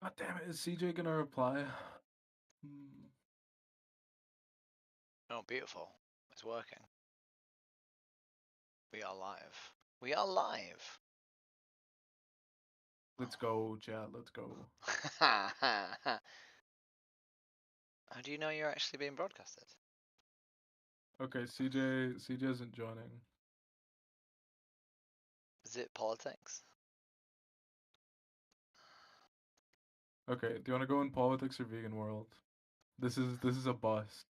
God damn it, is CJ gonna reply? Hmm. Oh, beautiful. It's working. We are live. We are live. Let's go, chat, let's go. How do you know you're actually being broadcasted? Okay, CJ isn't joining. Is it politics? Okay, do you wanna go in politics or vegan world? This is a bust.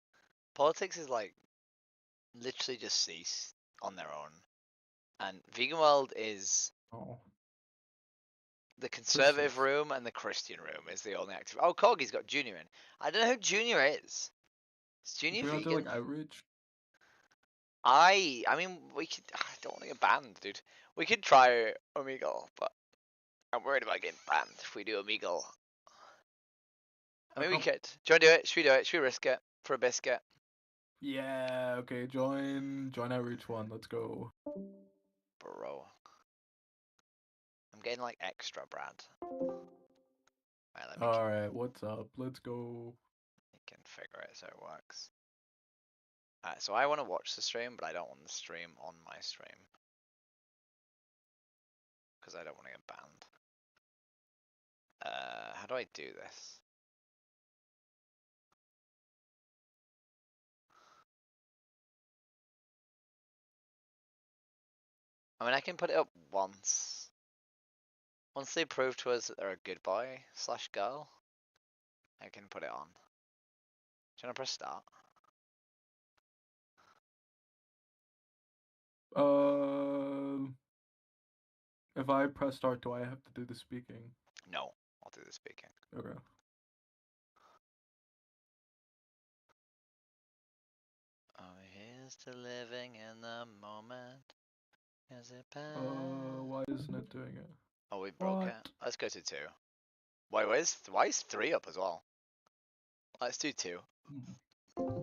Politics is like literally just cease on their own. And Vegan World is Oh. the conservative Persist. room and the Christian room is the only active. Oh, Corgi's got Junior in. I don't know who Junior is. Is Junior Can we not do vegan? like outreach? I mean, we could. I don't want to get banned, dude. We could try Omegle, but I'm worried about getting banned if we do Omegle. I How mean, we come? could. Do you want to do it? Should we do it? Should we risk it for a biscuit? Yeah, okay, join outreach one, let's go. Bro. I'm getting like extra Brad. Alright, let me Alright, what's up? Let's go. can figure it so it works. Alright, so I want to watch the stream, but I don't want the stream on my stream. Because I don't want to get banned. How do I do this? I mean, I can put it up once. Once they prove to us that they're a good boy slash girl, I can put it on. Do you want to press start? Uh, if I press start, do I have to do the speaking? No, I'll do the speaking. Okay. Oh, here's to living in the moment. Is it bad? Why isn't it doing it? Oh, we broke What? it. Let's go to 2. Wait, why is 3 up as well? Let's do 2. Hmm.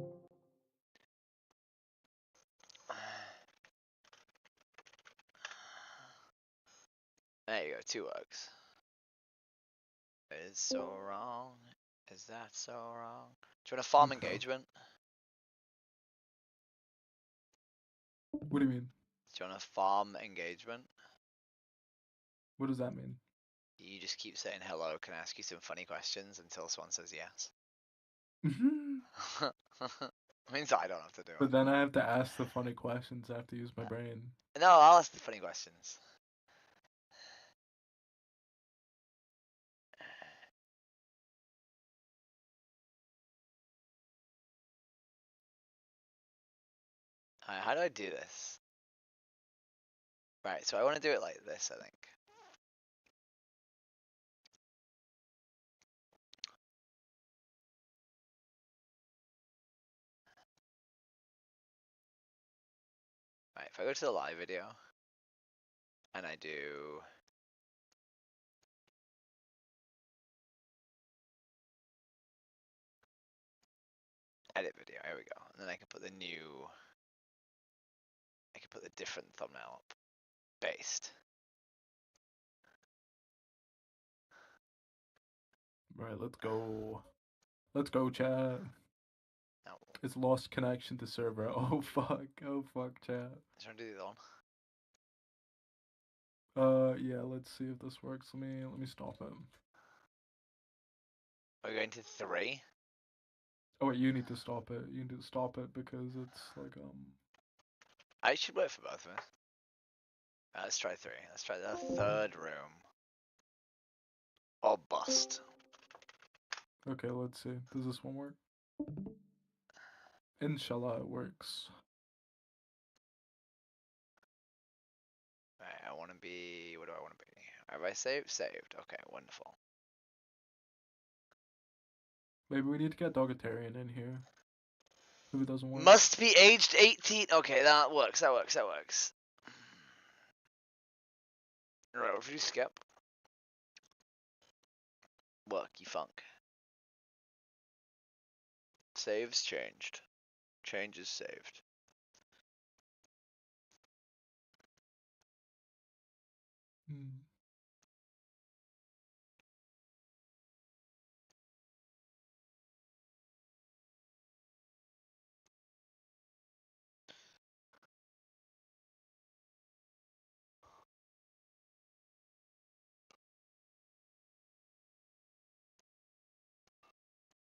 There you go, 2 works. Is so wrong. Is that so wrong? Do you want a farm Okay. engagement? What do you mean? Do you want a farm engagement? What does that mean? You just keep saying hello, can I ask you some funny questions until someone says yes. Means I don't have to do But them. then I have to ask the funny questions. I have to use my brain. No, I'll ask the funny questions. Alright, how do I do this? Right, so I want to do it like this, I think. Right, if I go to the live video and I do edit video, here we go. And then I can put the new, I can put the different thumbnail up. Based. Right, let's go. Let's go, chat. Now, It's lost connection to server. Oh fuck. Oh fuck, chat. let's do the other one. Yeah, let's see if this works. Let me stop it. We're going to 3. Oh wait, you need to stop it. You need to stop it because it's like I should wait for both of us. Let's try 3. Let's try the third room. Or bust. Okay, let's see. Does this one work? Inshallah it works. Right, I want to be. What do I want to be? Have I saved? Saved. Okay, wonderful. Maybe we need to get Dogatarian in here. If it doesn't work. Must be aged 18. Okay, that works. That works. That works. Right, if you skip. Work, you funk. Saves changed. Changes saved. Hmm.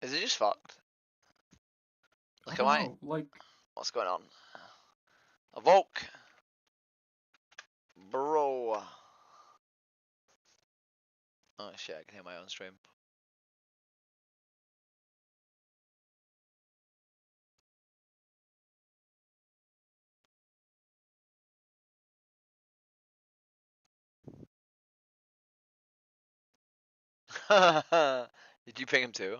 Is it just fucked? Look, I don't know. Like, What's going on? Evoke! Bro! Oh shit, I can hear my own stream. Did you ping him too?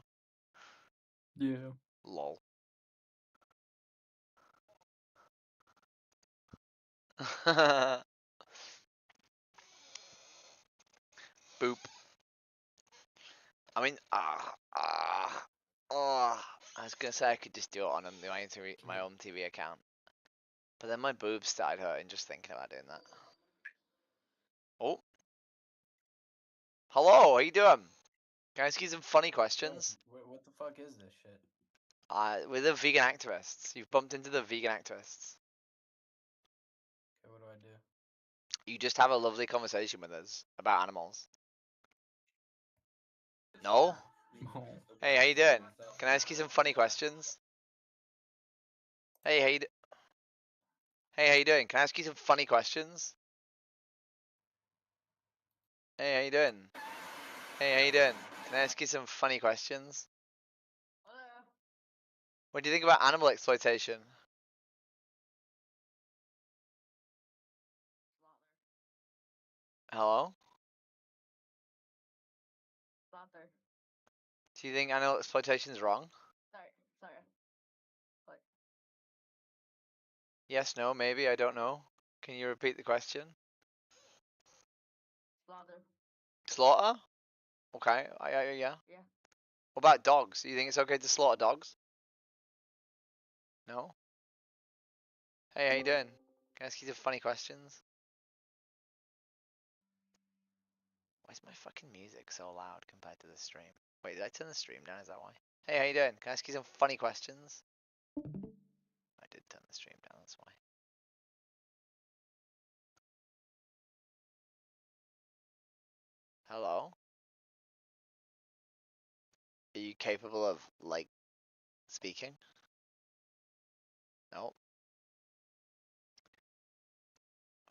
yeah. Lol. Boop. I mean, I was gonna say I could just do it on my own TV account, but then my boobs started hurting just thinking about doing that. Oh, hello, how you doing? Can I ask you some funny questions? What the fuck is this shit? We're the vegan activists. You've bumped into the vegan activists. Okay, what do I do? You just have a lovely conversation with us about animals. No? No. Hey, how you doing? Can I ask you some funny questions? Hey, Hey, how you doing? Can I ask you some funny questions? Hey, how you doing? Hey, how you doing? Can I ask you some funny questions? What do you think about animal exploitation? Hello? Slaughter. Do you think animal exploitation is wrong? Sorry. What? Yes, no, maybe, I don't know. Can you repeat the question? Slaughter. Slaughter? Okay, yeah. Yeah. What about dogs? Do you think it's okay to slaughter dogs? No? Hey, how you doing? Can I ask you some funny questions? Why is my fucking music so loud compared to the stream? Wait, did I turn the stream down? Is that why? Hey, how you doing? Can I ask you some funny questions? I did turn the stream down, that's why. Hello? Are you capable of, like, speaking? No.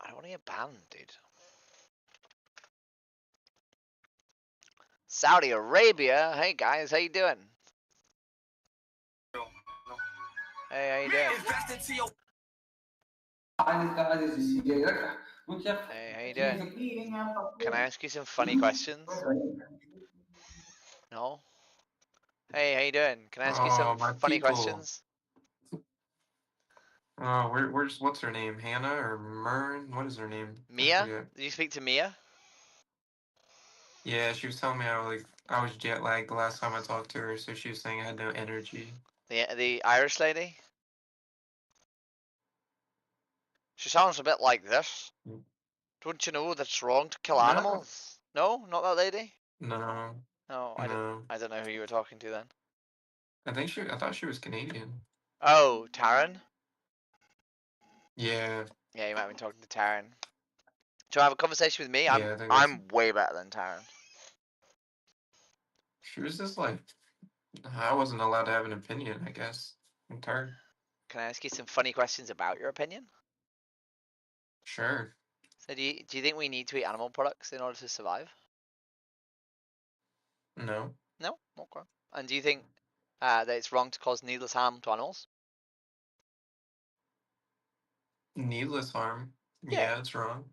I don't want to get banned, dude. Saudi Arabia? Hey guys, how you doing? Hey, how you doing? Hey, how you doing? Can I ask you some funny questions? No? Hey, how you doing? Can I ask you some My funny people. questions? Where's what's her name? Hannah or Mern? What is her name? I Mia? forget. Did you speak to Mia? Yeah, she was telling me I was jet lagged the last time I talked to her, so she was saying I had no energy. The Irish lady? She sounds a bit like this. Don't you know that it's wrong to kill No, animals? No? Not that lady? no, No, no. I don't know who you were talking to then. I thought she was Canadian. Oh, Taryn? Yeah, Yeah, you might have been talking to Taryn. Do you have a conversation with me? yeah. I think I'm way better than Taryn. she was just like I wasn't allowed to have an opinion. I guess. I'm tired. Can I ask you some funny questions about your opinion? Sure. So do you think we need to eat animal products in order to survive? No. No? Okay. And do you think that it's wrong to cause needless harm to animals? Needless harm. Yeah. Yeah, it's wrong.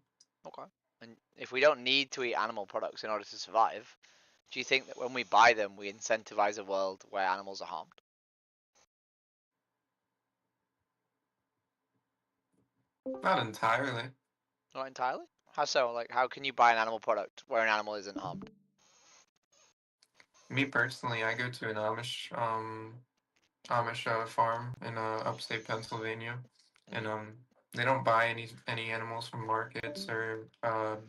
Okay. And if we don't need to eat animal products in order to survive, do you think that when we buy them, we incentivize a world where animals are harmed? Not entirely. Not entirely. How so? Like, how can you buy an animal product where an animal isn't harmed? Me personally, I go to an Amish farm in upstate Pennsylvania, and they don't buy any animals from markets or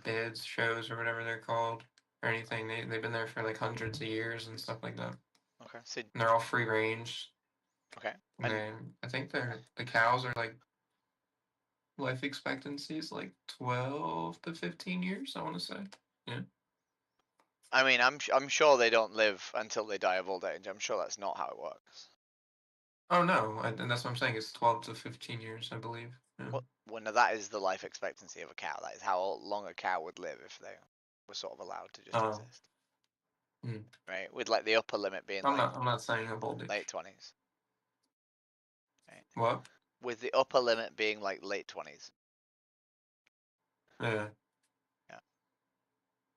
bids, shows, or whatever they're called, or anything. They've been there for like hundreds of years and stuff like that. Okay. So And they're all free range. okay. And And I think the cows are like life expectancy is like 12 to 15 years. I want to say. Yeah. I mean, I'm sure they don't live until they die of old age. I'm sure that's not how it works. Oh no, and that's what I'm saying. It's 12 to 15 years, I believe. Yeah. Well, no, that is the life expectancy of a cow. That is how long a cow would live if they were sort of allowed to just Oh. exist. Hmm. Right, with like the upper limit being I'm like not saying of old age. late 20s. Right. What? With the upper limit being like late 20s. Yeah.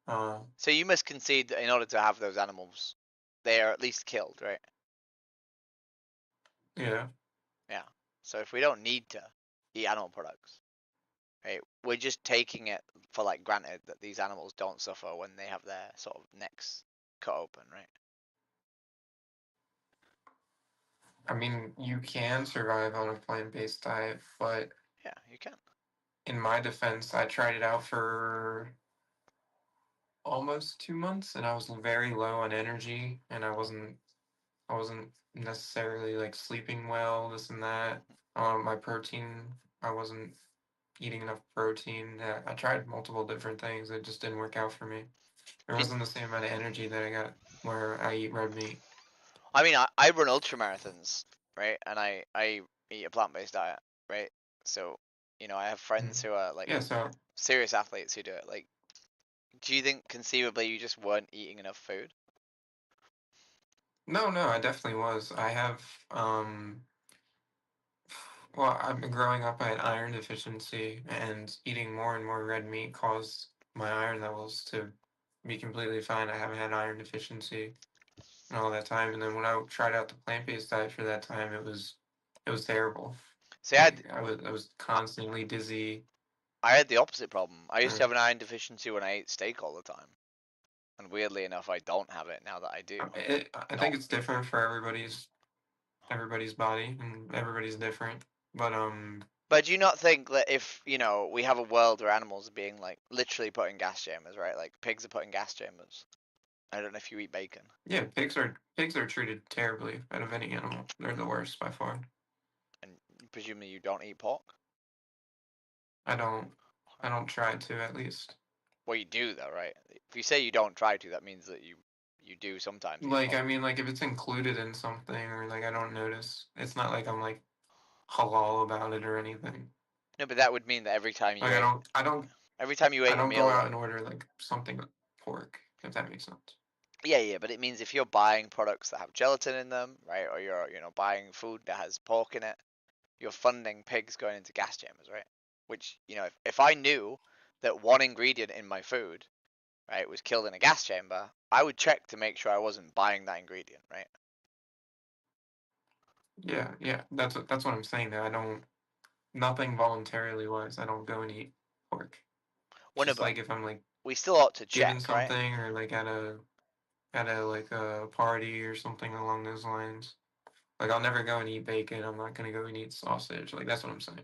Yeah. So you must concede that in order to have those animals, they are at least killed, right? Yeah. Yeah. So if we don't need to eat animal products, right, we're just taking it for like granted that these animals don't suffer when they have their sort of necks cut open, right? I mean, you can survive on a plant-based diet, but Yeah, you can. in my defense, I tried it out for almost 2 months, and I was very low on energy, and I wasn't necessarily like sleeping well, this and that. My protein, I wasn't eating enough protein. I tried multiple different things. It just didn't work out for me. There wasn't the same amount of energy that I got where I eat red meat. I mean, I run ultra marathons, right? And I eat a plant-based diet, right? So, you know, I have friends who are like Yeah, so serious athletes who do it. Like, do you think conceivably you just weren't eating enough food? no, I definitely was. I have well, I've been growing up, I had iron deficiency, and eating more and more red meat caused my iron levels to be completely fine. I haven't had iron deficiency and all that time. And then when I tried out the plant-based diet for that time, it was terrible. See, I was constantly dizzy. had the opposite problem. I used to Yeah. have an iron deficiency when I ate steak all the time, and weirdly enough, I don't have it now that I do. I think it's different for everybody's body, and everybody's different. But But do you not think that if, you know, we have a world where animals are being like literally put in gas chambers, right? Like pigs are put in gas chambers. I don't know if you eat bacon. yeah, pigs are treated terribly out of any animal. They're the worst by far. And presumably you don't eat pork? I don't try to, at least. Well, you do though, right? If you say you don't try to, that means that you do sometimes eat Like, pork. I mean, like if it's included in something, or like I don't notice. It's not like I'm like halal about it or anything. No, but that would mean that every time you Like ate, every time you I ate a don't meal, go out and order like something with pork, if that makes sense. yeah, but it means if you're buying products that have gelatin in them, right, or you're, you know, buying food that has pork in it, you're funding pigs going into gas chambers, right? Which, you know, if I knew that one ingredient in my food, right, was killed in a gas chamber, I would check to make sure I wasn't buying that ingredient, right? Yeah, that's what I'm saying. That I don't nothing voluntarily wise. I don't go and eat pork. Well, no, Just but like if I'm like we still ought to given check, right? something, or like at a like a party or something along those lines. Like I'll never go and eat bacon. I'm not gonna go and eat sausage. Like that's what I'm saying.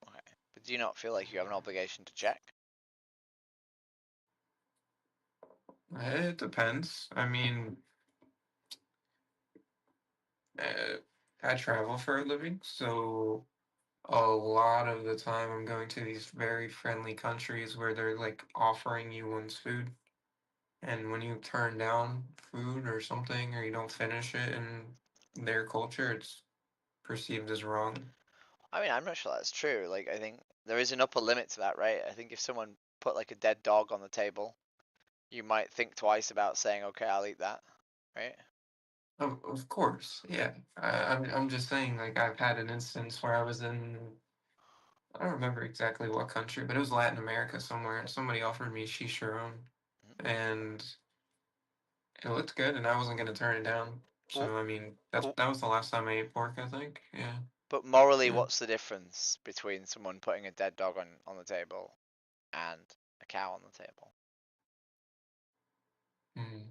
Okay. But do you not feel like you have an obligation to check? It depends. I mean, I travel for a living, so a lot of the time I'm going to these very friendly countries where they're like offering you one's food. And when you turn down food or something, or you don't finish it in their culture, it's perceived as wrong. I mean, I'm not sure that's true. Like, I think there is an upper limit to that, right? I think if someone put like a dead dog on the table, you might think twice about saying, okay, I'll eat that, right? Of course, yeah. I'm just saying, like, I've had an instance where I was in, I don't remember exactly what country, but it was Latin America somewhere, and somebody offered me chicharron, and it looked good, and I wasn't gonna turn it down. Well, So I mean, well, that was the last time I ate pork, I think. Yeah. but morally, Yeah. what's the difference between someone putting a dead dog on the table and a cow on the table? Hmm.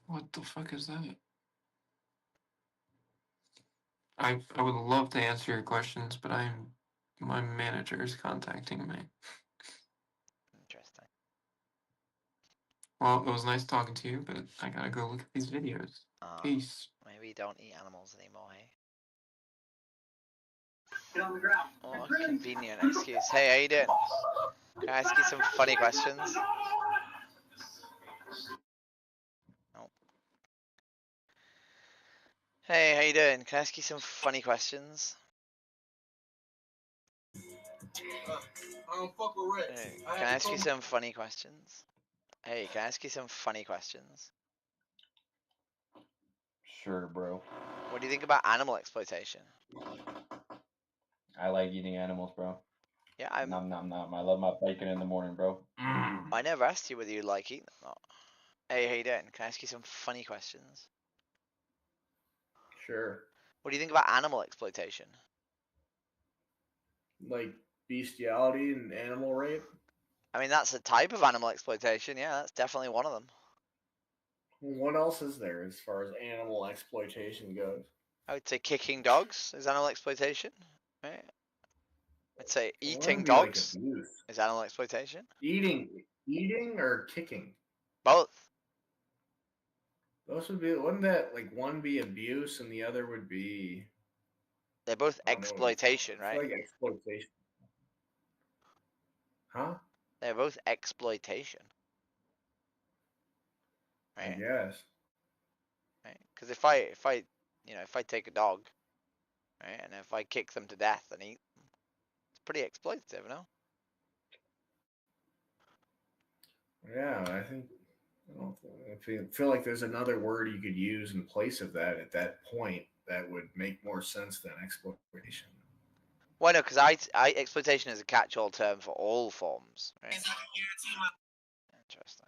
What the fuck is that? I would love to answer your questions, but my manager is contacting me. Interesting. Well, it was nice talking to you, but I gotta go look at these videos. Peace. Maybe you don't eat animals anymore, hey? Get on the ground. Oh, convenient excuse. Hey, how you doing? Can I ask you some funny questions? Hey, how you doing? Can I ask you some funny questions? I don't fuck with Rex. Hey, I can I had ask to you come. some funny questions? Hey, can I ask you some funny questions? Sure, bro. What do you think about animal exploitation? I like eating animals, bro. Yeah, I'm. Nom nom nom. I love my bacon in the morning, bro. I never asked you whether you like eating them or not. Hey, how you doing? Can I ask you some funny questions? Sure. What do you think about animal exploitation? Like bestiality and animal rape. I mean, that's a type of animal exploitation. Yeah, that's definitely one of them. What else is there as far as animal exploitation goes? I would say kicking dogs is animal exploitation. Right? I'd say Well, that eating would be like dogs abuse. is animal exploitation. Eating or kicking. Both. Those would be. Wouldn't that like one be abuse and the other would be? They're both I don't know what you'd call it. exploitation, I right? feel like exploitation. Huh? They're both exploitation, I right? guess. Right? Because if I take a dog, right, and if I kick them to death and eat them, it's pretty exploitative, no? Yeah, I think. I don't feel like there's another word you could use in place of that at that point that would make more sense than exploitation. Well, no, because I exploitation is a catch-all term for all forms, right? Interesting.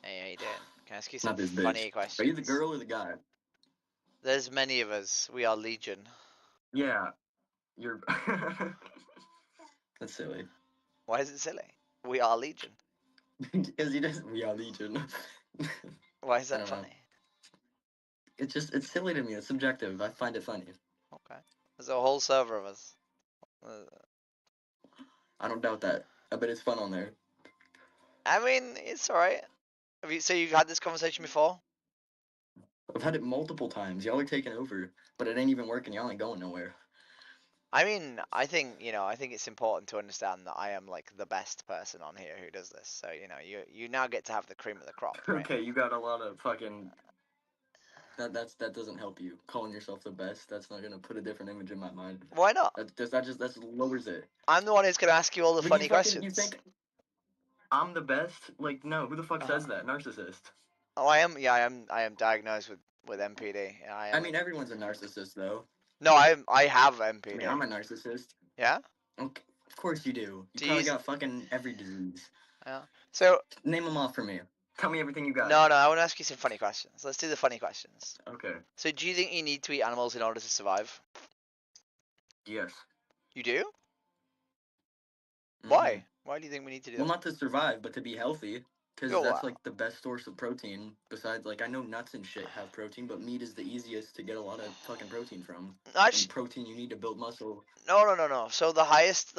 Hey, how you doing? Can I ask you some Not this funny bitch. questions? Are you the girl or the guy? There's many of us. We are legion. Yeah, you're. That's silly. Why is it silly? We are legion. Because you just we are legion. Why is I that don't know. funny? It's silly to me. It's subjective. I find it funny. Okay. There's a whole server of us. I don't doubt that. I bet it's fun on there. I mean, it's alright. So you've had this conversation before? I've had it multiple times. Y'all are taking over, but it ain't even working. Y'all ain't going nowhere. I mean, I think it's important to understand that I am like the best person on here who does this. So you now get to have the cream of the crop, right? Okay, you got a lot of fucking. That doesn't help you. Calling yourself the best. That's not gonna put a different image in my mind. Why not? That lowers it. I'm the one who's gonna ask you all the But funny you questions. think I'm the best? Like, no. Who the fuck Uh-huh. says that? Narcissist. Oh, I am. Yeah, I am diagnosed with MPD. Yeah, I am. I mean, everyone's a narcissist, though. No, I have MPD. I mean, I'm a narcissist. Yeah. Okay, of course you do. You Do probably you- got fucking every disease. Yeah. So Name them off for me. Tell me everything you got. no, I want to ask you some funny questions. Let's do the funny questions. Okay. So do you think you need to eat animals in order to survive? Yes. You do? Mhm. Why? Why do you think we need to do Well, that? not to survive, but to be healthy. Because Yo, that's like the best source of protein. Besides, like, I know nuts and shit have protein, but meat is the easiest to get a lot of fucking protein from. Actually, And protein you need to build muscle. no. So the highest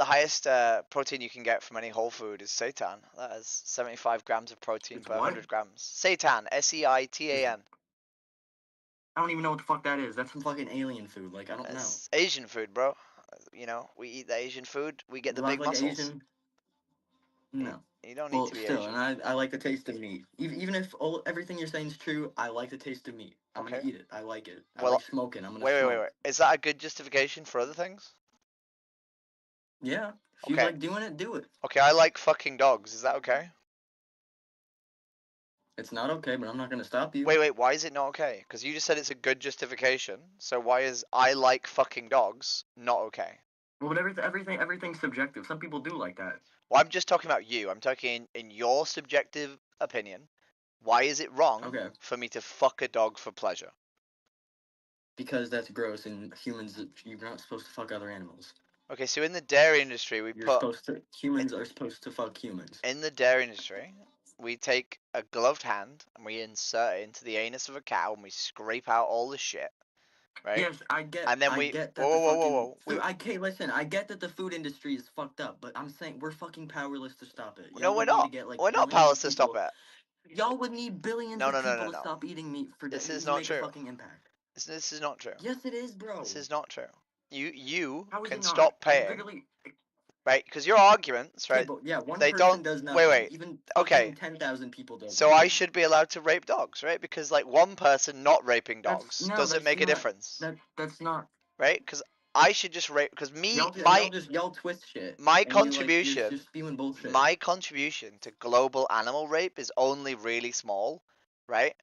protein you can get from any whole food is seitan. That is 75 grams of protein It's per what? 100 grams. Seitan, SEITAN. I don't even know what the fuck that is. That's some fucking alien food. Like, I don't know. It's Asian food, bro. We eat the Asian food. We get the Do I big look like muscles. Asian? No. You don't need Well, to be still, Asian. and I like the taste of meat. Even if everything you're saying is true, I like the taste of meat. I'm gonna Okay. eat it. I like it. I Well, like smoking. I'm gonna Wait. smoke. Is that a good justification for other things? Yeah. If you Okay. like doing it, do it. Okay, I like fucking dogs. Is that okay? It's not okay, but I'm not gonna stop you. Wait. Why is it not okay? Because you just said it's a good justification. So why is I like fucking dogs not okay? Well, but everything's subjective. Some people do like that. Well, I'm just talking about you. I'm talking in your subjective opinion. Why is it wrong Okay. for me to fuck a dog for pleasure? Because that's gross, and you're not supposed to fuck other animals. Okay, so in the dairy industry, Humans are supposed to fuck humans. in the dairy industry, we take a gloved hand and we insert it into the anus of a cow and we scrape out all the shit, right? Yes, I get. And then I we get that whoa. Listen, I get that the food industry is fucked up, but I'm saying we're fucking powerless to stop it. No, Y'all we're would need not. to get, like, We're not billions of powerless to stop people- it. Y'all would need billions No, of people to no. stop eating meat for This is to not make true. a fucking impact. This is not true. Yes, it is, bro. This is not true. You How is can it not? stop paying. Literally, right? Because your arguments, Okay, right? but yeah, one they person don't- does nothing. wait. Even Okay. fucking 10,000 people don't. So I should be allowed to rape dogs, right? Because like one person not raping That's- dogs no, doesn't that's make a not- difference, That's not. right? Because I should just rape. Because Y'all twist shit. my and you're contribution- just spewing bullshit. my contribution to global animal rape is only really small, right?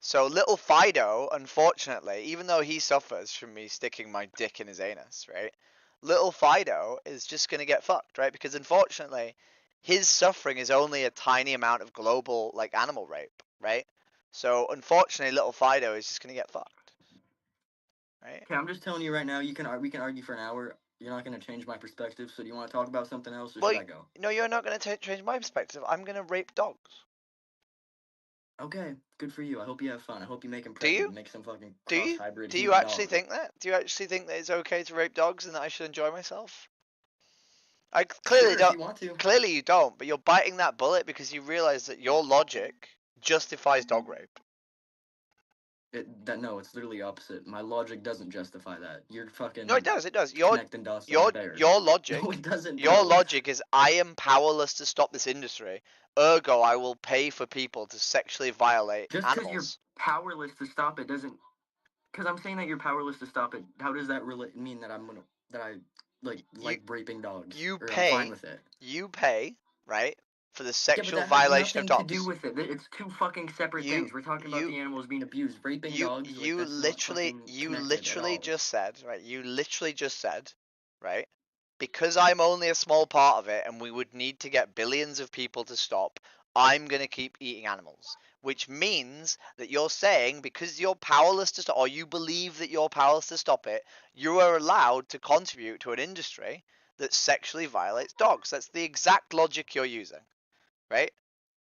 So little Fido, unfortunately, even though he suffers from me sticking my dick in his anus, right? Little Fido is just gonna get fucked, right? Because unfortunately, his suffering is only a tiny amount of global like animal rape, right? So unfortunately, little Fido is just gonna get fucked, right? Okay, I'm just telling you right now. We can argue for an hour. You're not gonna change my perspective. So do you want to talk about something else, or Well, should I go? No, you're not gonna change my perspective. I'm gonna rape dogs. Okay, good for you. I hope you have fun. I hope you make them Do you? pregnant. Make some fucking Do cross you? hybrid. Do you human actually dog. think that? Do you actually think that it's okay to rape dogs and that I should enjoy myself? I Sure, clearly if don't. you want to. Clearly you don't, but you're biting that bullet because you realize that your logic justifies dog rape. No, it's literally opposite. My logic doesn't justify that. You're fucking. No, it does. It does. Your connecting dots like a bear. logic. No, it doesn't. Your bro. logic is I am powerless to stop this industry. Ergo, I will pay for people to sexually violate Just because you're animals. powerless to stop it doesn't. Because I'm saying that you're powerless to stop it. How does that mean that I like raping dogs? you or pay- I'm fine with it. You pay, right, for the Yeah, but sexual that violation has of nothing dogs. to do with it. It's two fucking separate You- things. We're talking about you- the animals being abused. Raping you dogs. Like, you that's not literally fucking you connected at literally all. just said, right? You literally just said, right? Because I'm only a small part of it and we would need to get billions of people to stop, I'm going to keep eating animals. Which means that you're saying because you're powerless to stop, or you believe that you're powerless to stop it, you are allowed to contribute to an industry that sexually violates dogs. That's the exact logic you're using, right?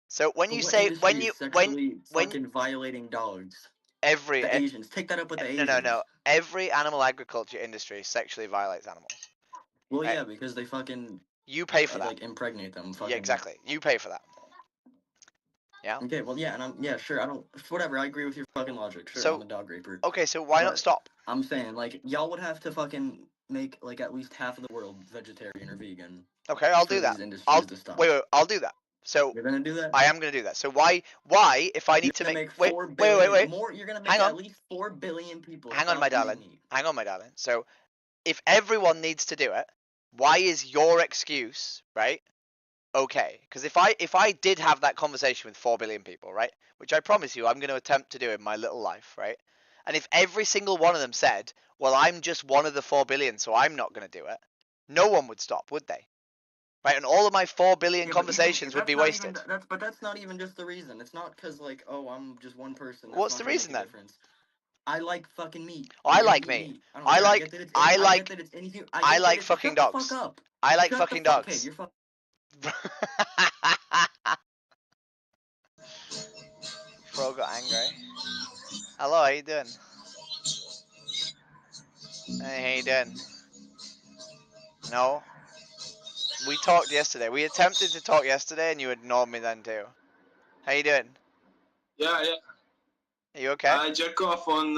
So when But you what say industry when is you sexually when fucking violating dogs. every The Asians. Take that up with the no Asians. no no every animal agriculture industry sexually violates animals. Well, Right. yeah, because they fucking You pay for that. like impregnate them. Fucking. Yeah, exactly. You pay for that. Yeah. Okay, well, yeah, and sure. I don't. Whatever. I agree with your fucking logic. Sure, So- I'm a dog raper. Okay, so why not But- stop? I'm saying, like, y'all would have to fucking make like at least half of the world vegetarian or vegan. Okay, I'll for do that. these industries to stop. Wait, I'll do that. So You're gonna do that. I am gonna do that. So why if I You're need to gonna make make wait 4 wait billion wait more. You're gonna make Hang at on. least 4 billion people. Hang on, stop my eating darling. meat. Hang on, my darling. So if everyone needs to do it, why is your excuse right? Okay, because if I did have that conversation with 4 billion people, right, which I promise you I'm going to attempt to do in my little life, right, and if every single one of them said, well, I'm just one of the 4 billion, so I'm not going to do it, no one would stop, would they? Right, and all of my 4 billion Yeah, but conversations would that's be not wasted. But that's not even just the reason. It's not because like, oh, I'm just one person. That's What's not the gonna reason make a then? difference. I like fucking meat. Oh, I You're gonna like eat meat. I, don't I care. like- get that it's I any- like- get that it's anything. I get that like it's- fucking shut dogs. The fuck up. I like Shut fucking the fuck. dogs. Okay, you're fucking. Fro got angry. Hello, how you doing? Hey, how you doing? No? We talked yesterday. We attempted to talk yesterday and you ignored me then too. How you doing? Yeah. Are you okay? I jerk off on.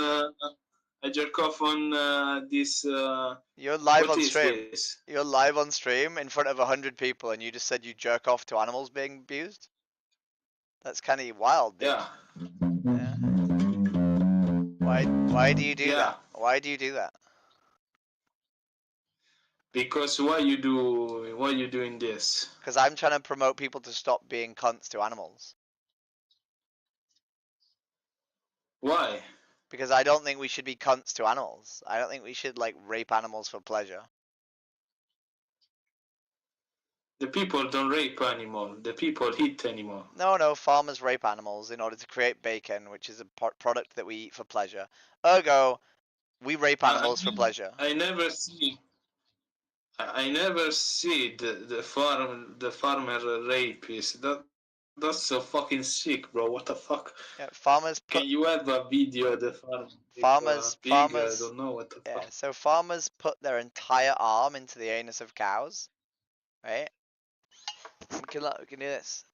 This. You're live What on is stream. this? You're live on stream in front of 100 people and you just said you jerk off to animals being abused? That's kind of wild, dude. Yeah. Yeah. Why do you do Yeah. that? Why do you do that? Because why you doing this? Because I'm trying to promote people to stop being cunts to animals. Why? Because I don't think we should be cunts to animals. I don't think we should like rape animals for pleasure. The people don't rape animal. The people eat animal. No, farmers rape animals in order to create bacon, which is a product that we eat for pleasure. Ergo, we rape animals for pleasure. I never see the farmer rapist. That's so fucking sick, bro. What the fuck? Yeah, farmers put, Can you have a video of the farm? Farmers- I farmers- don't know what the yeah, fuck. so farmers put their entire arm into the anus of cows, right? We can do this.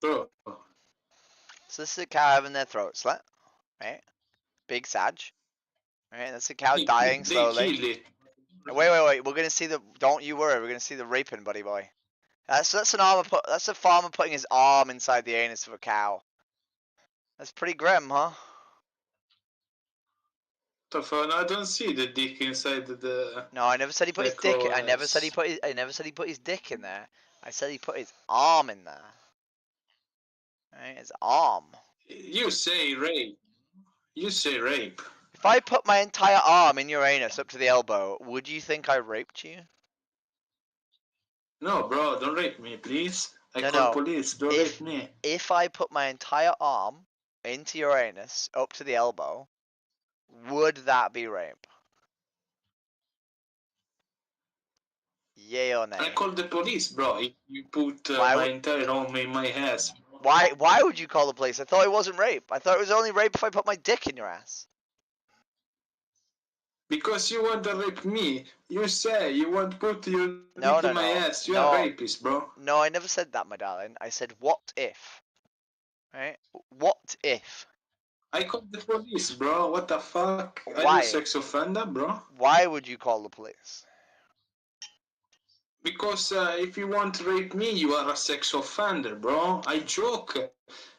Bro, So this is a cow having their throat slit, right? Big Sag, Right, that's a cow They dying kill slowly. it. Wait. We're gonna see the. Don't you worry. We're gonna see the raping, buddy boy. That's that's a farmer putting his arm inside the anus of a cow. That's pretty grim, huh? The fuck? I don't see the dick inside the. No, I never said he put The his dick. I cow never said he ass. put his. I never said he put his dick in there. I said he put his arm in there. Right, his arm. You say rape. You say rape. If I put my entire arm in your anus up to the elbow, would you think I raped you? No, bro, don't rape me, please. I No, call no. police. Don't If- rape me. If I put my entire arm into your anus up to the elbow, would that be rape? Yay or nay? I call the police, bro. If you put Why my would- entire arm in my ass. Why would you call the police? I thought it wasn't rape. I thought it was only rape if I put my dick in your ass. Because you want to rape me. You say you want to put your No, dick no, in my no. ass. You No. are rapist, bro. No, I never said that, my darling. I said what if. Right? What if? I call the police, bro. What the fuck? Are you Why? a sex offender, bro? Why would you call the police? Because if you want to rape me, you are a sex offender, bro. I joke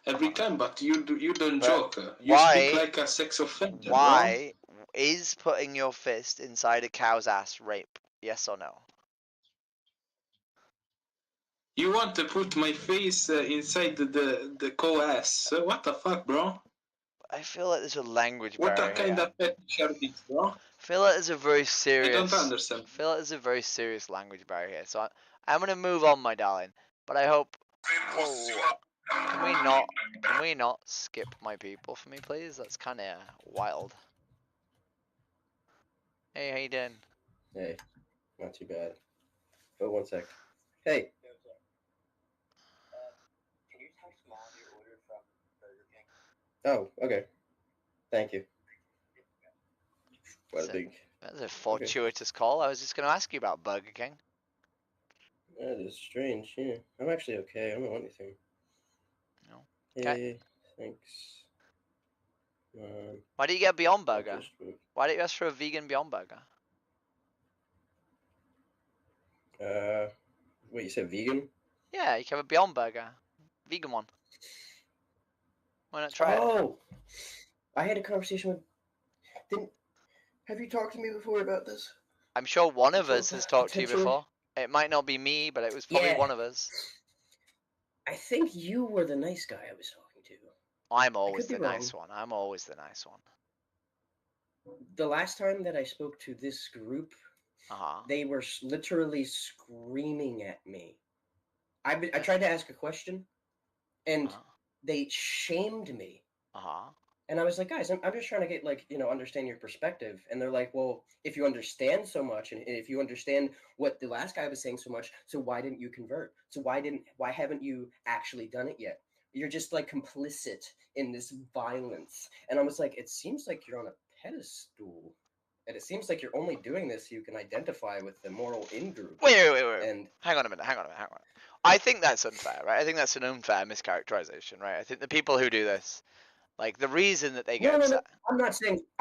every time, but you don't But joke. You why- speak like a sex offender, Why is putting your fist inside a cow's ass rape? Yes or no? bro. You want to put my face inside the co-ass. So what the fuck, bro? I feel like there's a language What barrier. kind here. of fetish are these, bro? I feel like there's a very I serious. don't understand. I feel like there's a very serious language barrier here. So I'm gonna move on, my darling. But I hope. Whoa. Can we not skip my people for me, please? That's kind of wild. Hey, how you doing? Hey, not too bad. Oh, 1 sec. Hey. Can you text Mom your order from Burger King? Oh, okay. Thank you. What a So- big. That's a fortuitous call. I was just gonna ask you about Burger King. That is strange. Yeah, I'm actually okay. I don't know anything. No. Hey, Okay. thanks. Why do you get Beyond I Burger? just moved. Why don't you ask for a vegan Beyond Burger? Wait, you said vegan? Yeah, you can have a Beyond Burger, vegan one. Why not try it? Oh, I had a conversation with. Didn't have you talked to me before about this? I'm sure one of So us has talked to you potentially- before. It might not be me, but it was probably Yeah. one of us. I think you were the nice guy I was talking to. I'm always be the nice wrong. one. I'm always the nice one. The last time that I spoke to this group, Uh-huh. they were literally screaming at me. I tried to ask a question, and Uh-huh. they shamed me. Uh-huh. And I was like, guys, I'm just trying to get, like, understand your perspective. And they're like, well, if you understand so much, and if you understand what the last guy was saying so much, so why didn't you convert? So why haven't you actually done it yet? You're just, like, complicit in this violence. And I was like, it seems like you're on a pedestal. And it seems like you're only doing this so you can identify with the moral in-group. Wait. And Hang on a minute. I think that's unfair, right? I think that's an unfair mischaracterization, right? I think the people who do this, like, the reason that they get no, upset. I'm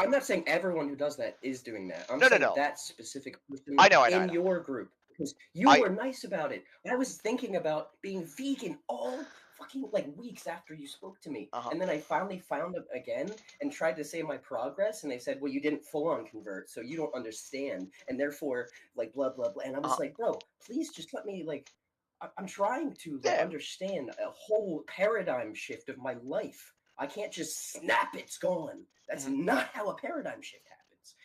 not saying everyone who does that is doing that. I'm No, no, saying no. that specific person I know. in your group, because you were nice about it. I was thinking about being vegan all fucking like weeks after you spoke to me, Uh-huh. and then I finally found it again and tried to say my progress, and they said, "Well, you didn't full on convert, so you don't understand, and therefore, like blah blah blah." And I was like, "Bro, please just let me like." I'm trying to like, understand a whole paradigm shift of my life. I can't just snap, it's gone. That's not how a paradigm shift happens.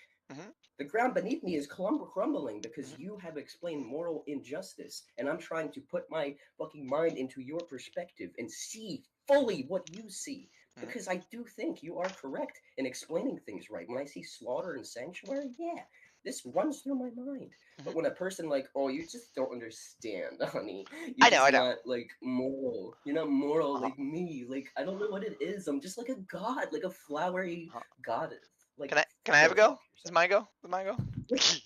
The ground beneath me is crumbling because you have explained moral injustice, and I'm trying to put my fucking mind into your perspective and see fully what you see. Because I do think you are correct in explaining things right. When I see slaughter and sanctuary, yeah, this runs through my mind. But when a person like, oh, you just don't understand, honey. I know. Not like moral. You're not moral like me. Like I don't know what it is. I'm just like a god, like a flowery goddess. Like Can I have a go? Is mine go?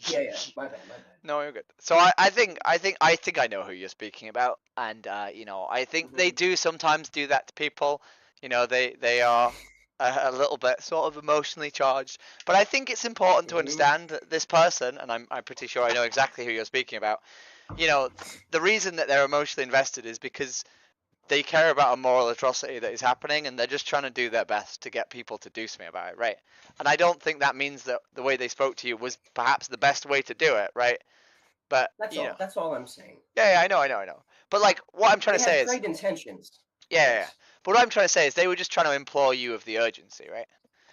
yeah. My bad. No, you're good. So I think I know who you're speaking about, and I think they do sometimes do that to people. They are a little bit sort of emotionally charged. But I think it's important to understand that this person, and I'm pretty sure I know exactly who you're speaking about. You know, the reason that they're emotionally invested is because they care about a moral atrocity that is happening, and they're just trying to do their best to get people to do something about it, right? And I don't think that means that the way they spoke to you was perhaps the best way to do it, right? But That's you all. know, That's all I'm saying. yeah, I know. But like, what I'm trying They to say had is, great intentions. yeah. Yes. But what I'm trying to say is, they were just trying to implore you of the urgency, right?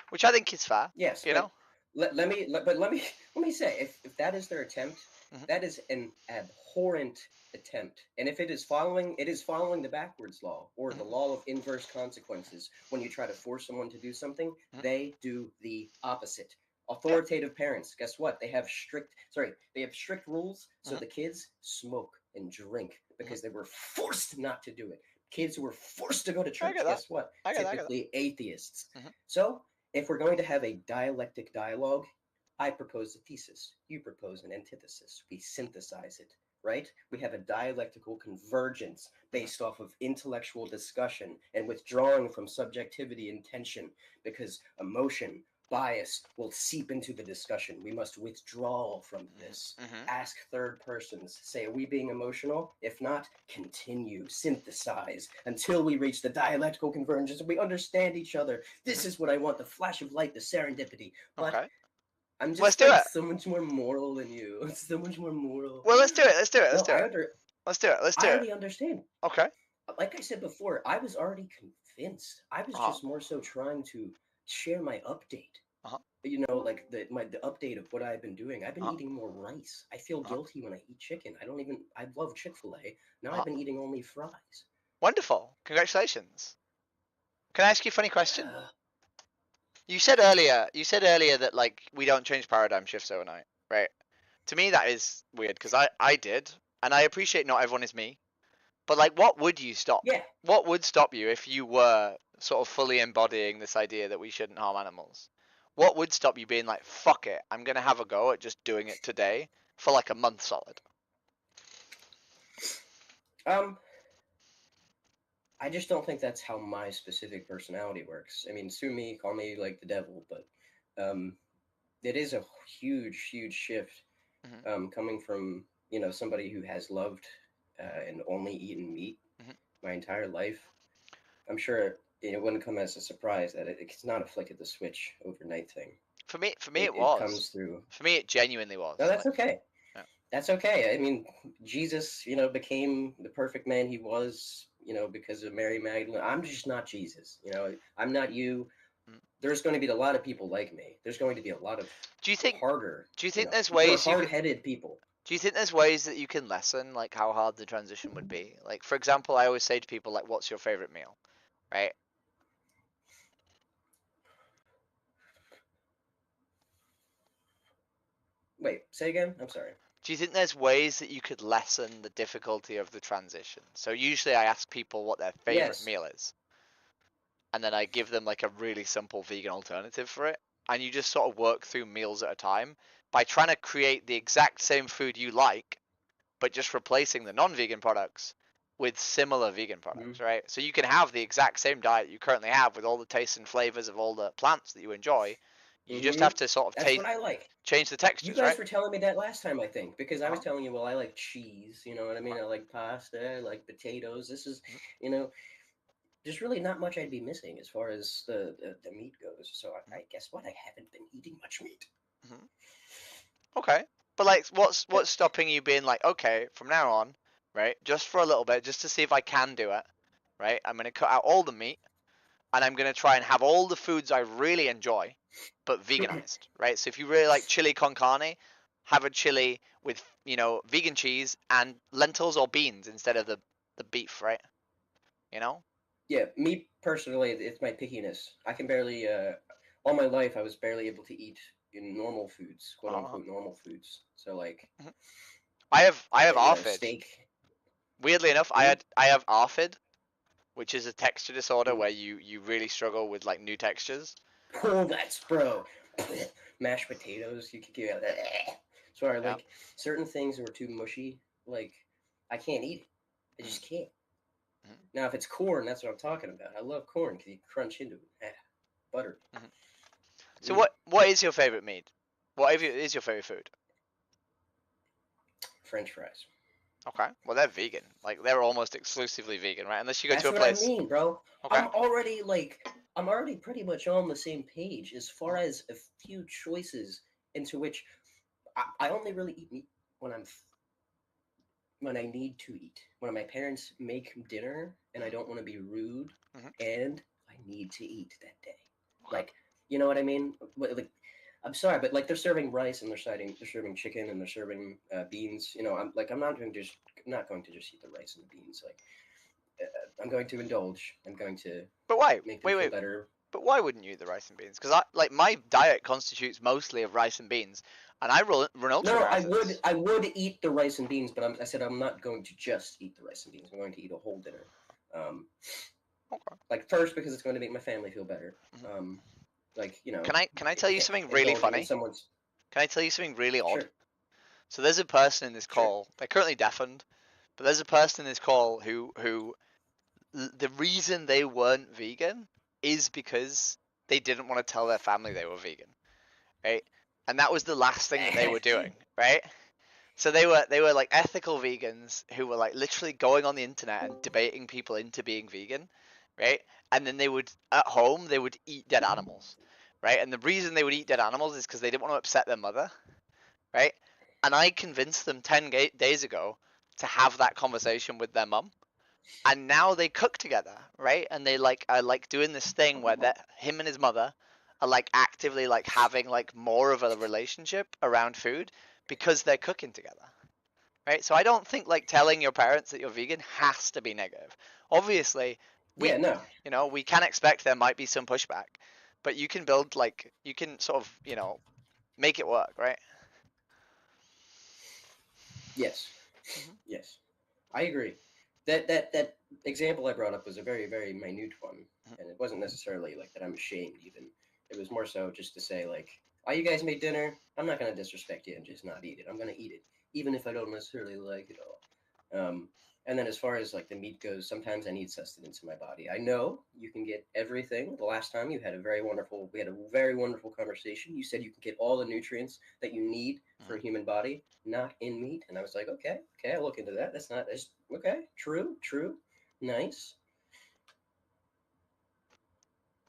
Which I think is fair. Yes. You know. Let me say, if that is their attempt, Mhm. that is an abhorrent attempt. And if it is following the backwards law or the law of inverse consequences, when you try to force someone to do something, they do the opposite. Authoritative parents, guess what? They have strict rules, so the kids smoke and drink because they were forced not to do it. Kids who were forced to go to church, get that. guess what? I get that. Typically atheists. Mhm. So if we're going to have a dialectic dialogue, I propose a thesis, you propose an antithesis. We synthesize it, right? We have a dialectical convergence based off of intellectual discussion and withdrawing from subjectivity and tension, because emotion, bias will seep into the discussion. We must withdraw from this. Ask third persons. Say, are we being emotional? If not, continue, synthesize until we reach the dialectical convergence and we understand each other. This is what I want, the flash of light, the serendipity. But Okay. I'm just Let's do it. so much more moral than you. So much more moral. Well, let's do it. Let's do it. No, Let's do I it. Let's do it. Let's do I it. already understand. Okay. Like I said before, I was already convinced. I was just more so trying to share my update. You know, like the update of what I've been doing. I've been eating more rice. I feel guilty when I eat chicken. I love Chick-fil-A. Now I've been eating only fries. Wonderful. Congratulations. Can I ask you a funny question? You said earlier that like we don't change paradigm shifts overnight, right? To me that is weird because I did, and I appreciate not everyone is me. But like, what would you stop? Yeah. What would stop you if you were sort of fully embodying this idea that we shouldn't harm animals? What would stop you being like, fuck it, I'm gonna have a go at just doing it today for like a month solid? I just don't think that's how my specific personality works. I mean, sue me, call me like the devil, but it is a huge, huge shift coming from, you know, somebody who has loved and only eaten meat my entire life. I'm sure it wouldn't come as a surprise that it's not a flick of the switch overnight thing. For me, it was. It comes through. For me, it genuinely was. No, that's okay. Yeah. That's okay. I mean, Jesus, you know, became the perfect man he was, you know, because of Mary Magdalene. I'm just not Jesus. You know, I'm not you. There's going to be a lot of people like me. There's going to be a lot of harder. Do you think there's ways hard-headed people? Do you think there's ways that you can lessen like how hard the transition would be? Like, for example, I always say to people like, "What's your favorite meal?" Right? Wait, say again? I'm sorry. Do you think there's ways that you could lessen the difficulty of the transition? So usually I ask people what their favorite meal is. And then I give them like a really simple vegan alternative for it. And you just sort of work through meals at a time by trying to create the exact same food you like, but just replacing the non-vegan products with similar vegan products, right? So you can have the exact same diet you currently have with all the tastes and flavors of all the plants that you enjoy. You just have to sort of That's what I like. change the textures, You guys right? were telling me that last time, I think, because I was telling you, well, I like cheese, you know what I mean? I like pasta, I like potatoes. This is, you know, there's really not much I'd be missing as far as the meat goes. So I guess what? I haven't been eating much meat. Okay. But like, what's stopping you being like, okay, from now on, right, just for a little bit, just to see if I can do it, right? I'm going to cut out all the meat, and I'm going to try and have all the foods I really enjoy, but veganized, right? So if you really like chili con carne, have a chili with, you know, vegan cheese and lentils or beans instead of the beef, right? You know? Yeah, me personally, it's my pickiness. I can barely, all my life, I was barely able to eat in normal foods, quote unquote normal foods. So like, I have ARFID. Steak. Weirdly enough, I have ARFID, which is a texture disorder where you really struggle with like new textures. Oh, that's bro. Mashed potatoes, you could give out that. Sorry, like certain things were too mushy. Like I can't eat it. I just can't. Now, if it's corn, that's what I'm talking about. I love corn because you crunch into it. butter. So Mm. what is your favorite meat? Is your favorite food? French fries. Okay, well they're vegan. Like they're almost exclusively vegan, right? Unless you go That's to a what place. I mean, bro. Okay. I'm already pretty much on the same page as far as a few choices into which I only really eat meat when I need to eat. When my parents make dinner and I don't want to be rude Mhm. and I need to eat that day. Okay. Like, you know what I mean? Like, I'm sorry, but like they're serving rice and they're serving chicken and they're serving beans. You know, I'm not going to just eat the rice and the beans. Like, I'm going to indulge. I'm going to But why? make them feel Wait. better. But why wouldn't you eat the rice and beans? Because my diet constitutes mostly of rice and beans, and I run ultra No, marathons. I would eat the rice and beans, but I said I'm not going to just eat the rice and beans. I'm going to eat a whole dinner. Okay. Like first because it's going to make my family feel better. Mhm. Like you know. Can I tell you something really indulging in funny? Someone's Can I tell you something really odd? sure. So there's a person in this Sure. call. They're currently deafened, but there's a person in this call who the reason they weren't vegan is because they didn't want to tell their family they were vegan, right? And that was the last thing that they were doing, right? So they were like ethical vegans who were like literally going on the internet and debating people into being vegan, right? And then they would at home they would eat dead animals, right? And the reason they would eat dead animals is because they didn't want to upset their mother, right? And I convinced them 10 days ago to have that conversation with their mum, and now they cook together, right? And they like are like doing this thing where that him and his mother are like actively like having like more of a relationship around food because they're cooking together, right? So I don't think like telling your parents that you're vegan has to be negative. Obviously, we Yeah, no. you know we can expect there might be some pushback, but you can build like you can sort of make it work, right? Yes. Mhm. Yes. I agree. That example I brought up was a very, very minute one. Mhm. And it wasn't necessarily like that I'm ashamed even. It was more so just to say like, oh, you guys made dinner. I'm not gonna disrespect you and just not eat it. I'm gonna eat it, even if I don't necessarily like it all. And then as far as like the meat goes, sometimes I need sustenance in my body. I know you can get everything. The last time we had a very wonderful conversation. You said you can get all the nutrients that you need for a human body, not in meat. And I was like, okay, I'll look into that. That's okay. True, nice.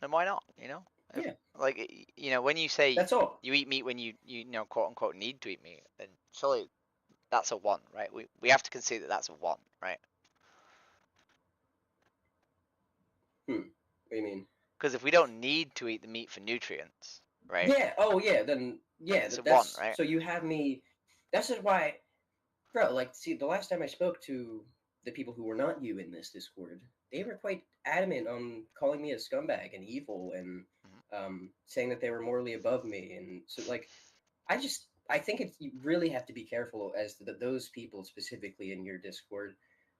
And why not? You know, Yeah. like when you say That's all. you eat meat when you quote unquote need to eat meat, then surely that's a want, right? We have to concede that that's a want, right? What do you mean? Because if we don't need to eat the meat for nutrients, right? Yeah. Oh, yeah. Then yeah. it's a That's want, right? so you have me. That's just why, bro. Like, see, the last time I spoke to the people who were not you in this Discord, they were quite adamant on calling me a scumbag and evil and saying that they were morally above me. And so, like, I think you really have to be careful as to those people specifically in your Discord,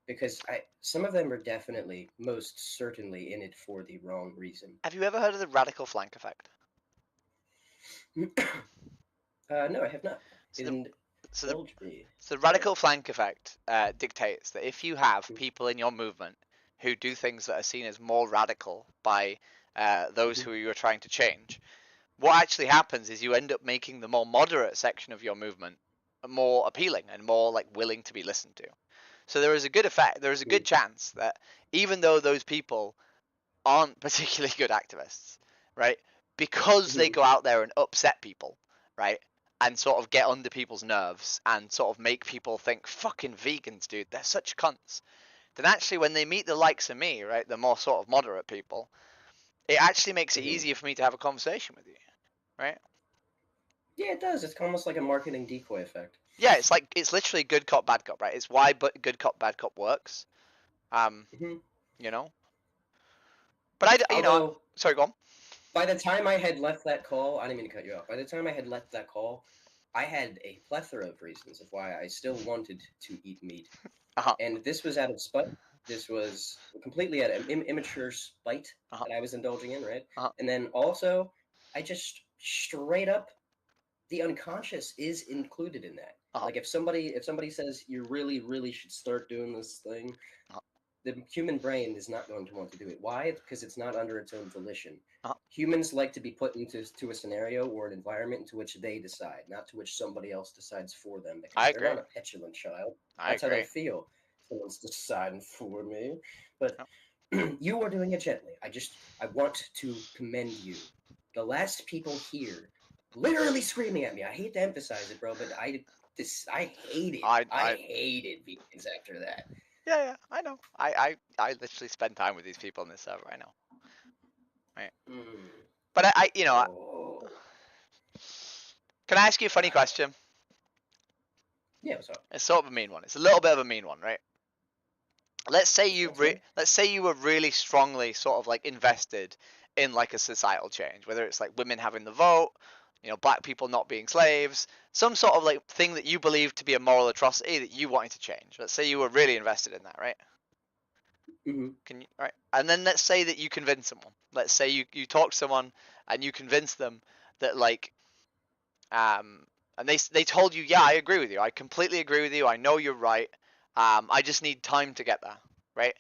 because some of them are definitely, most certainly, in it for the wrong reason. Have you ever heard of the radical flank effect? No, I have not. So Indulge me. So the radical flank effect dictates that if you have people in your movement who do things that are seen as more radical by those who you are trying to change, what actually happens is you end up making the more moderate section of your movement more appealing and more like willing to be listened to. So there is a good effect. There is a good chance that even though those people aren't particularly good activists, right, because they go out there and upset people, right, and sort of get under people's nerves and sort of make people think fucking vegans, dude, they're such cunts. Then actually when they meet the likes of me, right, the more sort of moderate people, it actually makes it easier for me to have a conversation with you, right? Yeah, it does. It's almost like a marketing decoy effect. Yeah, it's literally good cop, bad cop, right? It's why good cop, bad cop works. You know. But sorry, go on. By the time I had left that call, I didn't mean to cut you off. By the time I had left that call, I had a plethora of reasons of why I still wanted to eat meat. And this was out of spite. This was completely out of immature spite that I was indulging in, right? And then also, I just straight up, the unconscious is included in that. Like if somebody says you really, really should start doing this thing, The human brain is not going to want to do it. Why? Because it's not under its own volition. Uh-huh. Humans like to be put into a scenario or an environment into which they decide, not to which somebody else decides for them. Because I they're agree. not a petulant child. I That's how they agree. feel. Someone's deciding for me. But Yep. you are doing it gently. I want to commend you. The last people here literally screaming at me. I hate to emphasize it, bro, but I hated I- hated vegans after that. Yeah, I know. I literally spend time with these people in this server. I know. But I you know, Oh. can I ask you a funny question? Yeah, what's up? It's sort of a mean one. It's a little bit of a mean one, right? Let's say you Okay. let's say you were really strongly sort of like invested in like a societal change, whether it's like women having the vote, you know, black people not being slaves, some sort of like thing that you believe to be a moral atrocity that you wanted to change. Let's say you were really invested in that, right? Mhm. Can you, right? And then let's say that you convince someone. Let's say you talk to someone and you convince them that like and they told you, yeah, I agree with you. I completely agree with you. I know you're right. I just need time to get there, right?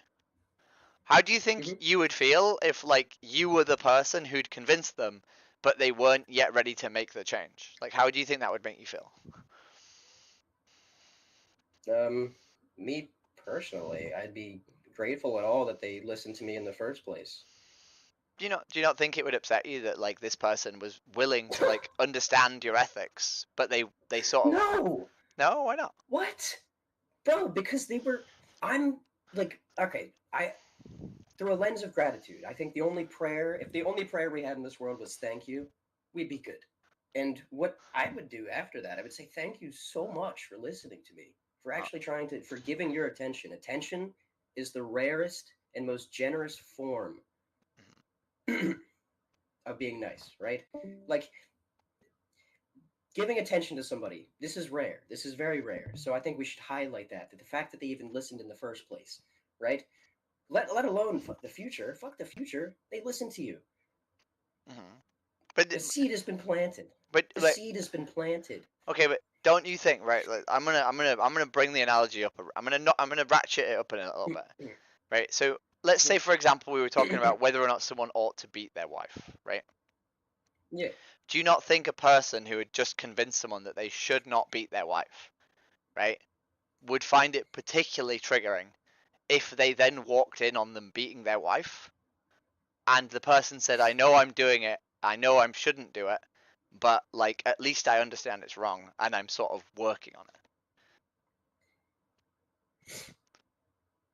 How do you think Mhm. you would feel if like you were the person who'd convinced them, but they weren't yet ready to make the change? Like, how do you think that would make you feel? Me personally, I'd be grateful at all that they listened to me in the first place. Do you not think it would upset you that like this person was willing to like understand your ethics, but they sort of No, why not? what, bro? Because I'm like, okay, through a lens of gratitude, I think if the only prayer we had in this world was thank you, we'd be good. And what I would do after that, I would say thank you so much for listening to me, for actually for giving your attention. Attention is the rarest and most generous form of being nice, right? Like giving attention to somebody. This is rare. This is very rare. So I think we should highlight that the fact that they even listened in the first place, right? Let alone fuck the future. Fuck the future. They listen to you. But The seed has been planted. But The like, seed has been planted. okay, but don't you think, right? Like, I'm gonna bring the analogy up. I'm gonna ratchet it up in a little bit, right? So let's say, for example, we were talking about whether or not someone ought to beat their wife, right? Yeah. Do you not think a person who had just convinced someone that they should not beat their wife, right, would find it particularly triggering if they then walked in on them beating their wife, and the person said, "I know I'm doing it. I know I shouldn't do it, but like at least I understand it's wrong, and I'm sort of working on it."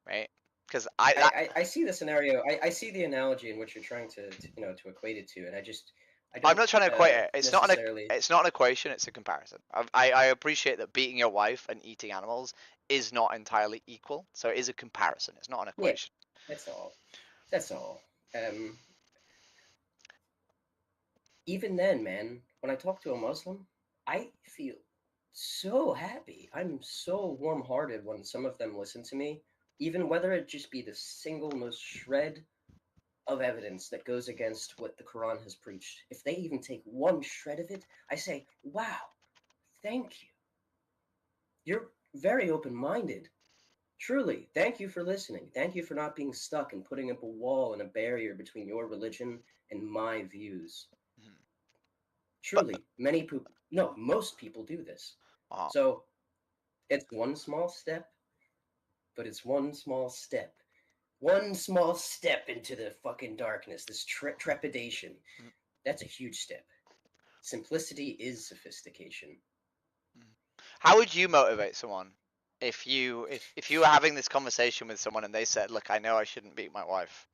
Right? Because I see the scenario. I see the analogy in which you're trying to to equate it to, and I don't. I'm not trying to equate it. It's not necessarily. it's not an equation. It's a comparison. I appreciate that beating your wife and eating animals is not entirely equal. So it is a comparison. It's not an equation. Yeah, that's all. That's all. Even then, man, when I talk to a Muslim, I feel so happy. I'm so warm-hearted when some of them listen to me, even whether it just be the single most shred of evidence that goes against what the Quran has preached. If they even take one shred of it, I say, wow, thank you. You're very open-minded. Truly, thank you for listening. Thank you for not being stuck and putting up a wall and a barrier between your religion and my views. Truly, most people do this. So it's one small step, but it's one small step. One small step into the fucking darkness, this trepidation. That's a huge step. Simplicity is sophistication. How would you motivate someone if you were having this conversation with someone and they said, "Look, I know I shouldn't beat my wife,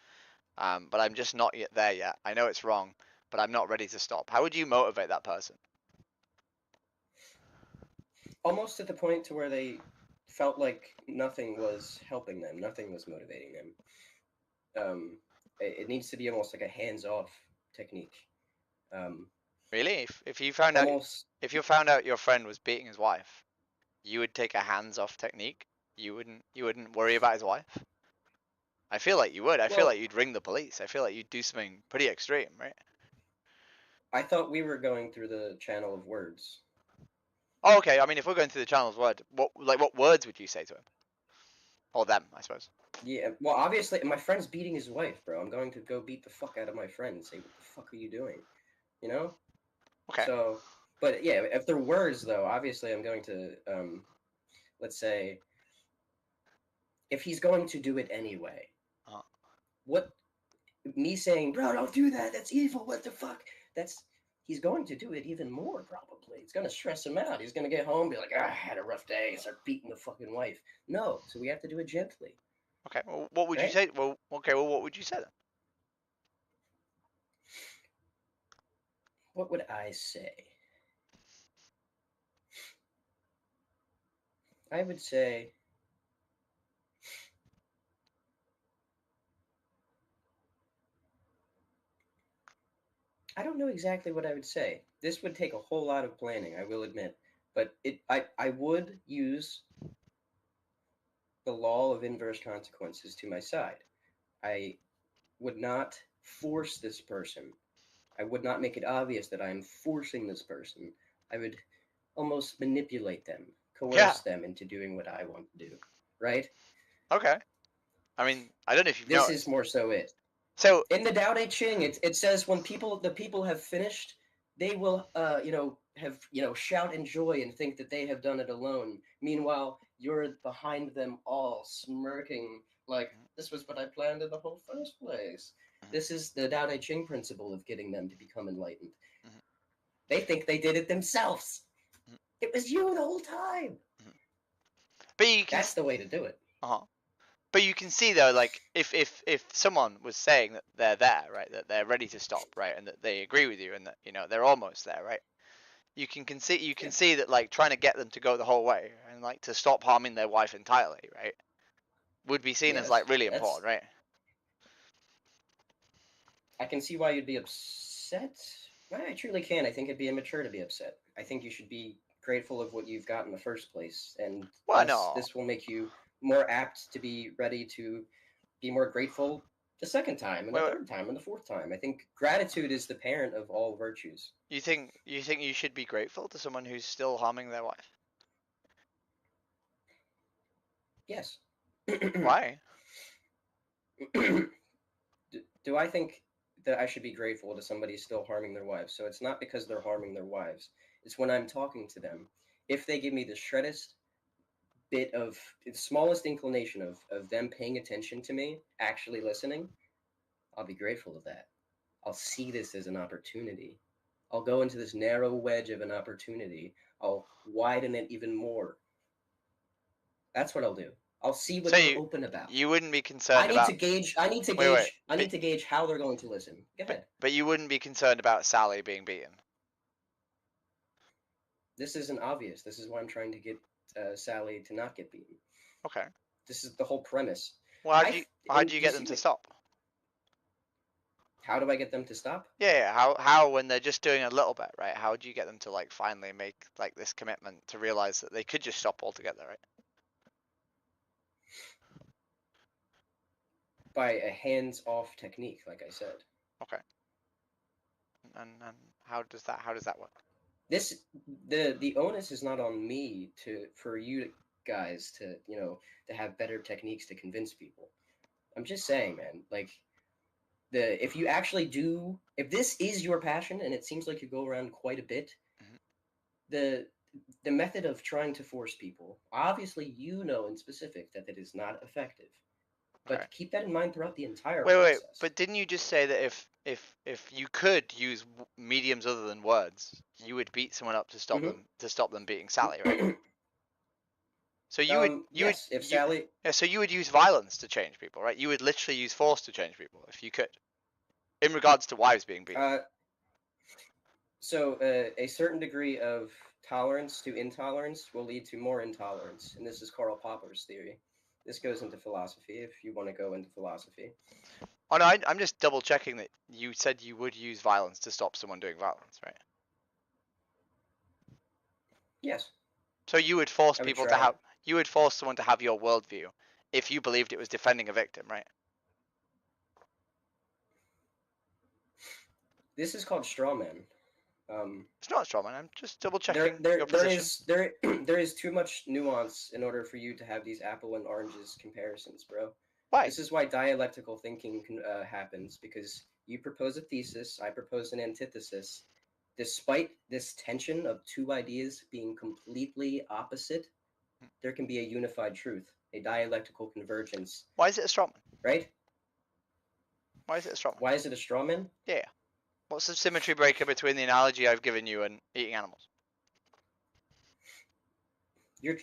but I'm just not yet there yet. I know it's wrong, but I'm not ready to stop." How would you motivate that person? Almost at the point to where they felt like nothing was helping them, nothing was motivating them. It needs to be almost like a hands-off technique. Really? If you found out your friend was beating his wife, you would take a hands-off technique? You wouldn't worry about his wife? I feel like you would. I feel like you'd ring the police. I feel like you'd do something pretty extreme, right? I thought we were going through the channel of words. Oh, okay. I mean, if we're going through the channel of words, what words would you say to him? Or them, I suppose. Yeah, well, obviously, my friend's beating his wife, bro. I'm going to go beat the fuck out of my friend and say, "What the fuck are you doing?" You know. Okay. So, but yeah, if they're words, though, obviously, I'm going to, let's say, if he's going to do it anyway, Uh-huh. what me saying, "Bro, don't do that. That's evil. What the fuck?" That's he's going to do it even more. Probably, it's going to stress him out. He's going to get home, be like, "Ah, I had a rough day," and start beating the fucking wife. No, so we have to do it gently. Okay. Well, what would you Right? say? Well, okay. Well, what would you say then? What would I say? I would say I don't know exactly what I would say. This would take a whole lot of planning, I will admit. But I would use the law of inverse consequences to my side. I would not force this person. I would not make it obvious that I am forcing this person. I would almost manipulate them, coerce them into doing what I want to do. Right? Okay. I mean, I don't know if you've This noticed. is more so it. So in the Tao Te Ching, it says when the people have finished, they will have shout in joy and think that they have done it alone. Meanwhile, you're behind them all smirking like this was what I planned in the whole first place. This is the Tao Te Ching principle of getting them to become enlightened. They think they did it themselves. It was you the whole time. But you can. That's the way to do it. But you can see though, like if someone was saying that they're there, right, that they're ready to stop, right, and that they agree with you, and that they're almost there, right, you can see that like trying to get them to go the whole way and like to stop harming their wife entirely, right, would be seen as like really important, right? I can see why you'd be upset. I truly can. I think it'd be immature to be upset. I think you should be grateful of what you've got in the first place, and this will make you more apt to be ready to be more grateful the second time, and the third time, and the fourth time. I think gratitude is the parent of all virtues. You think you should be grateful to someone who's still harming their wife? Yes. Why? Do I think that I should be grateful to somebody still harming their wives? So it's not because they're harming their wives. It's when I'm talking to them. If they give me the shreddest bit of the smallest inclination of them paying attention to me, actually listening, I'll be grateful of that. I'll see this as an opportunity. I'll go into this narrow wedge of an opportunity. I'll widen it even more. That's what I'll do. I'll see what they're open about. You wouldn't be concerned about. I need to gauge how they're going to listen. Go ahead. But you wouldn't be concerned about Sally being beaten. This isn't obvious. This is why I'm trying to get Sally to not get beaten. Okay. This is the whole premise. Well, how do you get them to stop? How do I get them to stop? Yeah. How when they're just doing a little bit, right? How do you get them to like finally make like this commitment to realize that they could just stop altogether, right? By a hands-off technique, like I said. Okay. And how does that work? The onus is not on me for you guys to to have better techniques to convince people. I'm just saying, man, like if you actually do, if this is your passion, and it seems like you go around quite a bit, the method of trying to force people, obviously in specific that it is not effective. But keep that in mind throughout the entire process. Wait, but didn't you just say that if you could use mediums other than words, you would beat someone up to stop them beating Sally, right? So Sally. Yeah, so you would use violence to change people, right? You would literally use force to change people if you could, in regards to wives being beaten. So a certain degree of tolerance to intolerance will lead to more intolerance, and this is Karl Popper's theory. This goes into philosophy, if you want to go into philosophy. Oh no, I'm just double checking that you said you would use violence to stop someone doing violence, right? Yes. So you would force people to have, you would force someone to have your worldview if you believed it was defending a victim, right? This is called straw man. It's not a straw man. I'm just double there, checking there, your there position. is there there is too much nuance in order for you to have these apple and oranges comparisons, bro. Why? This is why dialectical thinking happens, because you propose a thesis, I propose an antithesis. Despite this tension of two ideas being completely opposite, there can be a unified truth, a dialectical convergence, Why is it a straw man? right? Why is it a straw man? Why is it a straw man? Yeah. What's the symmetry breaker between the analogy I've given you and eating animals? You're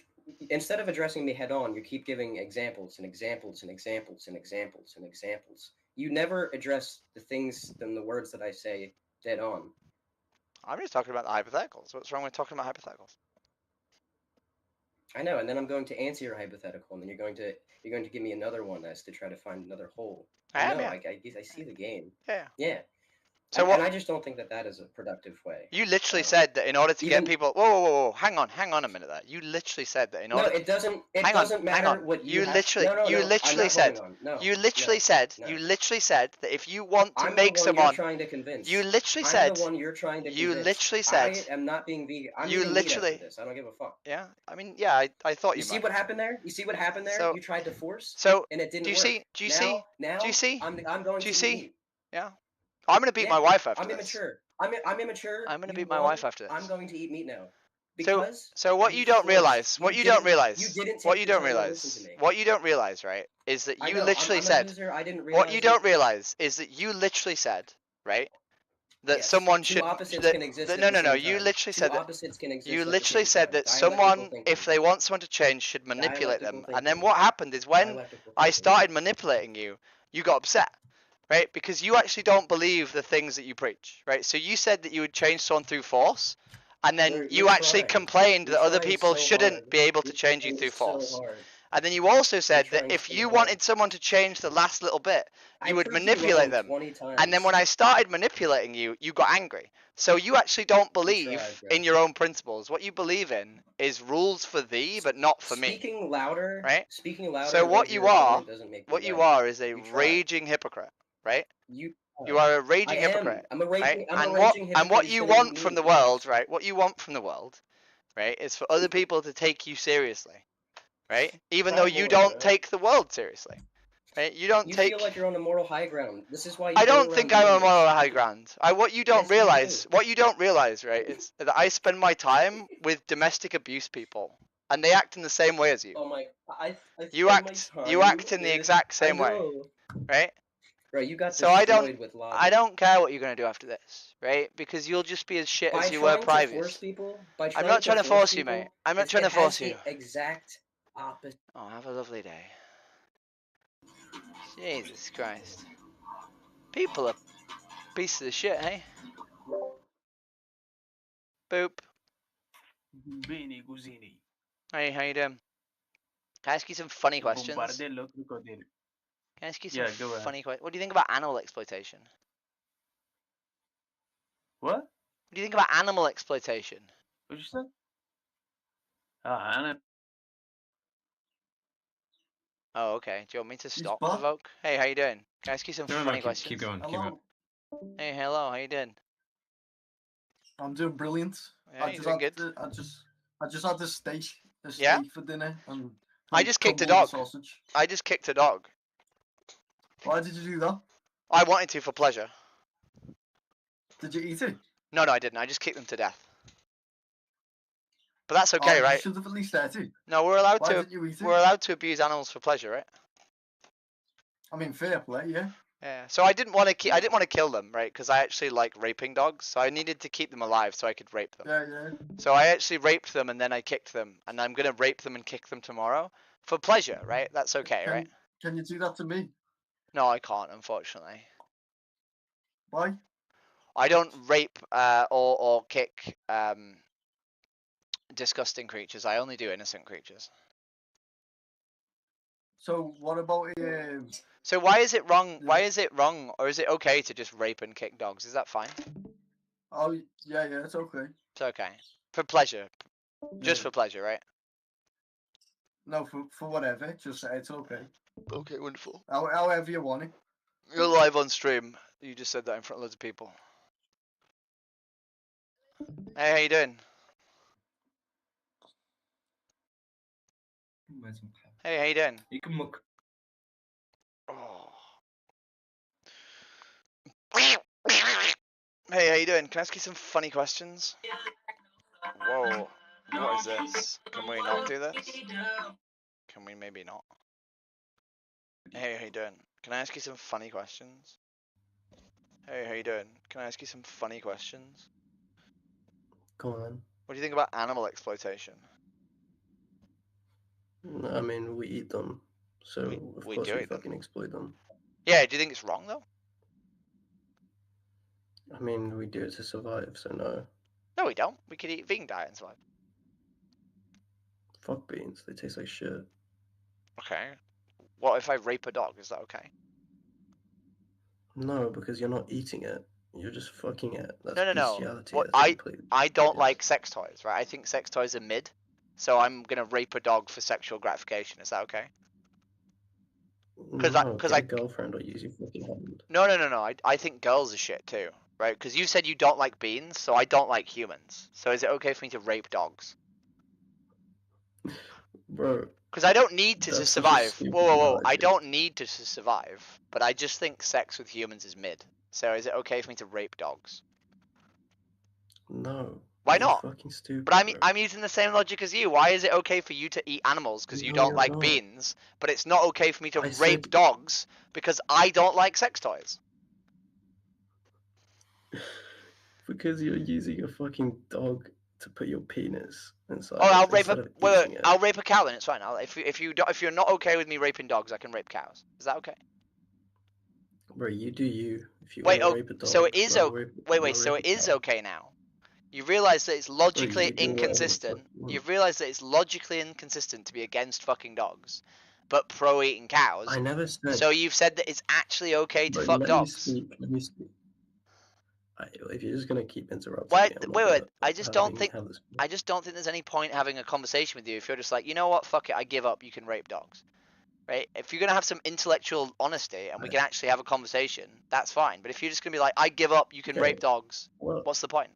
instead of addressing me head on, you keep giving examples and examples and examples and examples and examples. You never address the things and the words that I say dead on. I'm just talking about the hypotheticals. What's wrong with talking about hypotheticals? I know, and then I'm going to answer your hypothetical, and then you're going to give me another one as to try to find another hole. I am, know, yeah. I see the game. Yeah. Yeah. So and what? I just don't think that is a productive way. You literally said that in order to get even- people. Whoa! Hang on a minute. There. You literally said that in No, order. it doesn't. It Hang on, doesn't hang matter on. what you. have- literally, No, you no, I'm literally not said. holding on. No, You literally no, said. no. You literally said that if you want to I'm make the one someone. you're trying to convince. You literally I'm said. the one you're trying to You convince. literally said. I am not being vegan. I'm You eating meat after literally- this. I don't give a fuck. Yeah. I mean, yeah. I thought You you see might. what happened there? You see what happened there? So- You tried to force, So and it didn't do you work. see? Do you now, see? Now, Do you see? I'm going Do to you eat see? meat. Yeah. I'm gonna beat Yeah, my wife after I'm this. immature. I'm immature. I'm gonna You beat my won. wife after this. I'm going to eat meat now. So- Because So what you don't forced. realize, what you don't didn't- realize, you didn't what take you the don't time to realize, listen to me. what you don't realize, right, is that I you know, literally I'm said. a loser. I didn't What realize you it. don't realize is that you literally said, right, that Yes, someone two should. opposites that- can exist that- at no, the no, no. same You time. literally Two said that. opposites can exist You at the literally same said time. that someone, Dialectical if thinking. they want someone to change, should manipulate them. Dialectical And then thinking. what happened is when Dialectical I thinking. started manipulating you, you got upset, right? Because you actually don't believe the things that you preach, right? So you said that you would change someone through force, and then You're you actually trying. complained You're that other trying people so shouldn't hard. be able to You're change you trying through so force. hard. And then you also said that trying if so you hard. wanted someone to change the last little bit, you I would proved you manipulate wrong them. 20 times. And then when I started manipulating you, you got angry. So you actually don't believe tried, bro. in your own principles. What you believe in is rules for thee, but not for me. Speaking louder, Right? Speaking louder. So what above you your are, opponent doesn't make what you you right. are is a You tried. raging hypocrite, right? You You are a raging I am. hypocrite, I'm a raging. right? I'm And a what raging and hypocrite what who's you gonna want eat from meat. the world, right? What you want from the world, right, is for other people to take you seriously, right? Even though you Crybaby, don't bro. take the world seriously, right? You don't You take. feel like you're on a moral high ground. This is why you I go don't around think I'm doing on a moral this. high ground. What you don't Yes, you realize, do. what you don't realize, right, is that I spend my time with domestic abuse people, and they act in the same way as you. Oh my! I You spend my you time act in the with- exact I same way, know. right? Bro, you got So I don't- destroyed with logic. I don't care what you're gonna do after this, right? Because you'll just be as shit By as you were trying to force previous. people, by I'm trying not trying to force you, people, mate. I'm not it trying to has force the you. Exact opposite. Oh, have a lovely day. Jesus Christ. People are pieces of shit, hey? Boop. Bene, Guzini. Hey, how you doing? Can I ask you some funny questions? Can Bombardello, crocodilo. I ask you some Yeah, go ahead. funny questions? What do you think about animal exploitation? What? What do you think about animal exploitation? What'd you say? Anna. Oh, okay. Do you want me to stop, Bob. Provoke? Hey, how you doing? Can I ask you some No, funny keep questions? going. Keep going. Hello. Hey, hello. How you doing? I'm doing brilliant. Yeah, I you're just doing had good. I just had this steak Yeah? for dinner and I just kicked a crumbled dog. sausage. I just kicked a dog. Why did you do that? I wanted to for pleasure. Did you eat it? No, I didn't. I just kicked them to death. But that's okay, You right? should have at least ate it. No, we're allowed Why to. didn't you eat it? We're allowed to abuse animals for pleasure, right? I mean, fair play, yeah. Yeah. So I didn't want to. I didn't want to kill them, right? Because I actually like raping dogs, so I needed to keep them alive so I could rape them. Yeah. So I actually raped them and then I kicked them, and I'm gonna rape them and kick them tomorrow for pleasure, right? That's okay, Can, right? Can you do that to me? No, I can't, unfortunately. Why? I don't rape or kick disgusting creatures. I only do innocent creatures. So what about So why is it wrong? Why is it wrong, or is it okay to just rape and kick dogs? Is that fine? Oh yeah, it's okay. It's okay for pleasure, just Yeah. for pleasure, right? No, for whatever. Just say it's okay. Okay, wonderful. However you want it. You're live on stream. You just said that in front of loads of people. Hey, how you doing? Hey, how you doing? Oh. Hey, how you doing? Can I ask you some funny questions? Whoa, what is this? Can we not do this? Can we maybe not? Hey, how you doing? Can I ask you some funny questions? Hey, how you doing? Can I ask you some funny questions? Go on. What do you think about animal exploitation? I mean, we eat them, so of we course do we eat them. fucking exploit them. Yeah, do you think it's wrong though? I mean, we do it to survive, so no. No, we don't. We could eat vegan diet and survive. Fuck beans, they taste like shit. Okay. What if I rape a dog? Is that okay? No, because you're not eating it. You're just fucking it. That's No. bestiality. What as complete. I don't like sex toys, right? I think sex toys are mid. So I'm gonna rape a dog for sexual gratification. Is that okay? Get a girlfriend or use your fucking hand. No. I think girls are shit too, right? Because you said you don't like beans, so I don't like humans. So is it okay for me to rape dogs? Bro. Because I don't need to That's such a survive. stupid Whoa. I analogy. don't need to survive, but I just think sex with humans is mid. So is it okay for me to rape dogs? No. Why You're not? fucking stupid. But bro. I'm using the same logic as you. Why is it okay for you to eat animals because you No, don't you're like not. beans, but it's not okay for me to I rape said- dogs because I don't like sex toys? Because you're using a fucking dog to put your penis inside. Oh, I'll it rape a instead of eating it. I'll rape a cow then. It's fine. If you're not okay with me raping dogs, I can rape cows. Is that okay? Bro, you do you. If you Wait, want to rape a dog, so it is go okay. rape- Wait, go so rape it a is cow. okay now. You realize that it's logically you do whatever the fuck inconsistent. you want. You've realized that it's logically inconsistent to be against fucking dogs, but pro eating cows. I never said. So you've said that it's actually okay to Bro, fuck let dogs. Me speak. Let me speak. If you're just gonna keep interrupting Wait, me, I'm not wait. gonna I just don't think. have this. I just don't think there's any point having a conversation with you if you're just like, you know what, fuck it, I give up. You can rape dogs, right? If you're gonna have some intellectual honesty and we can actually have a conversation, that's fine. But if you're just gonna be like, I give up, you can Okay, rape dogs, well- what's the point?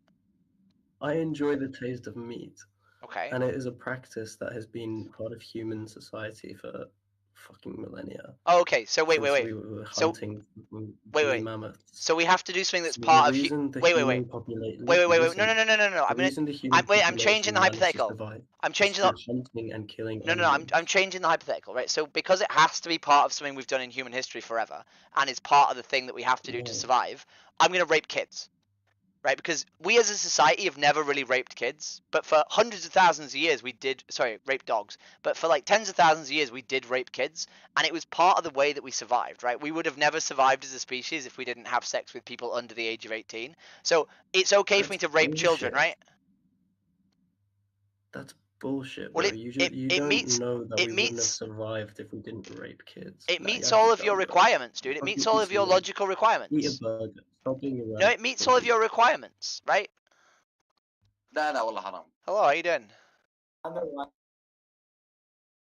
I enjoy the taste of meat. Okay. And it is a practice that has been part of human society for fucking millennia. Oh, okay. So wait. Since we were So hunting fucking wait. woolly mammoths. So we have to do something that's So the part of. reason the Wait. human popula- Wait. listen, No. I'm the reason the gonna. human I'm population changing the managed to hypothetical. survive I'm is changing through the. hunting and killing. No. I'm changing the hypothetical, right? So because it has to be part of something we've done in human history forever, and it's part of the thing that we have to do to Yeah. survive, I'm gonna rape kids, right? Because we as a society have never really raped kids, but for hundreds of thousands of years we did. Sorry, rape dogs. But for like tens of thousands of years we did rape kids, and it was part of the way that we survived, right? We would have never survived as a species if we didn't have sex with people under the age of 18. So it's okay for me to rape children, bullshit. right? That's bullshit, Well, bro. You don't meets- know that it we wouldn't have meets- survived if we didn't rape kids. It Nah, meets you're all actually of your dumb, bro. requirements, dude. It Fucking meets all of your consumer. logical requirements. Eat a burger. Stop being a No, it meets all of your requirements, right? لا والله حرام. Hello, how you doing?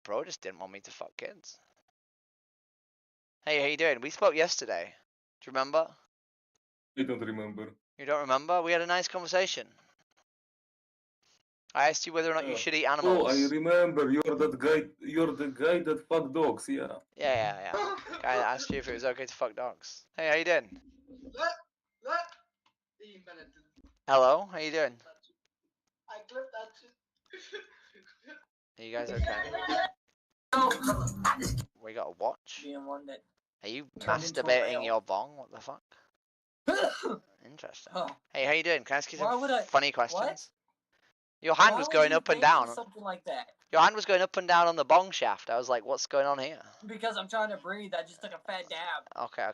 Bro just didn't want me to fuck kids. Hey, how you doing? We spoke yesterday. Do you remember? I don't remember. You don't remember? We had a nice conversation. I asked you whether or not you should eat animals. Oh, I remember. You're that guy. You're the guy that fuck dogs. Yeah. Yeah. I asked you if it was okay to fuck dogs. Hey, how you doing? Hello, how you doing? Are you guys okay? We got a watch? Are you turned into a masturbating whale. your bong? What the fuck? Interesting. Huh. Hey, how you doing? Can I ask you Why some would I- funny questions? Your hand Why was would going you up and think of down. Something like that. Your hand was going up and down on the bong shaft. I was like, what's going on here? Because I'm trying to breathe. I just took a fat dab. Okay. I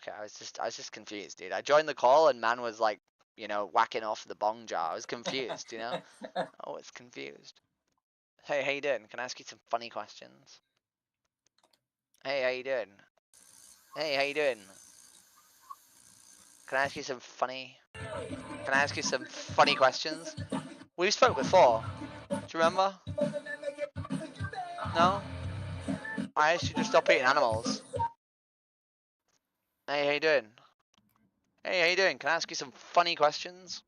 was just confused, dude. I joined the call and man was like, whacking off the bong jar. I was confused, you know? Oh, it's confused. Hey, how you doing? Can I ask you some funny questions? Hey, how you doing? Hey, how you doing? Can I ask you some funny questions? We spoke before. Do you remember? No? I asked you to stop eating animals. Hey, how you doing? Hey, how you doing? Can I ask you some funny questions?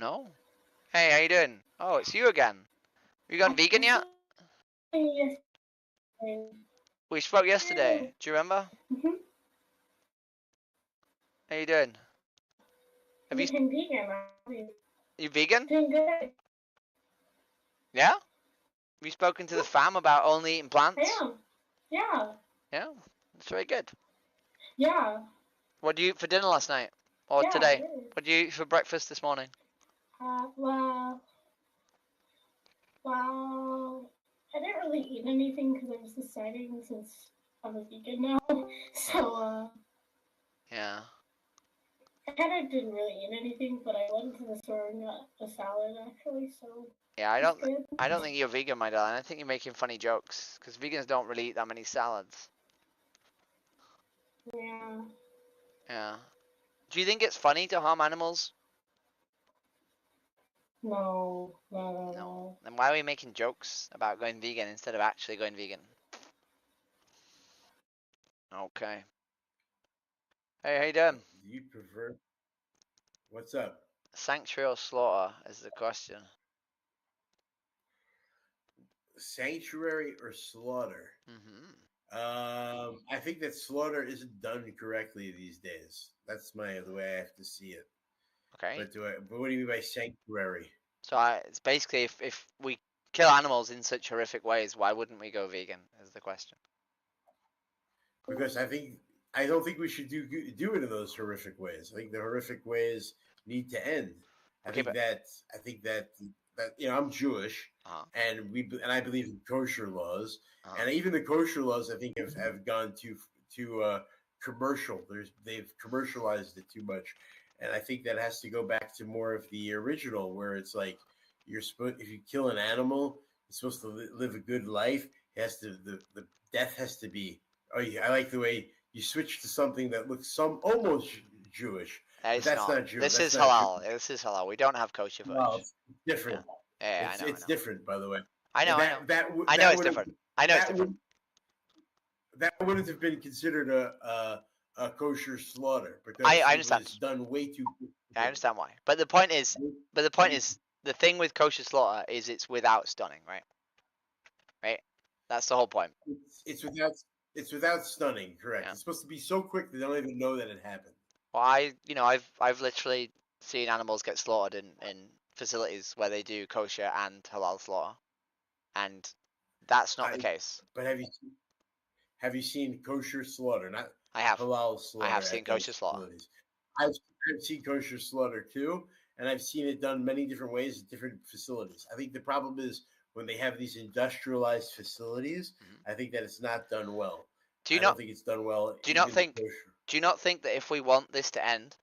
No. Hey, how you doing? Oh, it's you again. You gone vegan yet? Yes. We spoke yesterday. Do you remember? Mhm. How you doing? Have you I'm vegan. you vegan? Doing good. Yeah? Have you spoken to the fam about only eating plants? I am. Yeah. Yeah, that's very good. Yeah. What did you eat for dinner last night? Or Yeah, today? it is. What did you eat for breakfast this morning? Well, I didn't really eat anything because I was deciding since I'm a vegan now. So, Yeah. I kind of didn't really eat anything, but I went to the store and got a salad actually. So. Yeah, it's good. I don't think you're vegan, my darling. I think you're making funny jokes because vegans don't really eat that many salads. Yeah. Yeah. Do you think it's funny to harm animals? No. No. Then why are we making jokes about going vegan instead of actually going vegan? Okay. Hey, how you doing? Do you prefer? What's up? Sanctuary or slaughter is the question. Sanctuary or slaughter? I think that slaughter isn't done correctly these days. That's the way I have to see it. Okay. But what do you mean by sanctuary? So it's basically if we kill animals in such horrific ways, why wouldn't we go vegan? Is the question. Because I don't think we should do it in those horrific ways. I think the horrific ways need to end. I think that I'm Jewish, and I believe in kosher laws, and even the kosher laws I think have gone too commercial. They've commercialized it too much, and I think that has to go back to more of the original, where it's like if you kill an animal, it's supposed to live a good life. It has to the death has to be. Oh, yeah, I like the way you switch to something that looks almost Jewish. It's That's not Jewish. This is halal. This is halal. We don't have kosher footage. Well, it's different. Yeah, I know. It's different, by the way. I know. I know it's different. I know it's different. That wouldn't have been considered a kosher slaughter because I it understand. was done way too. I understand why. But the point is, the thing with kosher slaughter is it's without stunning, right? Right. That's the whole point. It's without stunning, correct? It's supposed to be so quick they don't even know that it happened. Well, I've literally seen animals get slaughtered in facilities where they do kosher and halal slaughter, and that's not the case. But have you seen kosher slaughter? Not I have halal slaughter. I have seen kosher slaughter. I've seen kosher slaughter too, and I've seen it done many different ways at different facilities. I think the problem is when they have these industrialized facilities, I think that it's not done well. I don't think it's done well. Do you not think that if we want this to end,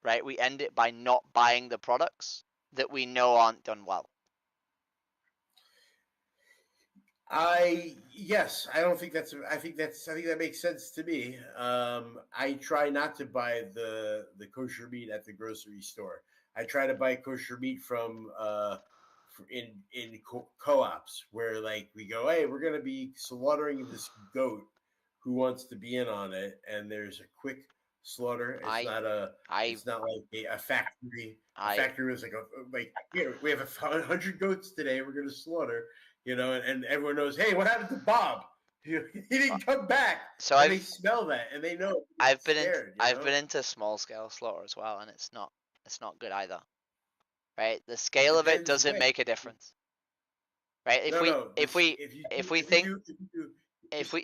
right, we end it by not buying the products that we know aren't done well? Yes, I don't think that's. I think that makes sense to me. I try not to buy the kosher meat at the grocery store. I try to buy kosher meat from in co-ops where like we go, hey, we're gonna be slaughtering this goat. Who wants to be in on it? And there's a quick slaughter. It's not like a factory. A factory is like here we have 100 goats today. We're gonna slaughter. And everyone knows. Hey, what happened to Bob? He didn't come back. So they smell that and they know. I've been into small scale slaughter as well, and it's not good either. Right, the scale of it doesn't make a difference. Right, if we think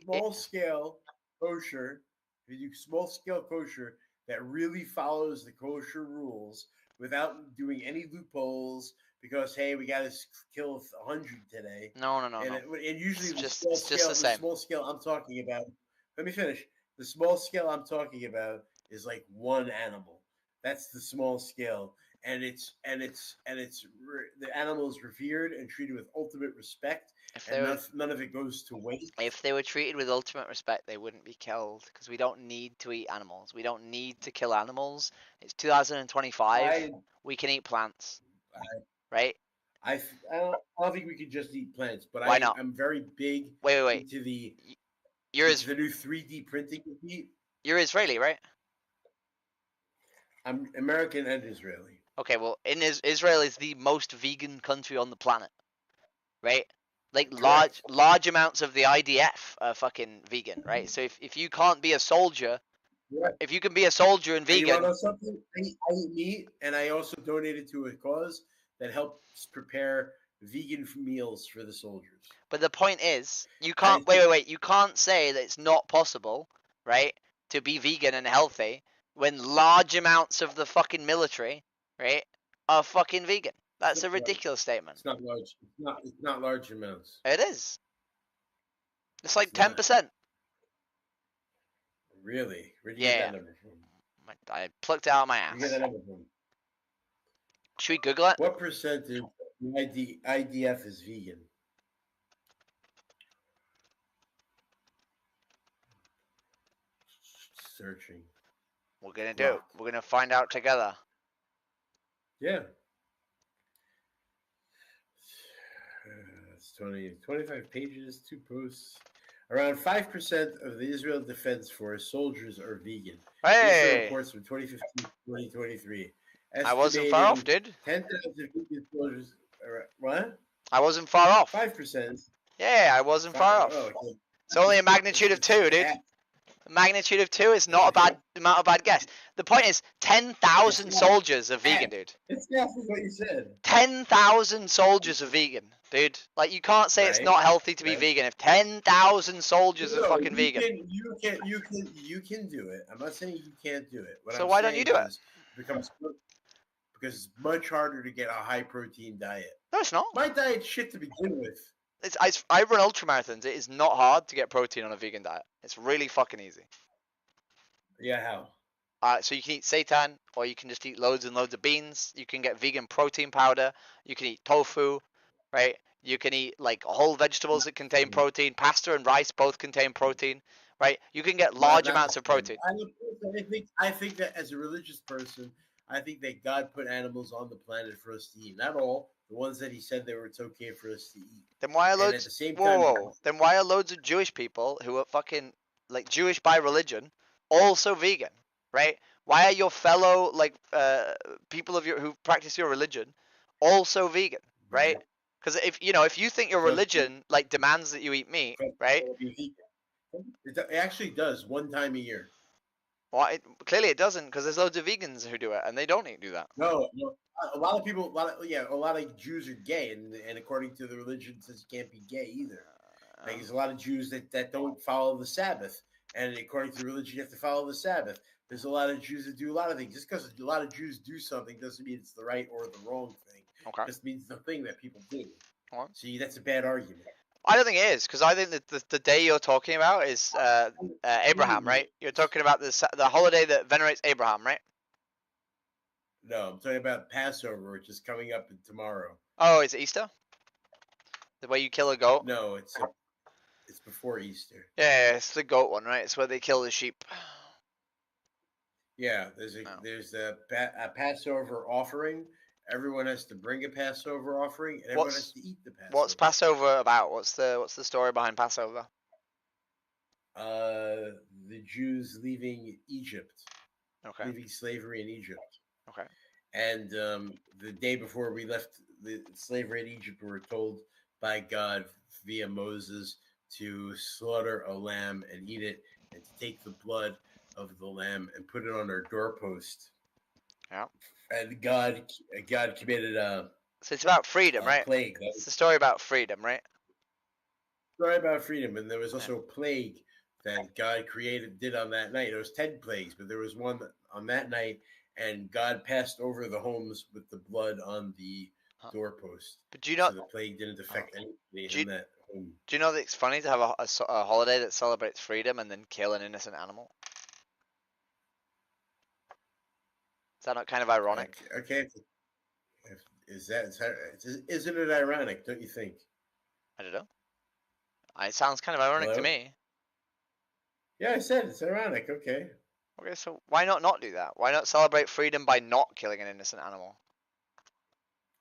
small scale kosher, if you do small scale kosher that really follows the kosher rules without doing any loopholes. Because hey, we got to kill 100 today. No. And usually it's just the same. The small scale I'm talking about. Let me finish. The small scale I'm talking about is like one animal. That's the small scale, and it's the animal is revered and treated with ultimate respect. None of it goes to waste. If they were treated with ultimate respect, they wouldn't be killed because we don't need to eat animals. We don't need to kill animals. It's 2025. We can eat plants. Right? I don't think we could just eat plants, but why not? I'm very big wait. into the the new 3D printing meat. You're Israeli, right? I'm American and Israeli. Okay, well, Israel is the most vegan country on the planet, right? Like large amounts of the IDF are fucking vegan, right? So if you can't be a soldier, if you can be a soldier and And you want vegan, to know something? I eat meat, and I also donated to a cause that helps prepare vegan meals for the soldiers. but the point is, you can't wait. You can't say that it's not possible, right, to be vegan and healthy when large amounts of the fucking military, right, are fucking vegan. That's a ridiculous statement. It's not large. It's not large amounts. It is. It's like It's not. 10%. Really? Where'd you get Yeah. that number from? I plucked it out of my Where'd you get ass. that number from? Should we Google it? What percentage of the IDF is vegan? Searching. We're gonna do it. We're gonna find out together. Yeah. It's 25 pages, 2 posts. Around 5% of the Israel Defense Force soldiers are vegan. Hey! These are reports from 2015-2023. I wasn't far off, dude. 10,000 vegan soldiers. What? I wasn't far off. 5%. Yeah, I wasn't far off. Oh, okay. It's only a magnitude of 2, dude. A magnitude of 2 is not a bad amount of bad guess. The point is, 10,000 soldiers are vegan, dude. It's exactly what you said. 10,000 soldiers are vegan, dude. Like, you can't say it's Right, not healthy to be right. vegan if 10,000 soldiers are No, fucking vegan. You can do it. I'm not saying you can't do it. What So I'm why don't you saying do it? is because it's much harder to get a high protein diet. No, it's not. My diet's shit to begin with. I run ultramarathons. It is not hard to get protein on a vegan diet. It's really fucking easy. Yeah, how? So you can eat seitan, or you can just eat loads and loads of beans. You can get vegan protein powder. You can eat tofu, right? You can eat like whole vegetables that contain protein. Pasta and rice both contain protein, right? You can get large Not- amounts of protein. I think that as a religious person, I think that God put animals on the planet for us to eat. Not all. The ones that He said it's okay for us to eat. Then why are And at loads? the same Whoa, time, whoa. Then why are loads of Jewish people who are fucking like Jewish by religion also vegan, right? Why are your fellow like people of who practice your religion also vegan, right? Because if you think your religion like demands that you eat meat, right? It actually does one time a year. Well, clearly it doesn't, because there's loads of vegans who do it and they don't do that. No, a lot of people, a lot of Jews are gay, and according to the religion, it says you can't be gay either. Like, there's a lot of Jews that don't follow the Sabbath, and according to the religion, you have to follow the Sabbath. There's a lot of Jews that do a lot of things. Just because a lot of Jews do something doesn't mean it's the right or the wrong thing. Okay. It just means the thing that people do. Okay. See, that's a bad argument. I don't think it is, because I think that the day you're talking about is Abraham, right? You're talking about the holiday that venerates Abraham, right? No, I'm talking about Passover, which is coming up tomorrow. Oh, is it Easter? The way you kill a goat? No, it's before Easter. Yeah, it's the goat one, right? It's where they kill the sheep. Yeah, there's a Passover offering. Everyone has to bring a Passover offering, and everyone has to eat the Passover. What's Passover about? What's the story behind Passover? The Jews leaving Egypt, Okay. leaving slavery in Egypt. Okay. And the day before we left the slavery in Egypt, we were told by God via Moses to slaughter a lamb and eat it, and to take the blood of the lamb and put it on our doorpost. Yeah. And God committed a So it's about freedom, right? plague. It's the story about freedom, right? Story about freedom, and there was also a plague that God did on that night. There was 10 plagues, but there was one on that night, and God passed over the homes with the blood on the doorpost. But do you know so the plague didn't affect anybody in that home? Do you know that it's funny to have a holiday that celebrates freedom and then kill an innocent animal? Is that not kind of ironic? Okay, isn't it ironic? Don't you think? I don't know. It sounds kind of ironic to Hello? me. Yeah, I said it's ironic. Okay. Okay, so why not do that? Why not celebrate freedom by not killing an innocent animal?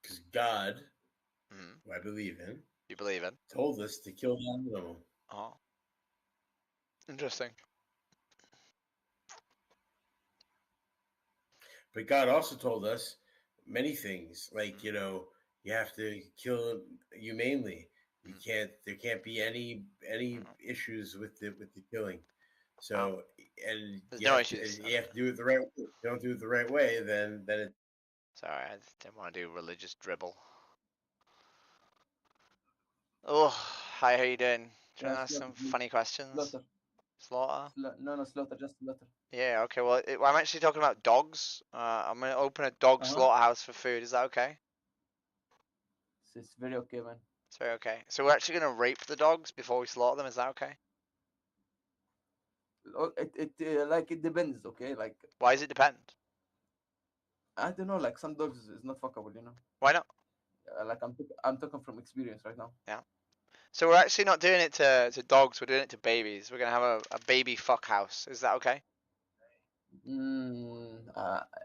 Because God, who I believe in, You believe in? told us to kill the animal. Oh. Interesting. But God also told us many things. Like, you know, you have to kill humanely. You can't. There can't be any issues with the killing. So, and There's you no have to- issues. you have to do it the right way. If you don't do it the right way, then it. Sorry, I didn't want to do religious dribble. Oh, hi, how you doing? Do you want to ask some funny questions? Slaughter. Slaughter? No, slaughter, just slaughter. Yeah, okay, well, I'm actually talking about dogs. I'm going to open a dog Uh-huh. slaughterhouse for food. Is that okay? It's very okay, man. It's very okay. So we're actually going to rape the dogs before we slaughter them. Is that okay? Like it depends, okay? Like Why does it depend? I don't know. Like some dogs is not fuckable, you know. Why not? Like I'm talking from experience right now. Yeah. So we're actually not doing it to dogs. We're doing it to babies. We're going to have a baby fuck house. Is that okay?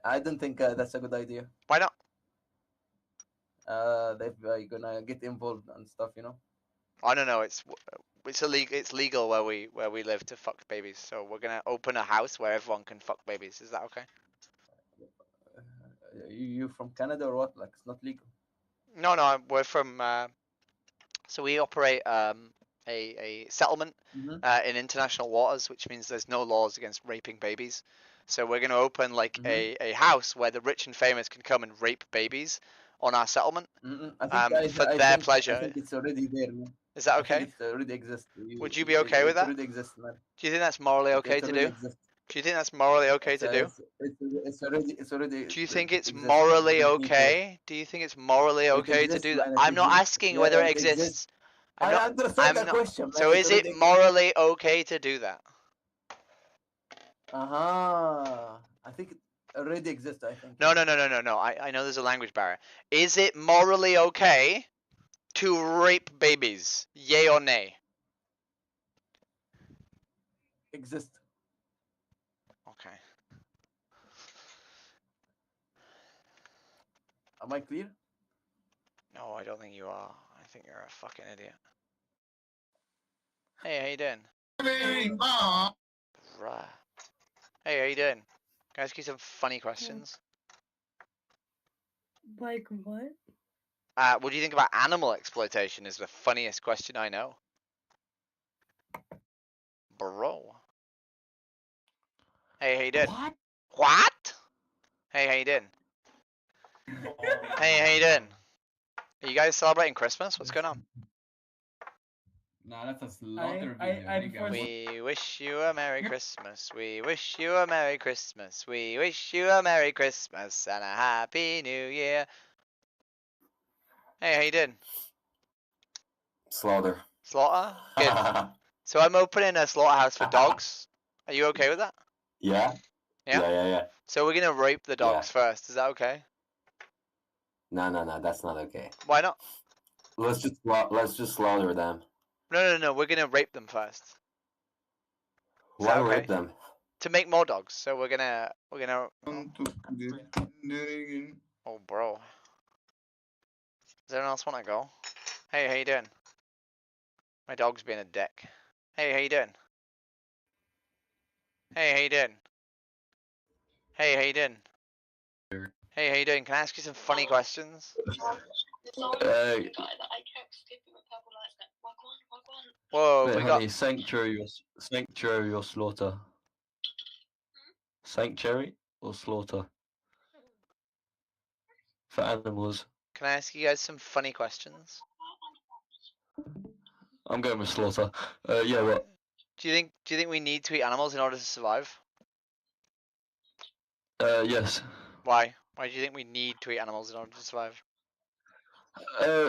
I don't think that's a good idea. Why not? They're gonna get involved and stuff, you know. I don't know. It's illegal. It's legal where we live to fuck babies. So we're gonna open a house where everyone can fuck babies. Is that okay? You from Canada or what? Like it's not legal. No, we're from. So we operate a settlement in international waters, which means there's no laws against raping babies. So we're gonna open like a house where the rich and famous can come and rape babies on our settlement for their pleasure. I think it's already there, man. Is that I think okay? it already exists. Would you be okay with that? It already exists, man. Do you think that's morally okay to do? Do you think that's morally okay to do? It's already. Do you think it's exists. morally You don't need to- okay? Do you think it's morally It okay to exists, do that? man, it I'm not exists. asking Yeah, whether it it exists. exists. I understand the question, man. So It is already it morally okay to do that? I think it already exists. I think. No. I know there's a language barrier. Is it morally okay to rape babies? Yay or nay? Exist. Okay. Am I clear? No, I don't think you are. I think you're a fucking idiot. Hey, how you doing? Bruh. Hey, how you doing? Can I ask you some funny questions? Like what? What do you think about animal exploitation? Is the funniest question I know. Bro. Hey, how you doing? What? Hey, how you doing? Hey, how you doing? Are you guys celebrating Christmas? What's going on? Nah, that's a slaughter video, nigga. We wish you a Merry Christmas. We wish you a Merry Christmas. We wish you a Merry Christmas and a Happy New Year. Hey, how you doing? Slaughter. Slaughter? Good. So I'm opening a slaughterhouse for dogs. Are you okay with that? Yeah? Yeah? Yeah. So we're gonna rape the dogs first. Is that okay? No, that's not okay. Why not? Let's just slaughter them. No. We're gonna rape them first. Is that Why okay? rape them? To make more dogs. So we're gonna. Oh, bro. Does anyone else want to go? Hey, how you doing? My dog's being a dick. Hey, how you doing? Hey, how you doing? Hey, how you doing? Hey, how you doing? Can I ask you some funny questions? Whoa, we got Sanctuary or slaughter? Sanctuary or slaughter? For animals. Can I ask you guys some funny questions? I'm going with slaughter. Yeah, what? Do you think we need to eat animals in order to survive? Yes. Why? Why do you think we need to eat animals in order to survive?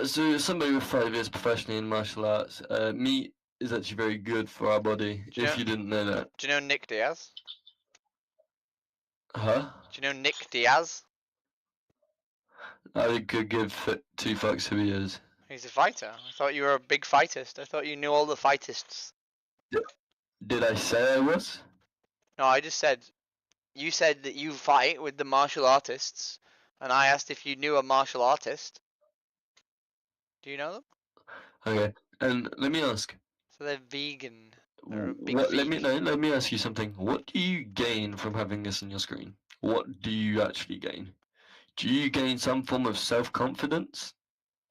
So somebody with 5 years professionally in martial arts, meat is actually very good for our body. If you didn't know that. Do you know Nick Diaz? Huh? Do you know Nick Diaz? I could give 2 fucks who he is. He's a fighter. I thought you were a big fightist. I thought you knew all the fightists. Did I say I was? No, I just said. You said that you fight with the martial artists, and I asked if you knew a martial artist. Do you know them? Okay, and let me ask. So they're vegan. They're a big Let me ask you something. What do you gain from having this on your screen? What do you actually gain? do you gain some form of self-confidence?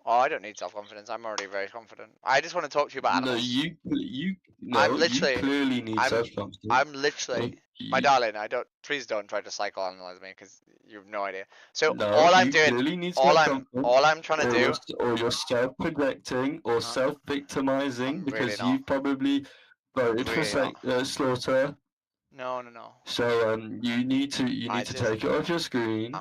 Oh, I don't need self-confidence. I'm already very confident. I just want to talk to you about No, animals. you I'm literally, you clearly need self-confidence. I'm literally, my darling. Please don't try to psychoanalyze me because you have no idea. So No, all I'm you doing, clearly need all self-confidence, I'm trying to do, or you're self-projecting or self-victimizing really because not. you've probably voted for Really slaughter. no. So you need to It's just- take it off your screen.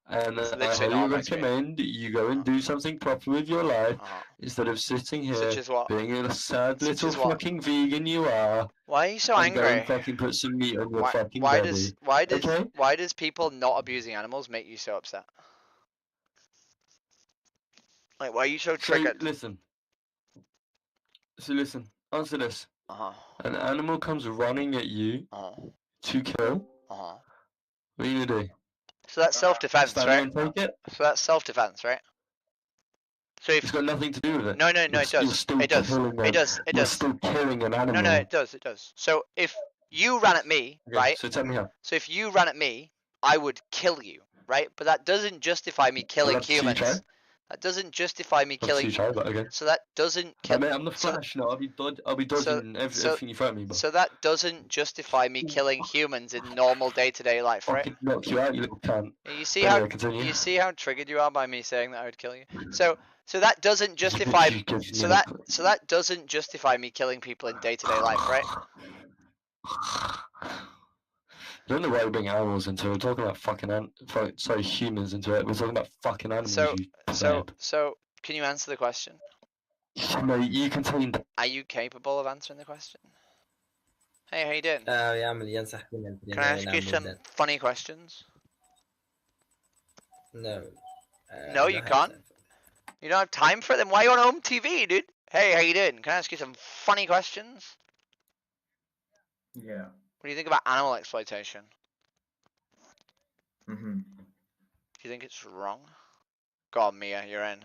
And It's I literally not highly on my screen. recommend you go and do something proper with your life instead of sitting here Such as what? being a sad Such little as what? fucking vegan you are. Why are you so and Go angry? and fucking put some meat on your fucking Why belly. does people not abusing animals make you so upset? Like, why are you so triggered? Listen. Answer this. Uh-huh. An animal comes running at you to kill. Uh-huh. What are you gonna do? So that's self-defense, Stand right? there and take it? So that's self-defense, right? So if It's got nothing to do with it. No, it You're does. still It does. killing It does. It You're does. still killing an animal. No, it does. It does. So if you ran at me, Okay, right? So tell me how. So if you ran at me, I would kill you, right? But that doesn't justify me killing that's too try. humans. That doesn't justify me That's killing. too shy, but okay. So that doesn't kill. Mate, I'm the Flash. No, I'll be dodging everything you throw at me, bro. So that doesn't justify me killing humans in normal day-to-day life, right? Fucking knock you out, you little cunt. You see Anyway, how continue. you see how triggered you are by me saying that I would kill you. So that doesn't justify. So that doesn't justify me killing people in day-to-day life, right? I don't know why we bring animals into it. We're talking about humans into it. We're talking about fucking animals. So can you answer the question? No, you contain. Are you capable of answering the question? Hey, how you doing? يعمل ينصح فينا Can I ask you some funny questions? No. No, you can't. You don't have time for them. Why are you on home TV, dude? Hey, how you doing? Can I ask you some funny questions? Yeah. What do you think about animal exploitation? Mm-hmm. Do you think it's wrong? Go on, Mia, you're in.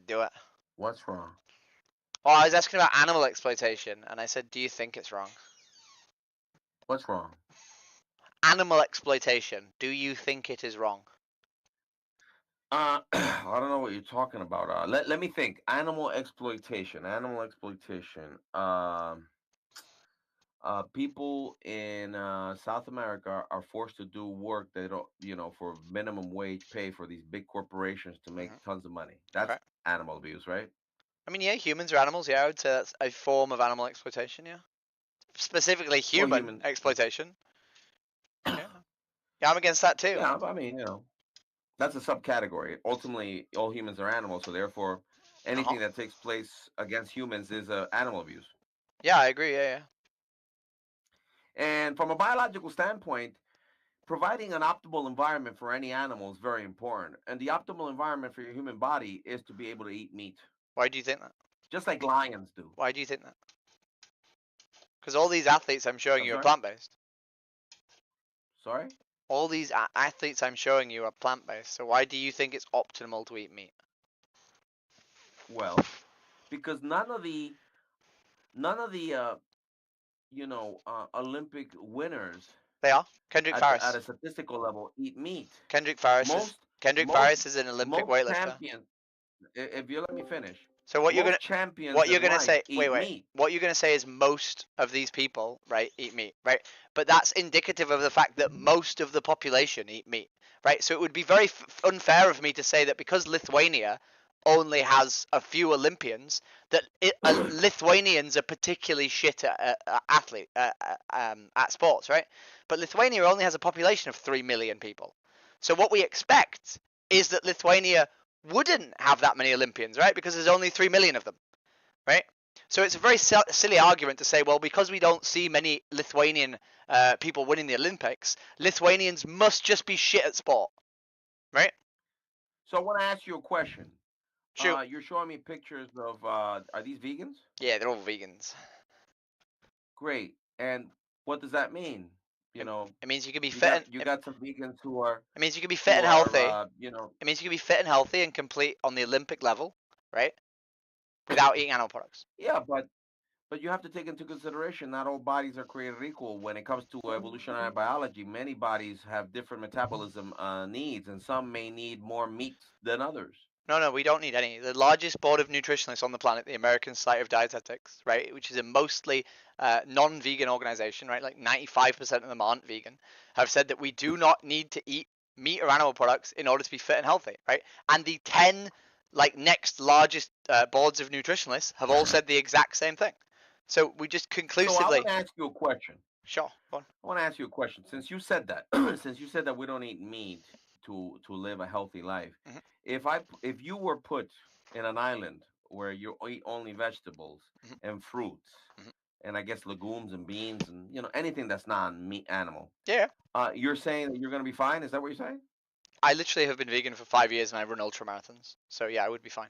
Do it. What's wrong? Oh, I was asking about animal exploitation, and I said, do you think it's wrong? What's wrong? Animal exploitation. Do you think it is wrong? I don't know what you're talking about. Let me think. Animal exploitation. People in South America are forced to do work they don't, for minimum wage pay for these big corporations to make tons of money. That's animal abuse, right? I mean, yeah, humans are animals. Yeah, I would say that's a form of animal exploitation. Yeah, specifically human exploitation. Yeah, I'm against that too. Yeah, I mean, that's a subcategory. Ultimately, all humans are animals, so therefore, anything that takes place against humans is animal abuse. Yeah, I agree. Yeah. And from a biological standpoint, providing an optimal environment for any animal is very important. And the optimal environment for your human body is to be able to eat meat. Why do you think that? Just like lions do. Why do you think that? Because all these athletes I'm showing you are plant-based. Sorry? All these athletes I'm showing you are plant-based. So why do you think it's optimal to eat meat? Well, because none of the Olympic winners. They are. Kendrick Farris. At a statistical level, eat meat. Kendrick Farris is an Olympic weightlifter. Champions, if you let me finish. So what you're gonna say? Wait. What you're gonna say is most of these people, right, eat meat, right? But that's indicative of the fact that most of the population eat meat, right? So it would be very unfair of me to say that because Lithuania only has a few Olympians, that Lithuanians are particularly shit at sports, right? But Lithuania only has a population of 3 million people. So what we expect is that Lithuania wouldn't have that many Olympians, right? Because there's only 3 million of them, right? So it's a very silly argument to say, well, because we don't see many Lithuanian people winning the Olympics, Lithuanians must just be shit at sport, right? So I want to ask you a question. Sure. You're showing me pictures of, are these vegans? Yeah, they're all vegans. Great. And what does that mean? It means you can be fit. You got some vegans who are. It means you can be fit and healthy. It means you can be fit and healthy and complete on the Olympic level, right? Without eating animal products. Yeah, But you have to take into consideration not all bodies are created equal when it comes to evolutionary biology. Many bodies have different metabolism needs, and some may need more meat than others. No, we don't need any. The largest board of nutritionists on the planet, the American Society of Dietetics, right, which is a mostly non-vegan organization, right, like 95% of them aren't vegan, have said that we do not need to eat meat or animal products in order to be fit and healthy, right? And the 10 next largest boards of nutritionists have all said the exact same thing. So we just conclusively. So I want to ask you a question. Sure. Go on. I want to ask you a question. Since you said that, we don't eat meat to live a healthy life, if you were put in an island where you eat only vegetables and fruits, and I guess legumes and beans and anything that's not meat animal, you're saying that you're going to be fine? Is that what you're saying? I literally have been vegan for 5 years and I run ultra marathons, so yeah, I would be fine.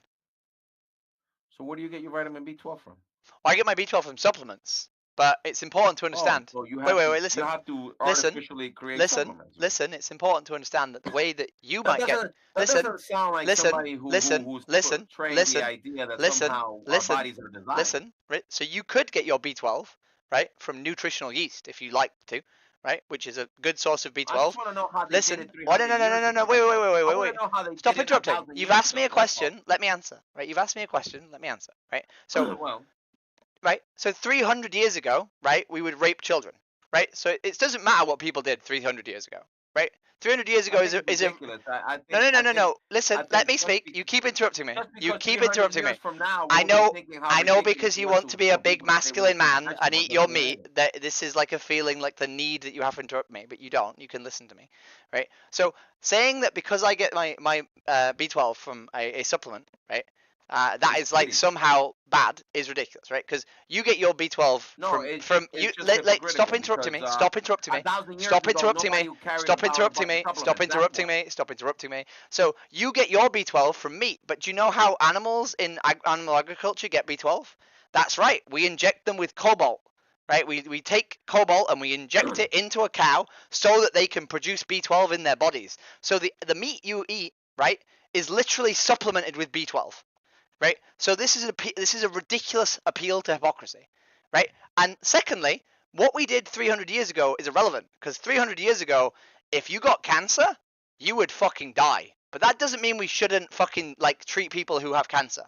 So where do you get your vitamin B12 from? Well, I get my B12 from supplements, but it's important to understand. So you wait, listen. You have to artificially create supplements. Listen. It's important to understand that the way that you might get. That doesn't sound like somebody who's portraying the idea that somehow our bodies are designed. Listen. Right? So you could get your B12, right, from nutritional yeast if you like to, right, which is a good source of B12. I just want to know how they listen. did it No. Wait. Stop interrupting. You've asked me a question. Let me answer. Right? You've asked me a question. Let me answer. Right? So. Well. Right, so 300 years ago, right, we would rape children, right? So it doesn't matter what people did 300 years ago, right? 300 years ago is a no. Listen, let me speak. You keep interrupting me. You keep interrupting me. I know because you want to be a big masculine man and eat your meat. That this is like a feeling, like the need that you have to interrupt me, but you don't. You can listen to me, right? So saying that because I get my B12 from a supplement, right? That is like somehow bad is ridiculous, right? Because you get your B12 from you. Stop interrupting me. Stop interrupting me. Stop interrupting me. Stop interrupting me. Stop interrupting me. Stop interrupting me. So you get your B12 from meat, but do you know how animals in animal agriculture get B12? That's right. We inject them with cobalt. Right? We take cobalt and we inject it into a cow so that they can produce B12 in their bodies. So the meat you eat, right, is literally supplemented with B12. Right, so this is a ridiculous appeal to hypocrisy, right? And secondly, what we did 300 years ago is irrelevant because 300 years ago, if you got cancer, you would fucking die. But that doesn't mean we shouldn't fucking treat people who have cancer,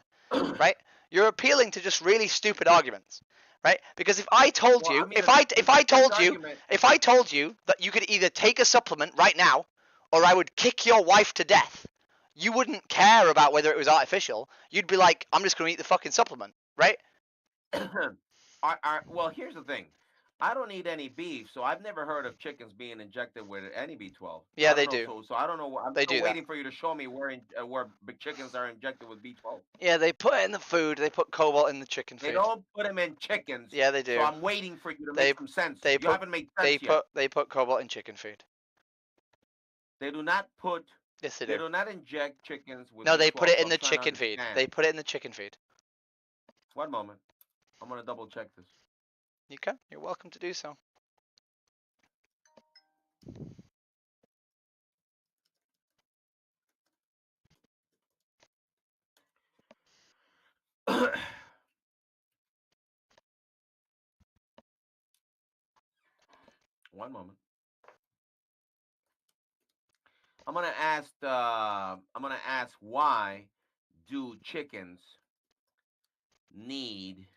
right? You're appealing to just really stupid arguments, right? Because if I told you, if I told you that you could either take a supplement right now, or I would kick your wife to death. You wouldn't care about whether it was artificial. You'd be like, I'm just going to eat the fucking supplement, right? Well, here's the thing. I don't eat any beef, so I've never heard of chickens being injected with any B12. Yeah, they do. So I don't know. I'm still waiting for you to show me where big chickens are injected with B12. Yeah, they put it in the food. They put cobalt in the chicken food. They don't put them in chickens. Yeah, they do. So I'm waiting for you to make some sense. You haven't made sense yet. They put cobalt in chicken food. They do not put... Yes, they do. They do not inject chickens with. No, they put it in the chicken feed. They put it in the chicken feed. One moment. I'm gonna double check this. You can. You're welcome to do so. One moment. I'm gonna ask why do chickens need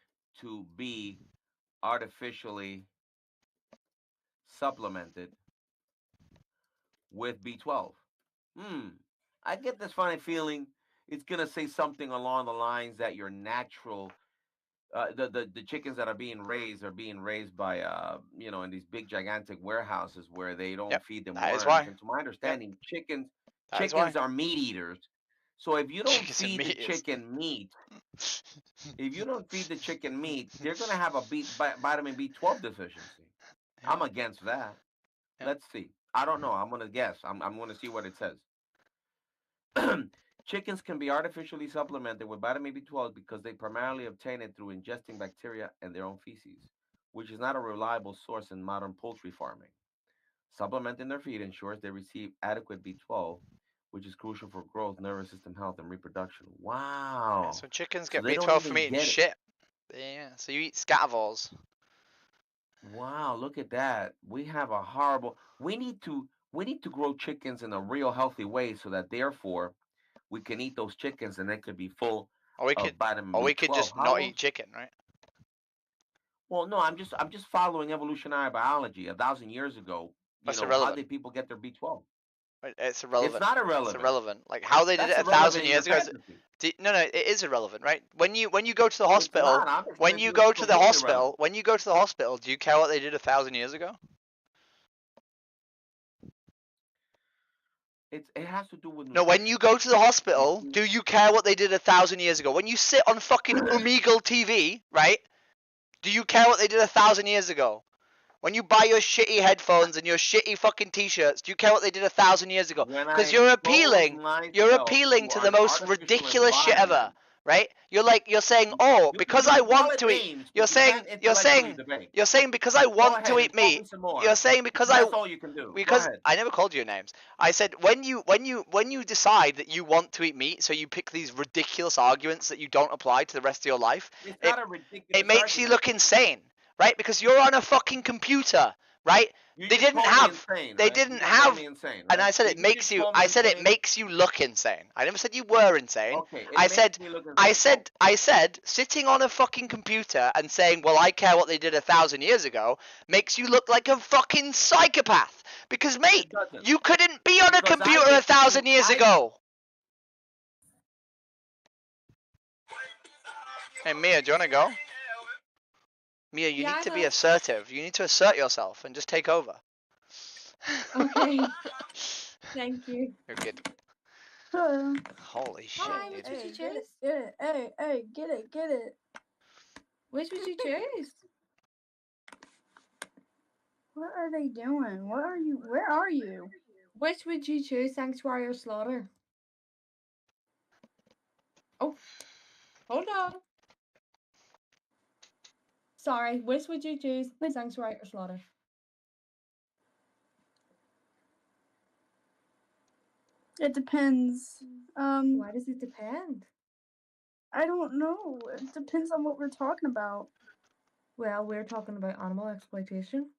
to be artificially supplemented with B12? I get this funny feeling it's gonna say something along the lines that your natural the chickens that are being raised by in these big gigantic warehouses where they don't feed them worms. And to my understanding, chickens are meat eaters. So if you don't feed the chicken meat, they're gonna have a vitamin B12 deficiency. I'm against that. Let's see. I don't know. I'm gonna guess. I'm gonna see what it says. Chickens can be artificially supplemented with vitamin B12 because they primarily obtain it through ingesting bacteria and their own feces, which is not a reliable source in modern poultry farming. Supplementing their feed ensures they receive adequate B12, which is crucial for growth, nervous system health, and reproduction. Wow. Yeah, so chickens get B12 from eating shit. Yeah. So you eat scatterballs. Wow, look at that. We have a horrible. We need to grow chickens in a real healthy way so that therefore we can eat those chickens and they could be full Or we of could, vitamin or we B12. could just How not else? eat chicken, right? Well, no, I'm just following evolutionary biology. 1,000 years ago, That's how irrelevant. did people get their B12? It's irrelevant. It's not It's irrelevant. irrelevant. Like how they did That's it irrelevant 1,000 in your years ago. fantasy. No, it is irrelevant, right? When you go to the It's hospital, not. I'm just when saying you it's go to the completely hospital, irrelevant. when you go to the hospital, do you care what they did 1,000 years ago? It has to do with No, when you go to the hospital, do you care what they did 1,000 years ago? When you sit on fucking Omegle TV, right? Do you care what they did 1,000 years ago? When you buy your shitty headphones and your shitty fucking t-shirts, do you care what they did 1,000 years ago? When Because I you're expose appealing myself to to the an most artificial ridiculous shit environment, ever, right? You're saying, oh, you because can I call want it to eat. names, You're but you saying, can't you're intellectually saying, debate. you're saying because I Go want ahead to and eat call meat. me some more. You're saying because That's all you can do. Go because ahead. I never called you names. I said when you decide that you want to eat meat, so you pick these ridiculous arguments that you don't apply to the rest of your life. It's It not a ridiculous it makes you argument. look insane, right? Because you're on a fucking computer, right? You They just didn't called me have. insane, They right? didn't You just called have. me insane, And right? I said Did it you makes just you. call me I said it insane? makes you look insane. I never said you were insane. Okay, it I makes said. me look I insane. said sitting on a fucking computer and saying, well, I care what they did 1,000 years ago, makes you look like a fucking psychopath. Because mate, doesn't. you couldn't be on a Because I computer can 1,000 years ago. Hey Mia, do you wanna go? Mia, you Yeah, need I to be will. assertive. You need to assert yourself and just take over. Okay. Thank you. You're good. Hello. Holy shit, Hi, dude. which would you Get choose? it. Hey, get it. Which would you choose? What are they doing? Where are you? Which would you choose, Sanctuary or Slaughter? Oh, hold on. Sorry, which would you choose, Sanctuary or Slaughter? It depends. Why does it depend? I don't know. It depends on what we're talking about. Well, we're talking about animal exploitation.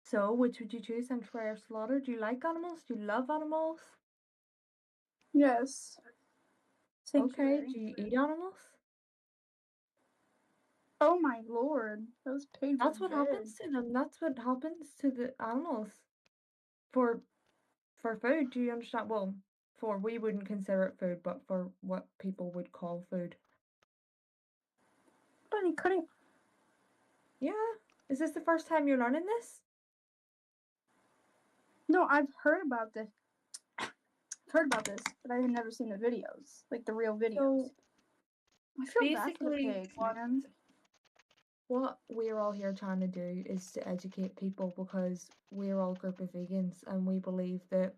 So, which would you choose, Sanctuary or Slaughter? Do you like animals? Do you love animals? Yes. Okay, Sanctuary. do you eat animals? Oh my lord. Those pigs That's are what happens to them. That's what happens to the animals. For food, do you understand? Well, we wouldn't consider it food, but for what people would call food. But he couldn't. Yeah. Is this the first time you're learning this? No, I've heard about this. But I had never seen the videos, like the real videos. I feel bad for the Basically, pigs, man. what we're all here trying to do is to educate people because we're all a group of vegans and we believe that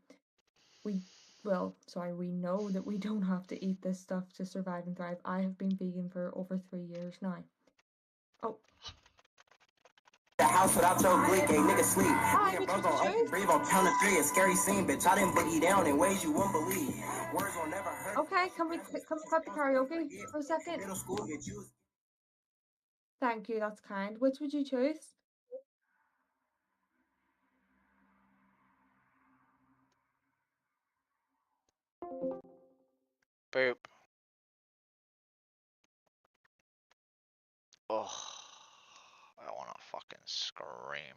we know that we don't have to eat this stuff to survive and thrive. I have been vegan for over 3 years now. Oh. The house without your blick, a nigga sleep. Me and bro gon' open breathe on count of three. A scary scene, bitch. I didn't boogie down in ways you wouldn't believe. Words will never hurt. Okay, can we cut the karaoke for a second? Middle school, bitch. You Thank you, that's kind. Which would you choose? Boop. Ugh. I wanna fucking scream.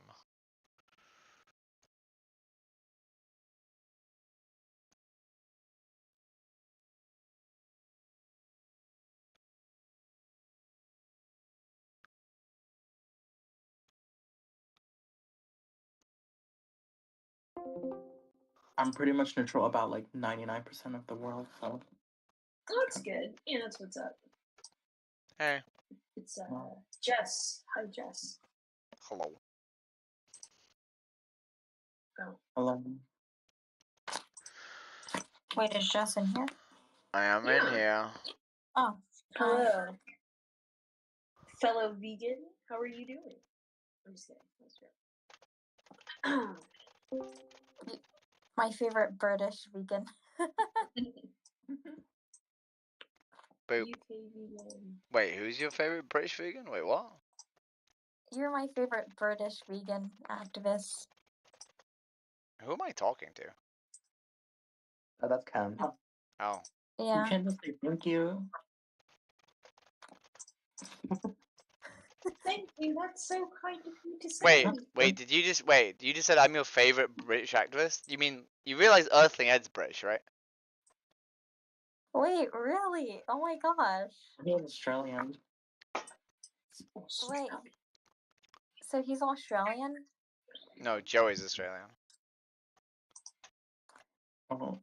I'm pretty much neutral about like 99% of the world, so. That's good. Yeah, that's what's up. Hey. It's Jess. Hi, Jess. Hello. Go. Hello. Wait, is Jess in here? I am in here. Oh. Hello. Fellow vegan, how are you doing? I'm just kidding. That's My favorite British vegan. Boop. UK vegan. Wait, who's your favorite British vegan? Wait, what? You're my favorite British vegan activist. Who am I talking to? Oh, that's Cam. Oh. Yeah. You can't just say thank you. Thank you. That's so kind of you to say. Wait, did you just said I'm your favorite British activist? You mean, you realize Earthling Ed's British, right? Wait, really? Oh my gosh. He's Australian. Wait. So he's Australian? No, Joey's Australian. Oh.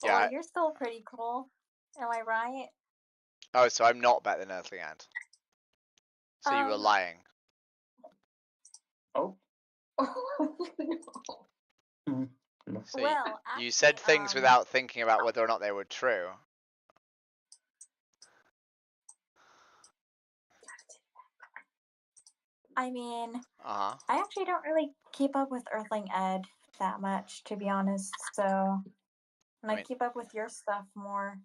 Yeah. Well, you're still pretty cool. Am I right? Oh, so I'm not better than Earthling Ed. So you were lying. Oh. So Well, you said things without thinking about whether or not they were true. I mean, Uh-huh. I actually don't really keep up with Earthling Ed that much, to be honest. So, and I keep up with your stuff more.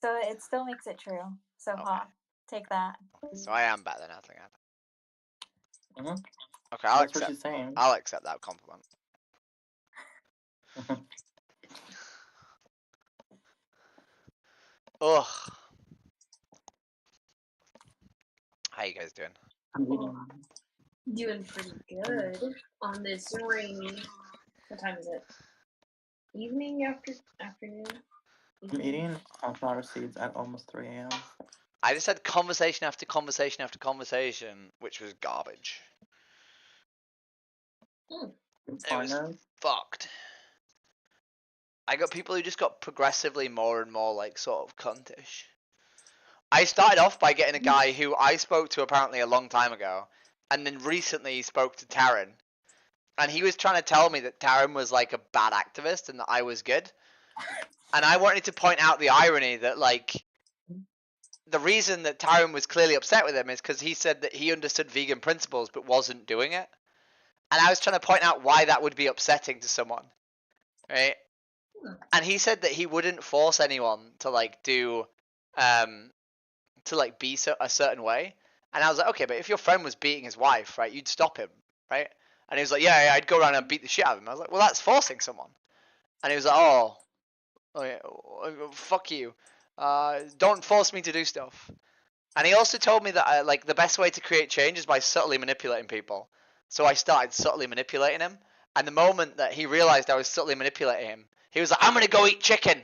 So it still makes it true. So, ha, take that. So I am better than Earthling Ed. Mhm. Okay, I'll That's what accept. she's saying. I'll accept that compliment. Ugh. How you guys doing? Doing pretty good on this rainy. What time is it? Evening afternoon? I'm eating sunflower seeds at almost 3 a.m. I just had conversation after conversation after conversation, which was garbage. It was fucked. I got people who just got progressively more and more like sort of cuntish. I started off by getting a guy who I spoke to apparently a long time ago, and then recently spoke to Taryn, and he was trying to tell me that Taryn was like a bad activist and that I was good. And I wanted to point out the irony that like the reason that Taryn was clearly upset with him is because he said that he understood vegan principles but wasn't doing it. And I was trying to point out why that would be upsetting to someone, right? And he said that he wouldn't force anyone to like do, to like be a certain way. And I was like, okay, but if your friend was beating his wife, right, you'd stop him, right? And he was like, yeah, I'd go around and beat the shit out of him. I was like, well, that's forcing someone. And he was like, oh yeah, fuck you. Don't force me to do stuff. And he also told me that like the best way to create change is by subtly manipulating people. So I started subtly manipulating him. And the moment that he realized I was subtly manipulating him, he was like, I'm gonna go eat chicken.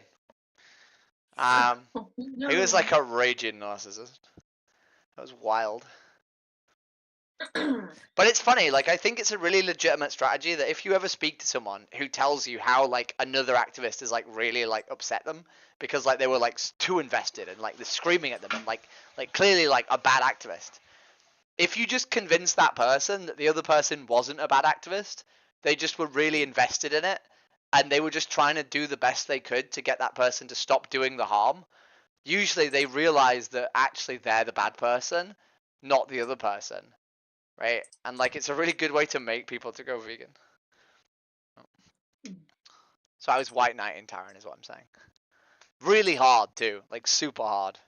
He was like a raging narcissist. That was wild. But it's funny, like I think it's a really legitimate strategy that if you ever speak to someone who tells you how like another activist is like really like upset them because like they were like too invested and like they're screaming at them and like clearly like a bad activist. If you just convince that person that the other person wasn't a bad activist, they just were really invested in it and they were just trying to do the best they could to get that person to stop doing the harm. Usually they realize that actually they're the bad person, not the other person. Right? And like it's a really good way to make people to go vegan. So I was white knighting Taryn is what I'm saying. Really hard too. Like super hard.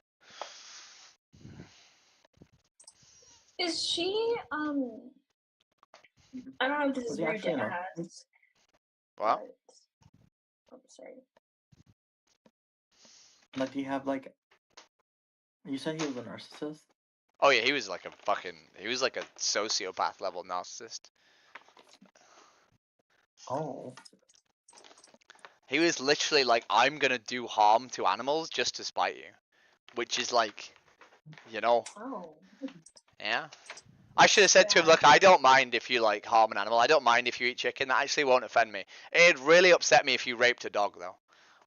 Is she I don't know if this is Was he weird actually to an ask. What? I'm sorry. Like, do you have like? You said he was a narcissist. Oh yeah, he was like a sociopath level narcissist. Oh. He was literally like, I'm gonna do harm to animals just to spite you. Which is like, you know. Oh. Yeah. I should have said to him, look, I don't mind if you like harm an animal. I don't mind if you eat chicken. That actually won't offend me. It'd really upset me if you raped a dog though.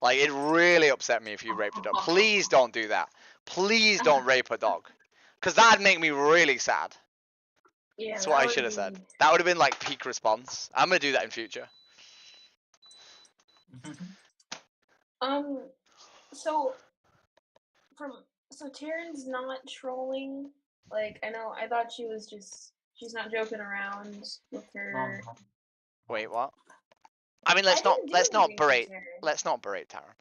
Like it really upset me if you raped a dog. Please don't do that. Please don't rape a dog. Because that'd make me really sad. Yeah, That's what I should have said. That would have been like peak response. I'm going to do that in future. So Taryn's not trolling. Like I thought she's not joking around with her. Wait, what? I mean, let's didn't not do let's not anything to berate Taryn. let's not berate Taryn.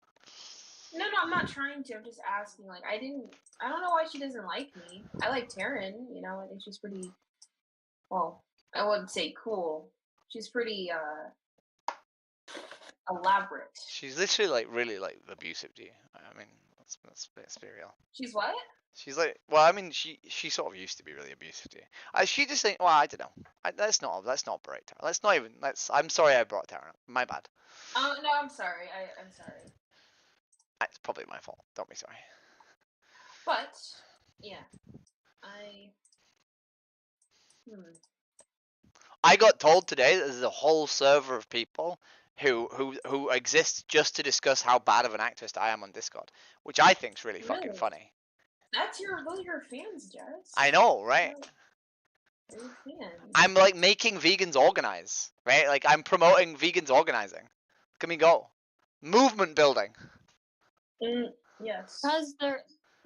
No, I'm not trying to. I'm just asking. Like, I don't know why she doesn't like me. I like Taryn. You know, I think she's pretty. Well, I wouldn't say cool. She's pretty elaborate. She's literally like really like abusive to you. I mean, let's be real. She's what? She's like, well, I mean, she sort of used to be really abusive to you. She just think, well, I don't know. Let's not berate Taryn. Let's not even. I'm sorry I brought Taryn up. My bad. No, I'm sorry. I'm sorry. It's probably my fault. Don't be sorry. But yeah, I got told today that there's a whole server of people who exist just to discuss how bad of an activist I am on Discord, which I think's really fucking Really? funny. those are your fans, Jess. I know, right? They're your fans. I'm like making vegans organize, right? Like I'm promoting vegans organizing. Look at me go. Movement building. Yes. Because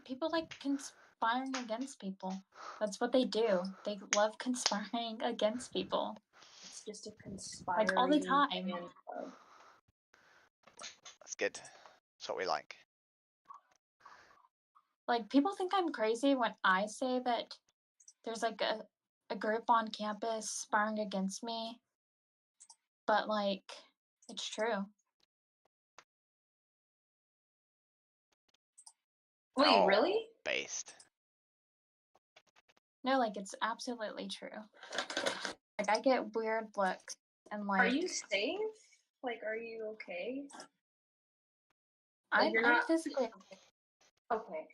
people like conspiring against people. That's what they do. They love conspiring against people. It's just a conspiring. Like all the time. That's good. That's what we like. Like people think I'm crazy when I say that there's like a group on campus sparring against me. But like it's true. Wait, really? Based. No, like it's absolutely true. Like I get weird looks and like Are you safe? Like, are you okay? I'm not physically okay.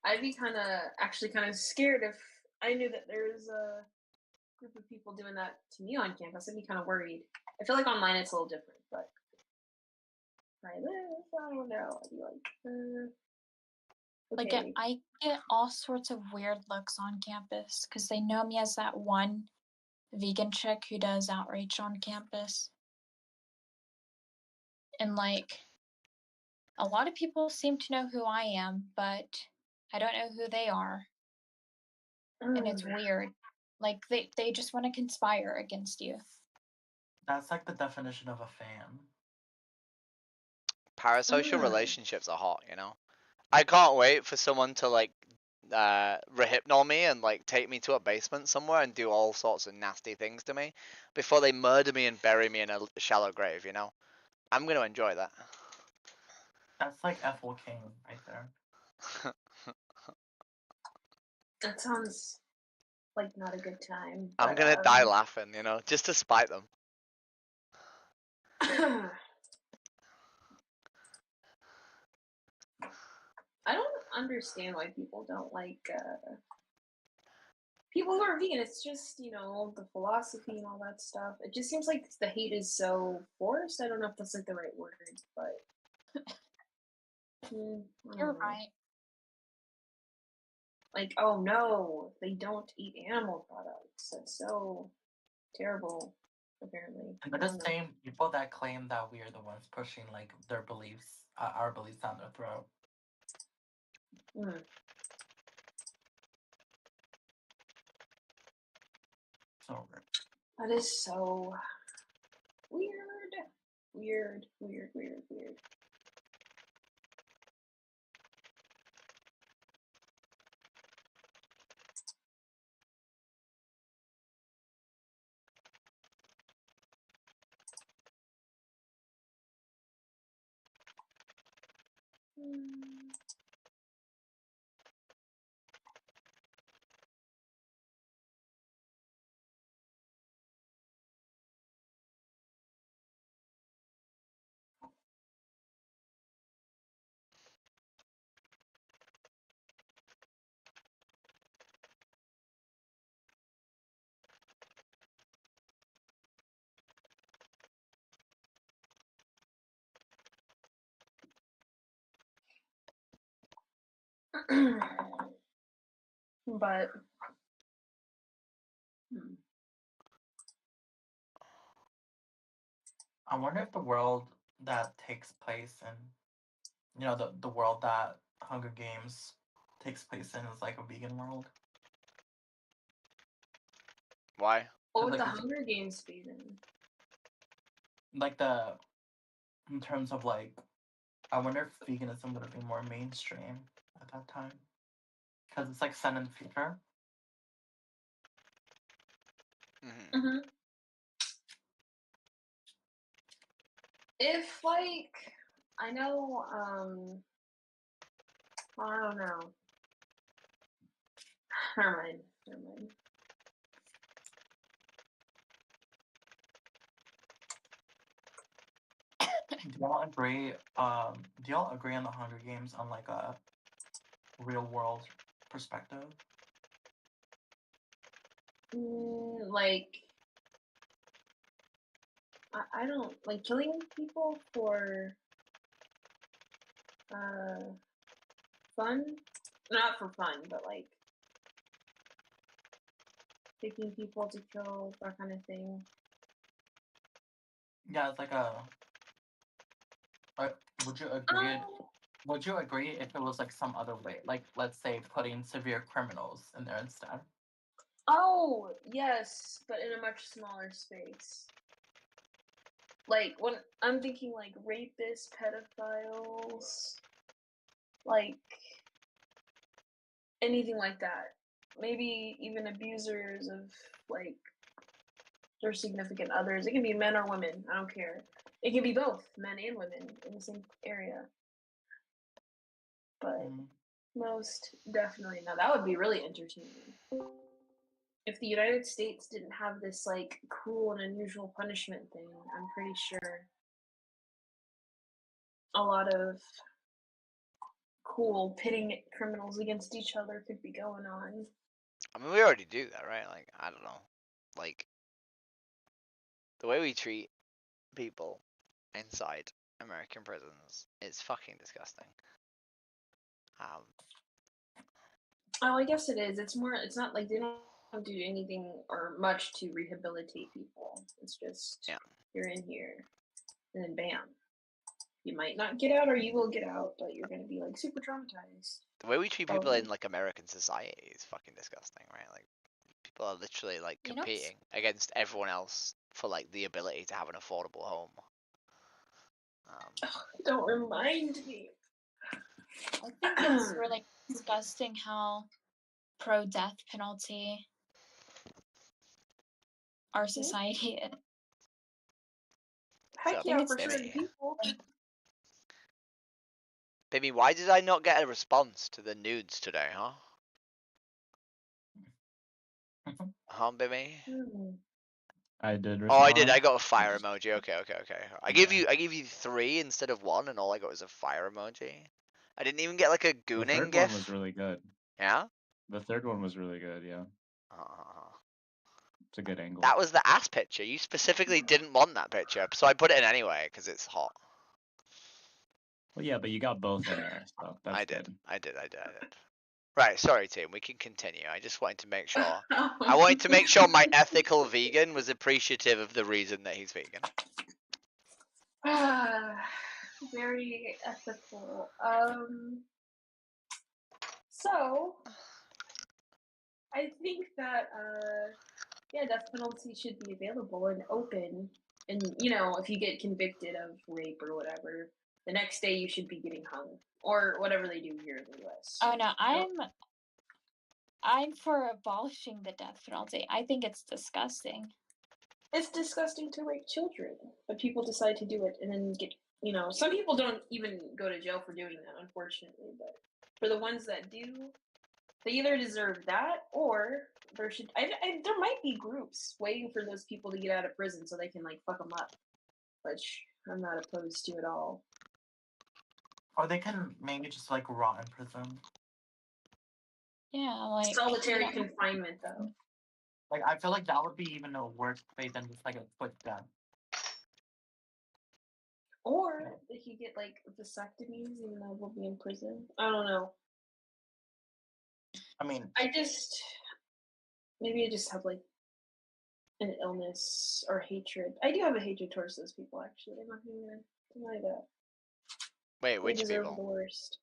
I'd be kind of scared if I knew that there's a group of people doing that to me on campus. I'd be kind of worried. I feel like online it's a little different, but where I live, I don't know. I'd be like, okay. like I get all sorts of weird looks on campus because they know me as that one vegan chick who does outreach on campus. And like a lot of people seem to know who I am, but I don't know who they are. And it's weird. Like they just want to conspire against you. That's like the definition of a fan. Parasocial relationships are hot, you know. I can't wait for someone to like rehypnol me and like take me to a basement somewhere and do all sorts of nasty things to me before they murder me and bury me in a shallow grave, you know. I'm gonna enjoy that. That's like Ethel King right there. That sounds like not a good time. I'm gonna die laughing, you know, just to spite them. I don't understand why people don't like people who are vegan. It's just, you know, the philosophy and all that stuff. It just seems like the hate is so forced. I don't know if that's like the right word, but You're right. Like, oh no, they don't eat animal products. That's so terrible, apparently. And they're the same people that claim that we are the ones pushing like their beliefs, our beliefs down their throat. So weird. That is so weird. But I wonder if the world that takes place in, you know, the world that Hunger Games takes place in is like a vegan world. Why? what would Like the it's- Hunger Games be then? like in terms of like, I wonder if veganism would have been more mainstream at that time, because it's like set in the future. Mm-hmm. If like I know, I don't know. Never mind. Do y'all agree? Do y'all agree on the Hunger Games on like a real world perspective? Like, I don't like killing people for fun. Not for fun, but like picking people to kill, that kind of thing. Yeah, it's like would you agree? Would you agree if it was like some other way? Like, let's say putting severe criminals in there instead. Oh, yes, but in a much smaller space. Like, when I'm thinking like rapists, pedophiles, like anything like that. Maybe even abusers of like their significant others. It can be men or women, I don't care. It can be both, men and women in the same area. But most definitely, now that would be really entertaining. If the United States didn't have this like cruel and unusual punishment thing, I'm pretty sure a lot of cool pitting criminals against each other could be going on. I mean, we already do that, right? Like, I don't know. Like, the way we treat people inside American prisons is fucking disgusting. Oh, I guess it is. It's not like they don't do anything or much to rehabilitate people. It's just, you're in here, and then bam. You might not get out, or you will get out, but you're gonna be like super traumatized. The way we treat people in like American society is fucking disgusting, right? Like, people are literally like competing against everyone else for like the ability to have an affordable home. Don't remind me. I think it's really disgusting how pro-death penalty our society is. Heck yeah, for certain people. Baby, why did I not get a response to the nudes today, huh? Huh, baby? I did respond. Oh, I did. I got a fire emoji. Okay. I gave you 3 instead of 1, and all I got was a fire emoji. I didn't even get like a The gooning third gif. one was really good. Yeah? The third one was really good, yeah. It's a good angle. That was the ass picture. You specifically didn't want that picture, so I put it in anyway because it's hot. Well, yeah, but you got both in there, so that's I good. did. Right, sorry, team. We can continue. I just wanted to make sure. I wanted to make sure my ethical vegan was appreciative of the reason that he's vegan. Very ethical. So I think that death penalty should be available and open, and if you get convicted of rape or whatever, the next day you should be getting hung or whatever they do here in the U.S. Oh no, I'm for abolishing the death penalty. I think it's disgusting. It's disgusting to rape children, but people decide to do it and then get, some people don't even go to jail for doing that, unfortunately, but for the ones that do, they either deserve that or there might be groups waiting for those people to get out of prison so they can like fuck them up, which I'm not opposed to at all. Or they can maybe just like rot in prison. Yeah, like solitary confinement though. Like, I feel like that would be even a worse way than just like a quick death. Or they could get like vasectomies even though we'll be in prison. I don't know. I mean, maybe I just have like an illness or hatred. I do have a hatred towards those people, actually. I'm not gonna deny that. Wait, which they deserve people? The worst.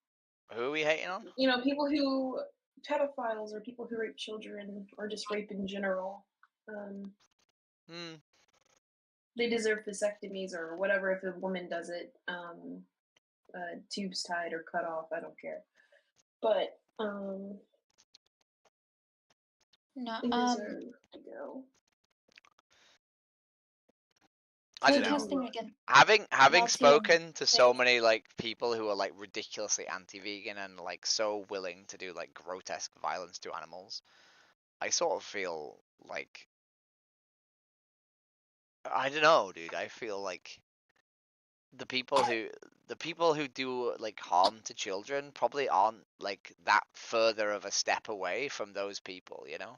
Who are we hating on? People who pedophiles or people who rape children or just rape in general. they deserve vasectomies or whatever if a woman does it. Tubes tied or cut off. I don't care. But No, they deserve to go. I don't Food know. testing again. Having Well, spoken to so many like people who are like ridiculously anti-vegan and like so willing to do like grotesque violence to animals, I sort of feel like I don't know, dude. I feel like the people who do like harm to children probably aren't like that further of a step away from those people, you know?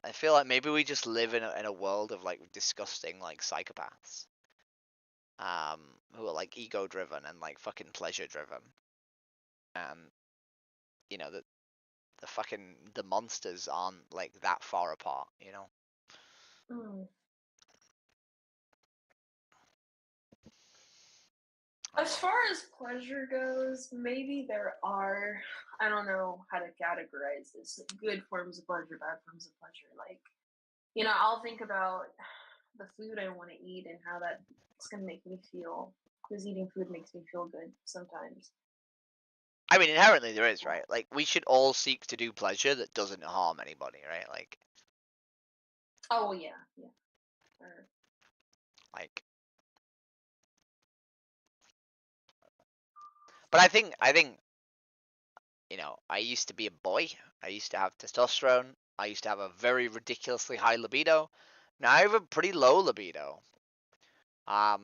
I feel like maybe we just live in a world of like disgusting like psychopaths, who are like ego driven and like fucking pleasure driven, and you know the monsters aren't like that far apart, you know? Mm. As far as pleasure goes, maybe there are, I don't know how to categorize this, good forms of pleasure, bad forms of pleasure. Like, you know, I'll think about the food I want to eat and how that's going to make me feel, because eating food makes me feel good sometimes. I mean, inherently there is, right? Like, we should all seek to do pleasure that doesn't harm anybody, right? Like, oh, yeah. Or, like, but I think, you know, I used to be a boy. I used to have testosterone. I used to have a very ridiculously high libido. Now I have a pretty low libido. I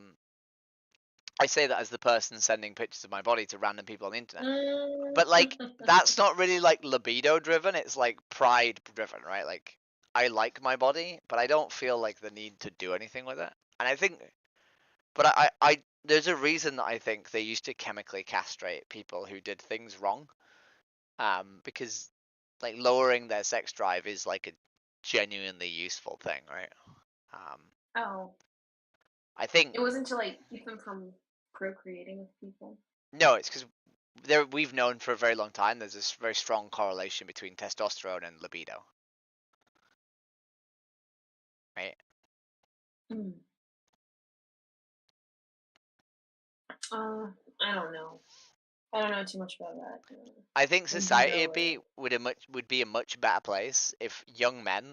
say that as the person sending pictures of my body to random people on the internet. But like, that's not really like libido driven. It's like pride driven, right? Like, I like my body, but I don't feel like the need to do anything with it. And I think, but I there's a reason that I think they used to chemically castrate people who did things wrong. Because like lowering their sex drive is like a genuinely useful thing, right? oh. I think It wasn't to, like, keep them from procreating with people. no, it's because we've known for a very long time there's this very strong correlation between testosterone and libido, right? Mm. I don't know. I don't know too much about that. I think society Libido would be a much better place if young men,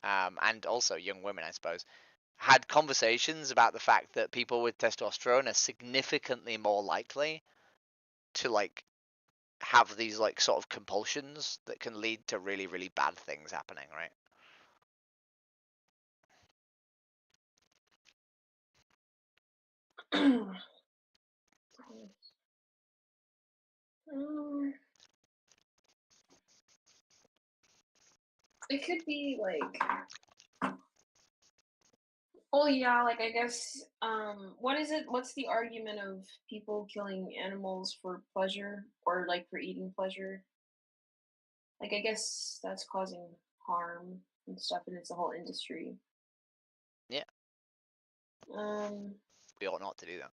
and also young women, I suppose, had conversations about the fact that people with testosterone are significantly more likely to like have these like sort of compulsions that can lead to really, really bad things happening, right? It could be like, oh yeah, like I guess, what is it? What's the argument of people killing animals for pleasure or like for eating pleasure? Like I guess that's causing harm and stuff, and it's a whole industry. Yeah. We ought not to do that.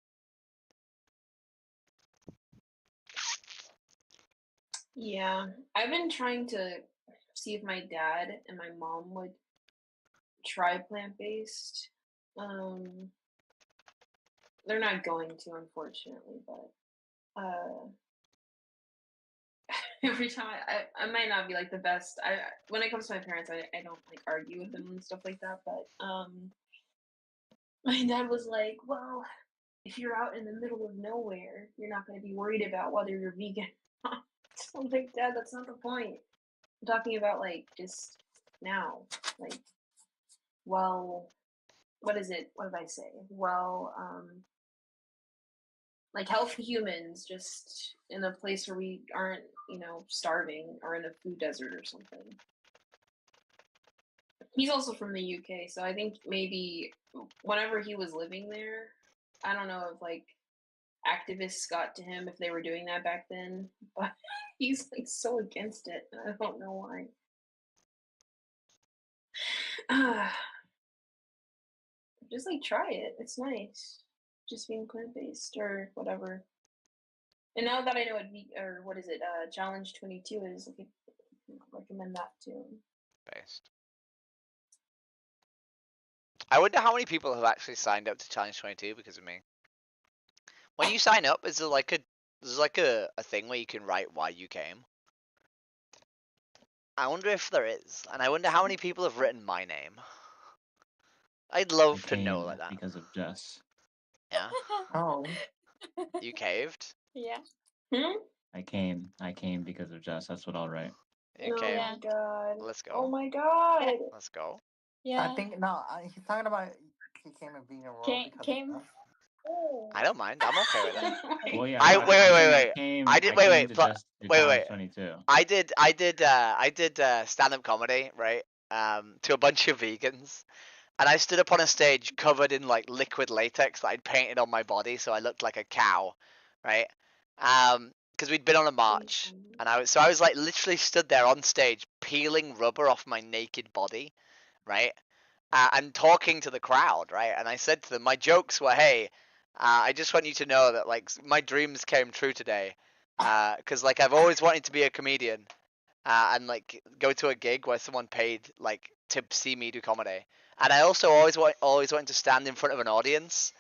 Yeah, I've been trying to see if my dad and my mom would try plant-based. They're not going to, unfortunately, but every time I might not be like the best. When it comes to my parents, I don't like argue with them and stuff like that. But my dad was like, "Well, if you're out in the middle of nowhere, you're not going to be worried about whether you're vegan." So I'm like, Dad, that's not the point. I'm talking about like just now, like, well, what is it? What did I say? Well, like healthy humans, just in a place where we aren't, you know, starving or in a food desert or something. He's also from the UK, so I think maybe whenever he was living there, I don't know if like activists got to him if they were doing that back then, but he's like so against it, and I don't know why. Just like try it. It's nice. Just being plant-based or whatever. And now that I know what is it, Challenge 22 is, I recommend that too. Based. I wonder how many people have actually signed up to Challenge 22 because of me. When you sign up, is there like a thing where you can write why you came? I wonder if there is, and I wonder how many people have written my name. I'd love to know like that. Because of Jess. Yeah. Oh. You caved. Yeah. I came because of Jess. That's what I'll write. You Oh caved. my god. Let's go. Oh my god. Let's go. I think no. He's talking about he came and being a role because of us. I don't mind. I'm okay with it. Well, yeah. Wait. I did. Wait. Challenge 22. I did stand-up comedy, right? To a bunch of vegans, and I stood up on a stage covered in like liquid latex that I'd painted on my body, so I looked like a cow, right? Because we'd been on a march, and I was like literally stood there on stage peeling rubber off my naked body, right? And talking to the crowd, right? And I said to them, my jokes were, hey, I just want you to know that like my dreams came true today, because like I've always wanted to be a comedian, and like go to a gig where someone paid like to see me do comedy, and I also always wanted to stand in front of an audience,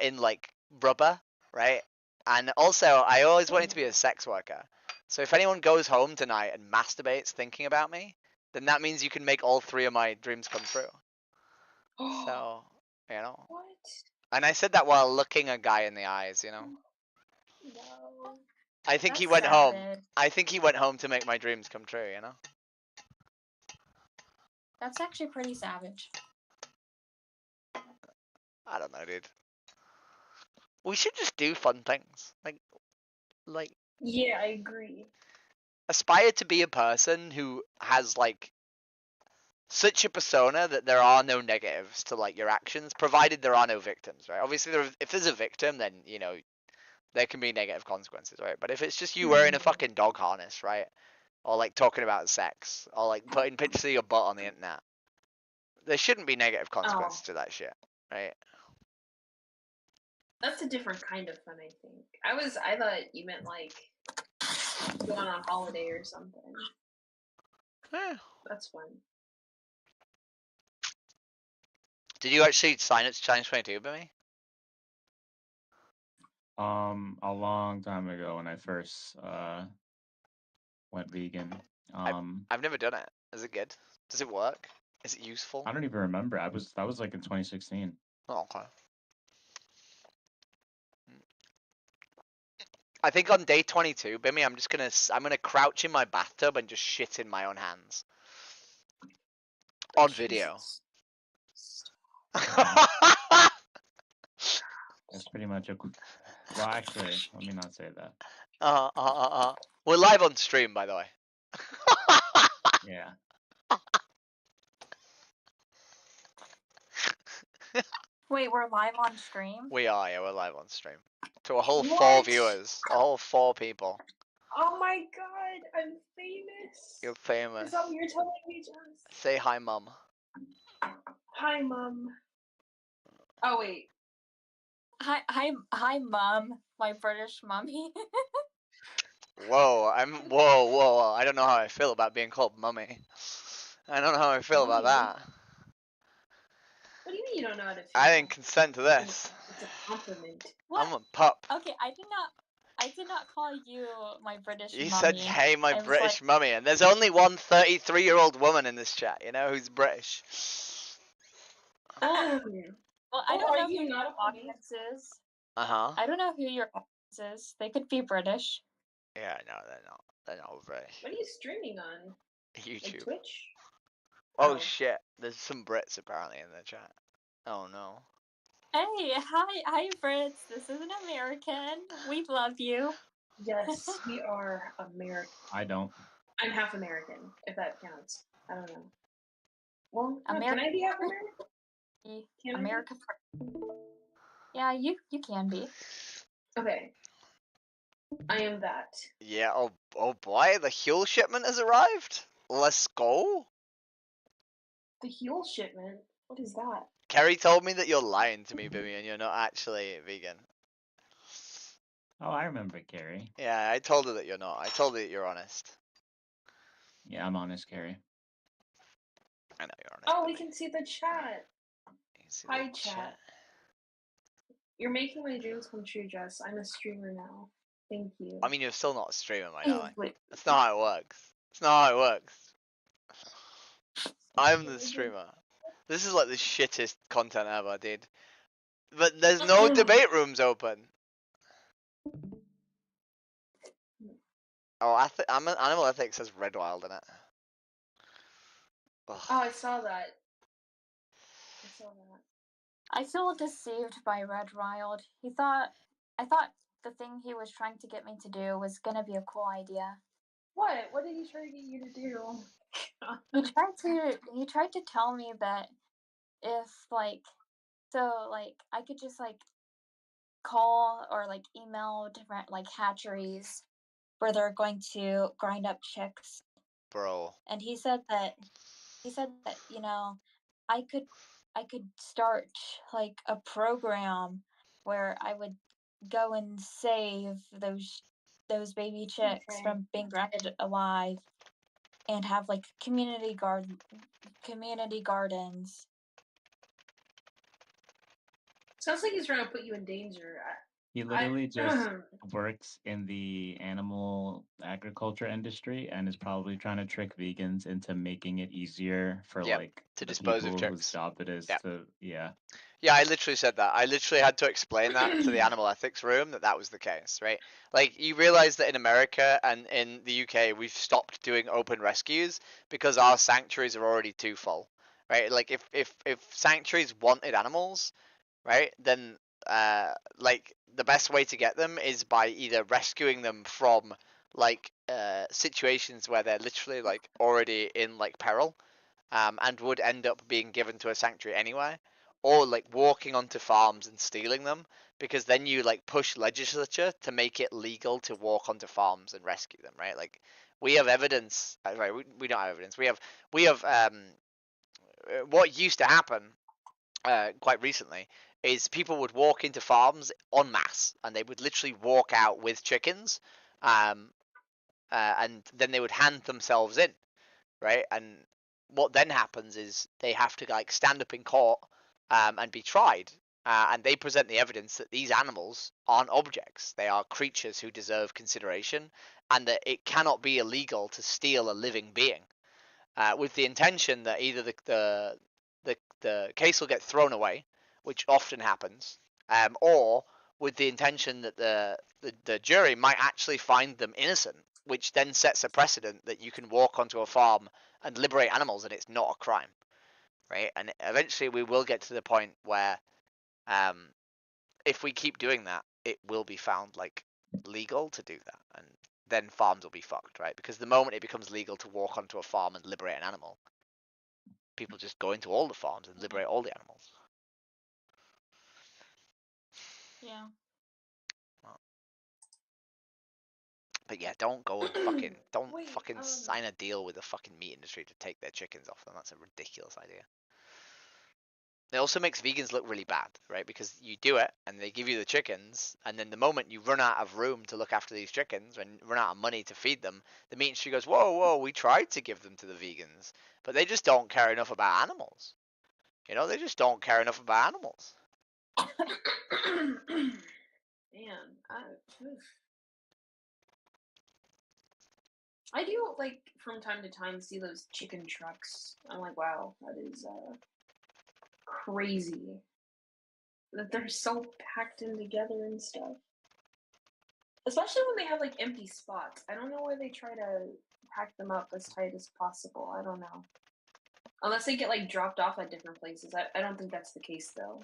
in like rubber, right? And also I always wanted to be a sex worker. So if anyone goes home tonight and masturbates thinking about me, then that means you can make all three of my dreams come true. So, you know. What? And I said that while looking a guy in the eyes, you know. No. I think he That's went home. savage. I think he went home to make my dreams come true, you know. That's actually pretty savage. I don't know, dude. We should just do fun things. Like Yeah, I agree. aspire to be a person who has like such a persona that there are no negatives to like your actions, provided there are no victims, right? Obviously, if there's a victim, then you know there can be negative consequences, right? But if it's just you wearing a fucking dog harness, right, or like talking about sex, or like putting pictures of your butt on the internet, there shouldn't be negative consequences to that shit, right? That's a different kind of fun, I think. I thought you meant like going on holiday or something. That's fun. Did you actually sign up to Challenge 22 by me? A long time ago when I first went vegan. I've never done it. Is it good? Does it work? Is it useful? I don't even remember. That was like in 2016. Oh, okay. I think on day 22, Bimmy, I'm gonna crouch in my bathtub and just shit in my own hands. On video. That's pretty much a. Well, actually, let me not say that. We're live on stream, by the way. Yeah. Wait, we're live on stream? We are, yeah, we're live on stream. To a whole 4 What? viewers. A whole 4 people. Oh my god, I'm famous. You're famous. Is that what you're telling me, Jess? Say hi, mum. Hi, Mom. Oh wait. Hi, Mum, my British mummy. Whoa, whoa. I don't know how I feel about being called mummy. I don't know how I feel about that. What do you mean you don't know how to feel? I didn't consent to this. It's a compliment. I'm a pup. Okay, I did not call you my British You mummy. said, hey, my I was British like, mummy, and there's only one 33-year-old woman in this chat, you know, who's British. well, I don't are know who you your not a audience is. Uh-huh. I don't know who your audience is. They could be British. Yeah, no, they're not. They're not British. What are you streaming on? YouTube. Like Twitch? Oh, shit. There's some Brits apparently in the chat. Oh, no. Hey, hi, Brits. This is an American. We love you. Yes, we are American. I don't. I'm half American, if that counts. I don't know. Well, no, America. can I be half American? Can I be? America. Yeah, you can be. Okay. I am that. Yeah, oh boy, the Huel shipment has arrived. Let's go. The Huel shipment? What is that? Kerry told me that you're lying to me, Bimmy, and you're not actually vegan. Oh, I remember Carrie. Yeah, I told her that you're not. I told her that you're honest. Yeah, I'm honest, Carrie. I know you're honest. Oh, we can see the chat. see Hi, the chat. You're making my dreams come true, Jess. I'm a streamer now. Thank you. I mean, you're still not a streamer, my Please, darling. wait. That's not how it works. It's not how it works. I'm the streamer. This is like the shittest content ever, dude. But there's no debate rooms open. Oh, Animal Ethics has Redwild in it. Ugh. Oh, I saw that. I saw that. I feel deceived by Red Wild. I thought the thing he was trying to get me to do was gonna be a cool idea. What? What did he try to get you to do? He tried to tell me that if I could just call or email different hatcheries where they're going to grind up chicks. Bro. And he said that I could start a program where I would go and save those baby chicks from being grounded alive and have community gardens. Sounds like he's trying to put you in danger. He literally just works in the animal agriculture industry and is probably trying to trick vegans into making it easier for to the dispose of people whose chicks. job it is to Yeah, I literally said that. I literally had to explain that to the animal ethics room that was the case, right? Like, you realize that in America and in the UK, we've stopped doing open rescues because our sanctuaries are already too full, right? Like, if sanctuaries wanted animals, right, then the best way to get them is by either rescuing them from situations where they're literally already in peril, and would end up being given to a sanctuary anyway, or walking onto farms and stealing them, because then you push legislature to make it legal to walk onto farms and rescue them, right? We have evidence, right? We don't have evidence. We have what used to happen quite recently is people would walk into farms en masse and they would literally walk out with chickens, and then they would hand themselves in, right? And what then happens is they have to stand up in court, and be tried, and they present the evidence that these animals aren't objects; they are creatures who deserve consideration, and that it cannot be illegal to steal a living being, with the intention that either the case will get thrown away, which often happens, or with the intention that the jury might actually find them innocent, which then sets a precedent that you can walk onto a farm and liberate animals and it's not a crime, right? And eventually we will get to the point where, if we keep doing that, it will be found legal to do that, and then farms will be fucked, right? Because the moment it becomes legal to walk onto a farm and liberate an animal, people just go into all the farms and liberate all the animals. Yeah. But yeah, don't go and fucking sign a deal with the fucking meat industry to take their chickens off them. That's a ridiculous idea. It also makes vegans look really bad, right? Because you do it and they give you the chickens, and then the moment you run out of room to look after these chickens and run out of money to feed them, the meat industry goes, whoa, we tried to give them to the vegans, but they just don't care enough about animals. They just don't care enough about animals. Man, I do from time to time see those chicken trucks. I'm like, wow, that is crazy. That they're so packed in together and stuff. Especially when they have empty spots. I don't know why they try to pack them up as tight as possible. I don't know. Unless they get dropped off at different places. I don't think that's the case though.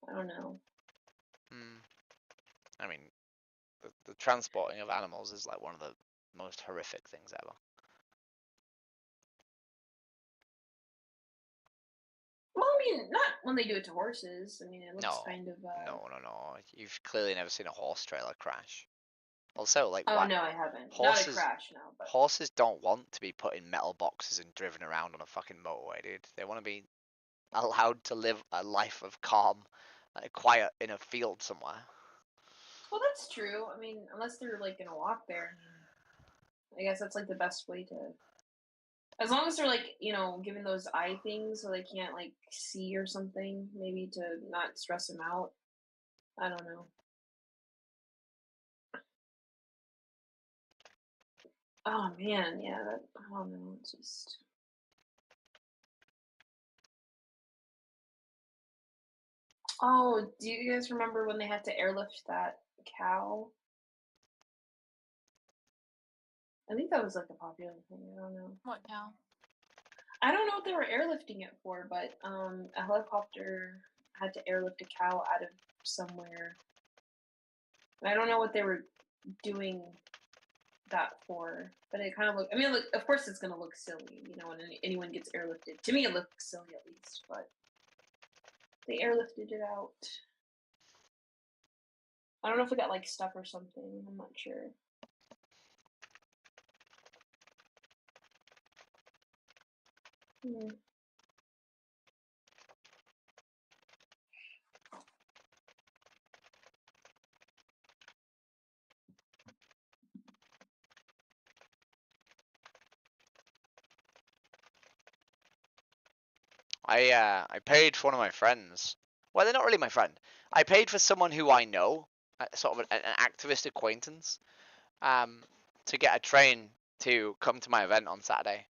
I don't know. I mean, the transporting of animals is one of the most horrific things ever. Well, I mean, not when they do it to horses. I mean, it looks kind of. No. You've clearly never seen a horse trailer crash. Also, Oh no, I haven't. Horses, not a crash, no. But horses don't want to be put in metal boxes and driven around on a fucking motorway, dude. They want to be allowed to live a life of calm, quiet in a field somewhere. Well, that's true. I mean, unless they're gonna walk there. I mean, I guess that's the best way to. As long as they're like, giving those eye things so they can't like see or something, maybe to not stress them out. I don't know. Oh man, yeah, I don't know. It's just. Oh, do you guys remember when they had to airlift that cow? I think that was like a popular thing. I don't know. What cow? I don't know what they were airlifting it for, but a helicopter had to airlift a cow out of somewhere. And I don't know what they were doing that for, but it kind of looked. I mean, look, of course, it's gonna look silly, when anyone gets airlifted. To me, it looks silly at least, but they airlifted it out. I don't know if it got like stuck or something. I'm not sure. Hmm. I paid for one of my friends. Well, they're not really my friend. I paid for someone who I know, sort of an activist acquaintance, to get a train to come to my event on Saturday,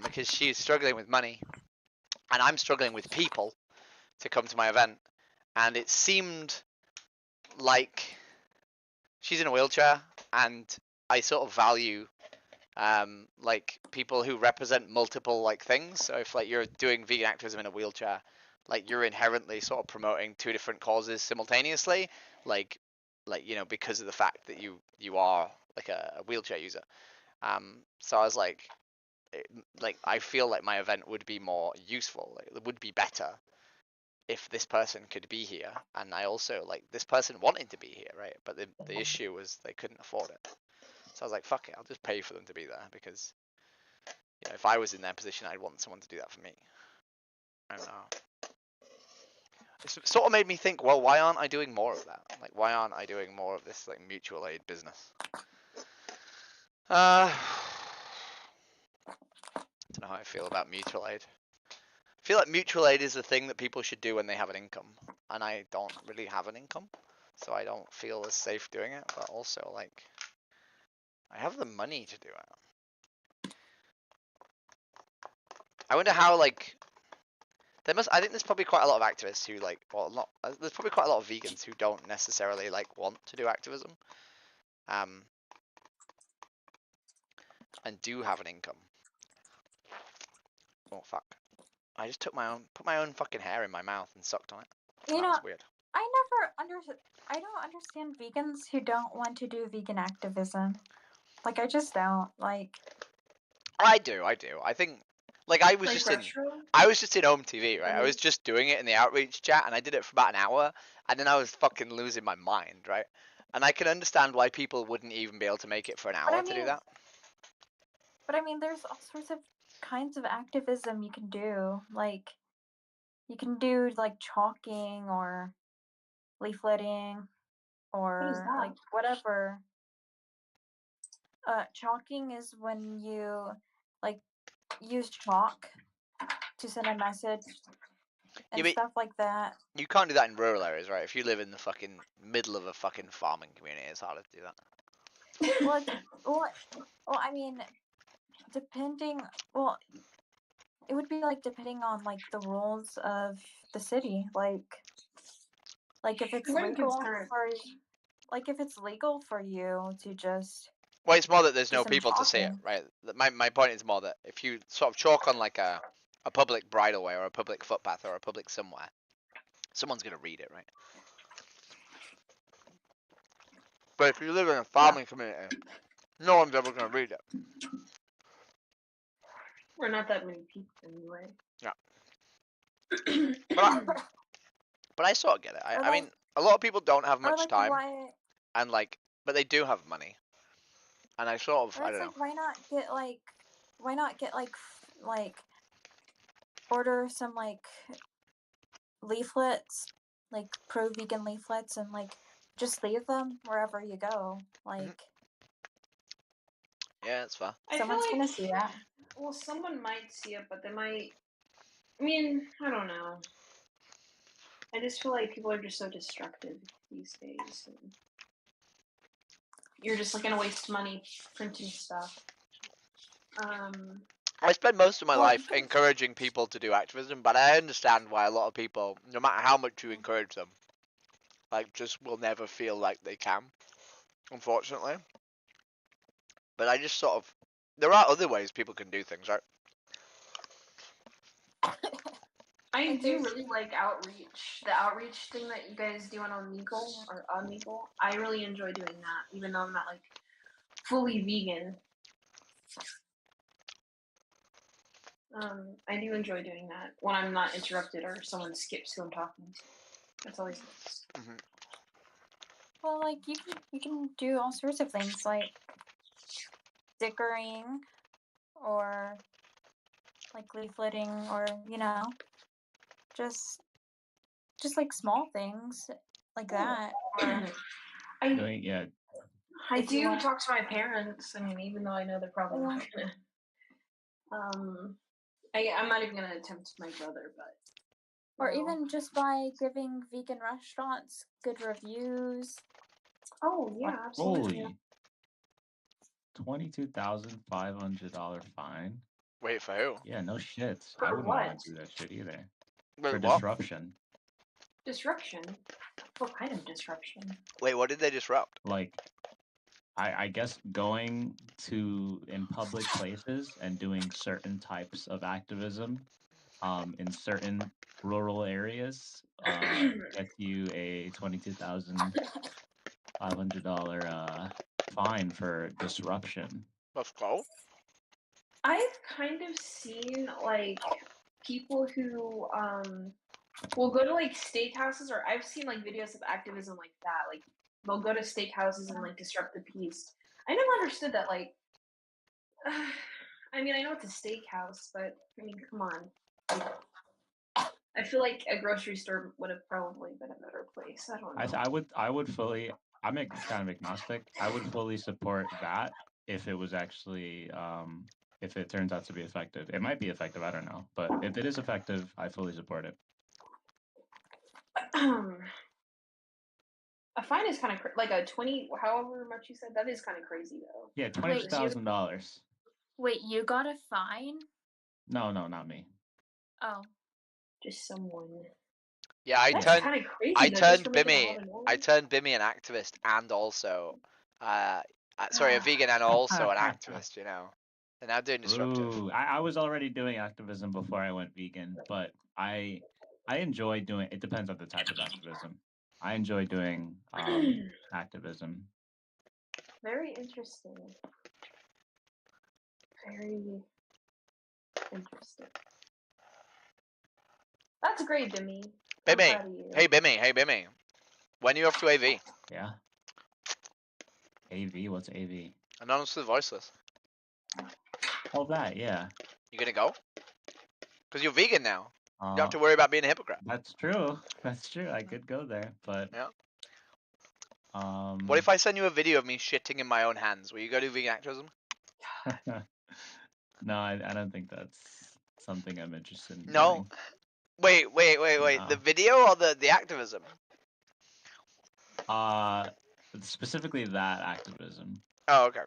because she's struggling with money, and I'm struggling with people to come to my event, and it seemed like she's in a wheelchair, and I sort of value like people who represent multiple like things. So if like you're doing vegan activism in a wheelchair, like you're inherently sort of promoting two different causes simultaneously, like because of the fact that you are like a wheelchair user. So I was like I feel like my event would be more useful. Like, it would be better if this person could be here, and I also like this person wanted to be here, right? But the issue was they couldn't afford it. So I was like, fuck it, I'll just pay for them to be there, because if I was in their position, I'd want someone to do that for me. I don't know. It sort of made me think, well, why aren't I doing more of that? Like, why aren't I doing more of this like mutual aid business? I don't know how I feel about mutual aid. I feel like mutual aid is the thing that people should do when they have an income, and I don't really have an income, so I don't feel as safe doing it. But also, like, I have the money to do it. I wonder how, like, I think there's probably quite a lot of activists who, like, well, not, there's probably quite a lot of vegans who don't necessarily, like, want to do activism, and do have an income. Oh, fuck. I just put my own fucking hair in my mouth and sucked on it. That was weird. I don't understand vegans who don't want to do vegan activism. Like, I just don't. Like, I do. I think, like, I was just in Home TV, right? I was just doing it in the outreach chat, and I did it for about an hour, and then I was fucking losing my mind, right? And I can understand why people wouldn't even be able to make it for an hour to do that. But I mean, there's all sorts of kinds of activism you can do. Like, you can do like chalking or leafleting or like whatever. Chalking is when you like use chalk to send a message and stuff like that. You can't do that in rural areas, right? If you live in the fucking middle of a fucking farming community, it's harder to do that. Well, I mean, it would be like depending on like the rules of the city, like if it's legal for you to just. Well, it's more that there's no people to see it, right? My point is more that if you sort of chalk on like a public bridleway or a public footpath or a public somewhere, someone's gonna read it, right? But if you live in a farming community, no one's ever gonna read it. We're not that many people anyway. Yeah. But I sort of get it. I mean, a lot of people don't have much time, and like, but they do have money. And I sort of, I don't know. Why not get order some like leaflets, like pro-vegan leaflets, and like just leave them wherever you go. Like, yeah, it's fair. Someone's gonna see that. Well, someone might see it, but they might. I mean, I don't know. I just feel like people are just so destructive these days. And you're just like gonna waste money printing stuff. I spend most of my Well, life encouraging people to do activism, but I understand why a lot of people, no matter how much you encourage them, like just will never feel like they can, unfortunately. But I just sort of, there are other ways people can do things, right? I do really like outreach. The outreach thing that you guys do on Omegle or Omegle, I really enjoy doing that, even though I'm not like fully vegan. I do enjoy doing that when I'm not interrupted or someone skips who I'm talking to. That's always nice. Well, like you can do all sorts of things like stickering or like leafleting or just like small things like that. Or Yeah. I if you do want- talk to my parents. I mean, even though I know they're probably not gonna. I'm not even gonna attempt my brother, but. Or even just by giving vegan restaurants good reviews. Oh yeah, absolutely. Holy. $22,500 fine. Wait, for who? Yeah, no shit. For I wouldn't what? want to do that shit either. Wait, For what? disruption. Disruption? What kind of disruption? Wait, what did they disrupt? Like, I guess going to in public places and doing certain types of activism in certain rural areas gets you a $22,500 fine for disruption. Let's go. I've kind of seen like people who will go to like steakhouses, or I've seen like videos of activism like that. Like they'll go to steakhouses and like disrupt the peace. I never understood that. Like, I mean, I know it's a steakhouse, but I mean, come on. Like, I feel like a grocery store would have probably been a better place. I don't know. I would fully. I'm kind of agnostic. I would fully support that if it was actually if it turns out to be effective. It might be effective. I don't know, but if it is effective, I fully support it. A fine is kind of like a 20, however much you said. That is kind of crazy though. Yeah, $20,000. Wait, you got a fine? No, not me. Oh. Just someone. Yeah, I That's turned kinda crazy, I though, turned just for making a Bimmy lot of noise. I turned Bimmy an activist and also sorry, a vegan and also an activist, you know. They're now doing disruptive. Ooh, I was already doing activism before I went vegan, but I enjoy doing. It depends on the type of activism. I enjoy doing activism. Very interesting. Very interesting. That's great, Bimmy. I'm Bimmy. proud of you. Hey Bimmy. When are you off to AV? Yeah. AV? What's AV? Anonymous to the Voiceless. All that, yeah. You gonna go? Because you're vegan now. You don't have to worry about being a hypocrite. That's true. That's true. I could go there, but yeah. Um. What if I send you a video of me shitting in my own hands? Will you go do vegan activism? No, I don't think that's something I'm interested in. No. Wait. No. The video or the activism? Specifically that activism. Oh, okay.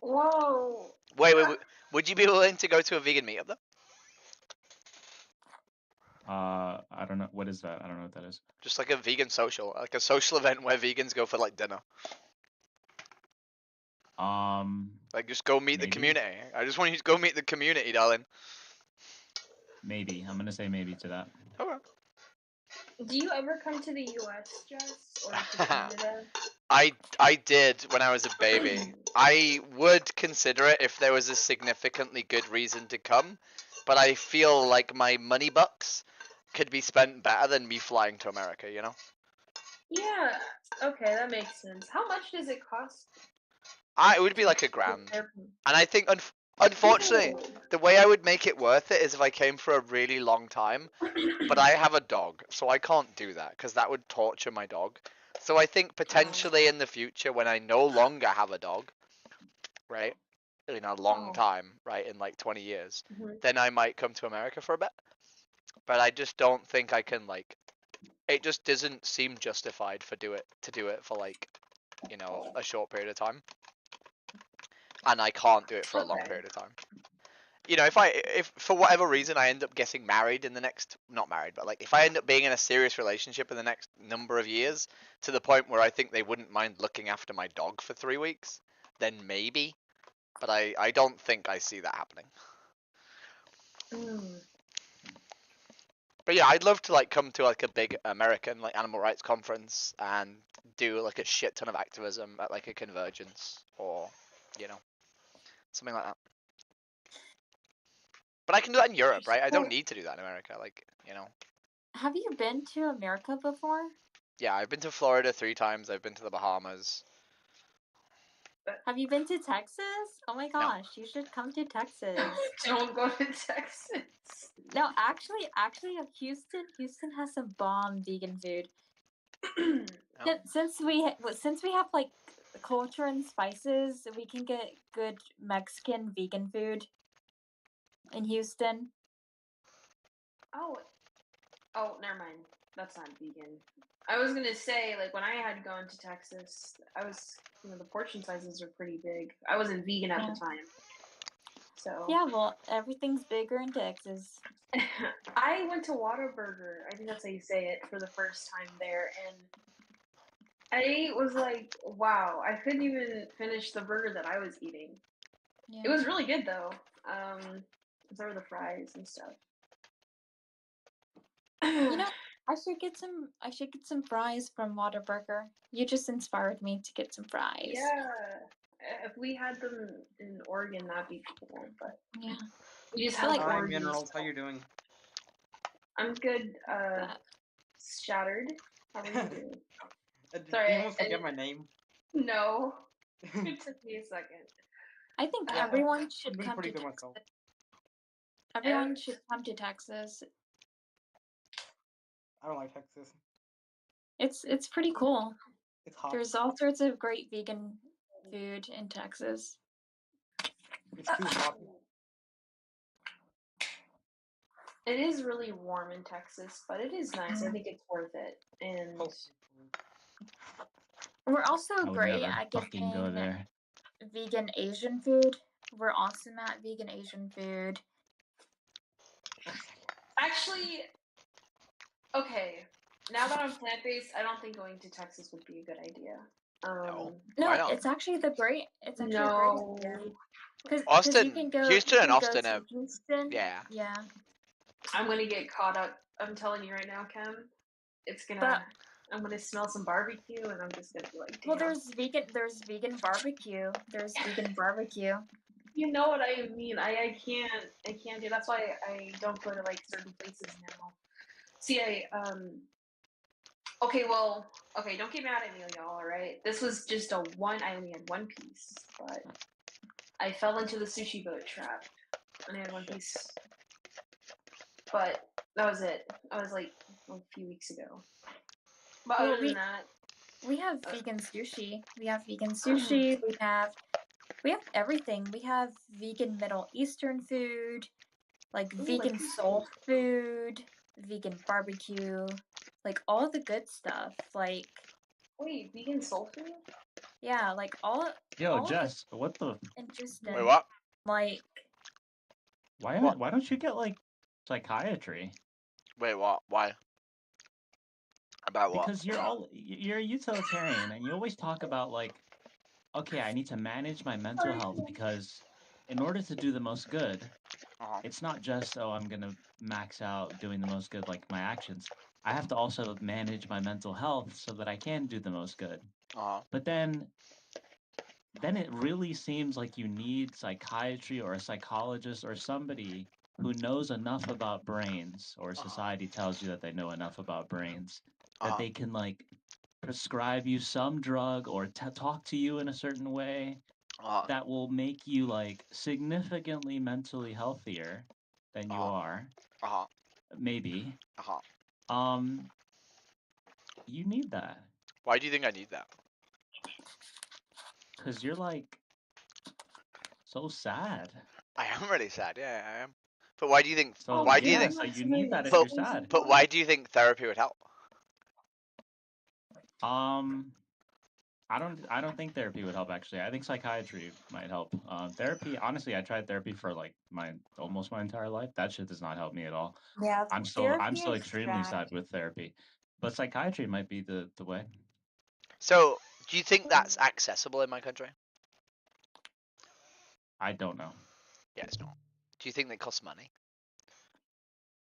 Whoa. Wait. Would you be willing to go to a vegan meetup though? I don't know. What is that? I don't know what that is. Just like a vegan social, like a social event where vegans go for like dinner. Like just go meet the community. I just want you to go meet the community, darling. Maybe. I'm gonna say maybe to that. Okay. Do you ever come to the US, Jess? Or to Canada? I did when I was a baby. I would consider it if there was a significantly good reason to come, but I feel like my money bucks could be spent better than me flying to America, you know? Yeah. Okay, that makes sense. How much does it cost? It would be like $1,000. And I think, unfortunately, the way I would make it worth it is if I came for a really long time, but I have a dog, so I can't do that, because that would torture my dog. So I think potentially in the future, when I no longer have a dog, right, in a long Oh. time, right? In like 20 years, Mhm. then I might come to America for a bit. But I just don't think I can like. It just doesn't seem justified to do it for like, you know, a short period of time. And I can't do it for a long Okay. period of time. You know, if for whatever reason I end up getting married in the next, not married, but like if I end up being in a serious relationship in the next number of years, to the point where I think they wouldn't mind looking after my dog for 3 weeks, then maybe. But I don't think I see that happening. Mm. But yeah, I'd love to like come to like a big American like animal rights conference and do like a shit ton of activism at like a convergence or, you know, something like that. But I can do that in Europe, right? I don't need to do that in America, like, you know. Have you been to America before? Yeah, I've been to Florida 3 times. I've been to the Bahamas. Have you been to Texas? Oh my gosh, you should come to Texas. Don't go to Texas. No, actually, Houston has some bomb vegan food. Since we have like culture and spices, we can get good Mexican vegan food in Houston. Oh, never mind. That's not vegan. I was gonna say, like, when I had gone to Texas, the portion sizes are pretty big. I wasn't vegan at the time, so Yeah, well, everything's bigger in Texas. I went to Whataburger. I think that's how you say it, for the first time there, and I was like, wow, I couldn't even finish the burger that I was eating. Yeah. It was really good though. So were the fries and stuff. You know, I should get some fries from Whataburger. You just inspired me to get some fries. Yeah, if we had them in Oregon, that'd be cool. But yeah, we just I have like Hi, Oregon. Minerals. How you doing? I'm good. Shattered. How are you doing? Did Sorry, you almost forget my name? No, it took me a second. I think Yeah, everyone should I'm doing come to pretty good Texas. myself. Everyone should come to Texas. I don't like Texas. It's pretty cool. It's hot. There's all sorts of great vegan food in Texas. It's too hot. It is really warm in Texas, but it is nice. I think it's worth it. And we're also I would great never at fucking go getting there. vegan Asian food. We're awesome at vegan Asian food. actually, okay. Now that I'm plant-based, I don't think going to Texas would be a good idea. No, Why not? it's actually the great. It's actually No. a great idea. Because Austin, you can go, Houston you and can go Austin to are, Houston. yeah. Yeah. I'm gonna get caught up. I'm telling you right now, Kim. It's gonna. But- I'm gonna smell some barbecue, and I'm just gonna be like, damn. Well, there's vegan barbecue. There's vegan barbecue. You know what I mean. I can't do. That's why I don't go to like certain places now. See, okay, well, okay, don't get mad at me, y'all. All right, this was just I only had one piece, but I fell into the sushi boat trap, and I had one piece. But that was it. I was like a few weeks ago. But Well, other than that, we have vegan sushi. We have vegan sushi. We have everything. We have vegan Middle Eastern food, like vegan soul food, vegan barbecue, like all the good stuff. Like wait, vegan soul food? Yeah, like all. Yo, all of Jess, what the? Interesting. Wait, what? Like. Why don't you get like psychiatry? Wait, what? Why? About what? Because you're a utilitarian and you always talk about like, okay, I need to manage my mental health because in order to do the most good, it's not just I'm gonna max out doing the most good like my actions. I have to also manage my mental health so that I can do the most good. But then it really seems like you need psychiatry or a psychologist or somebody who knows enough about brains, or society tells you that they know enough about brains, that they can like prescribe you some drug or talk to you in a certain way that will make you like significantly mentally healthier than you are. Maybe. You need that. Why do you think I need that? Because you're like So sad. I am really sad. Yeah, I am. But why do you think? So Why do you yeah, think? so you need that if But, you're sad. but why do you think therapy would help? I don't think therapy would help actually. I think psychiatry might help. Therapy, honestly, I tried therapy for like almost my entire life. That shit does not help me at all. Yeah, I'm therapy still is extremely trash. sad with therapy. But psychiatry might be the way. So, do you think that's accessible in my country? I don't know. Yeah, it's not. Do you think it costs money?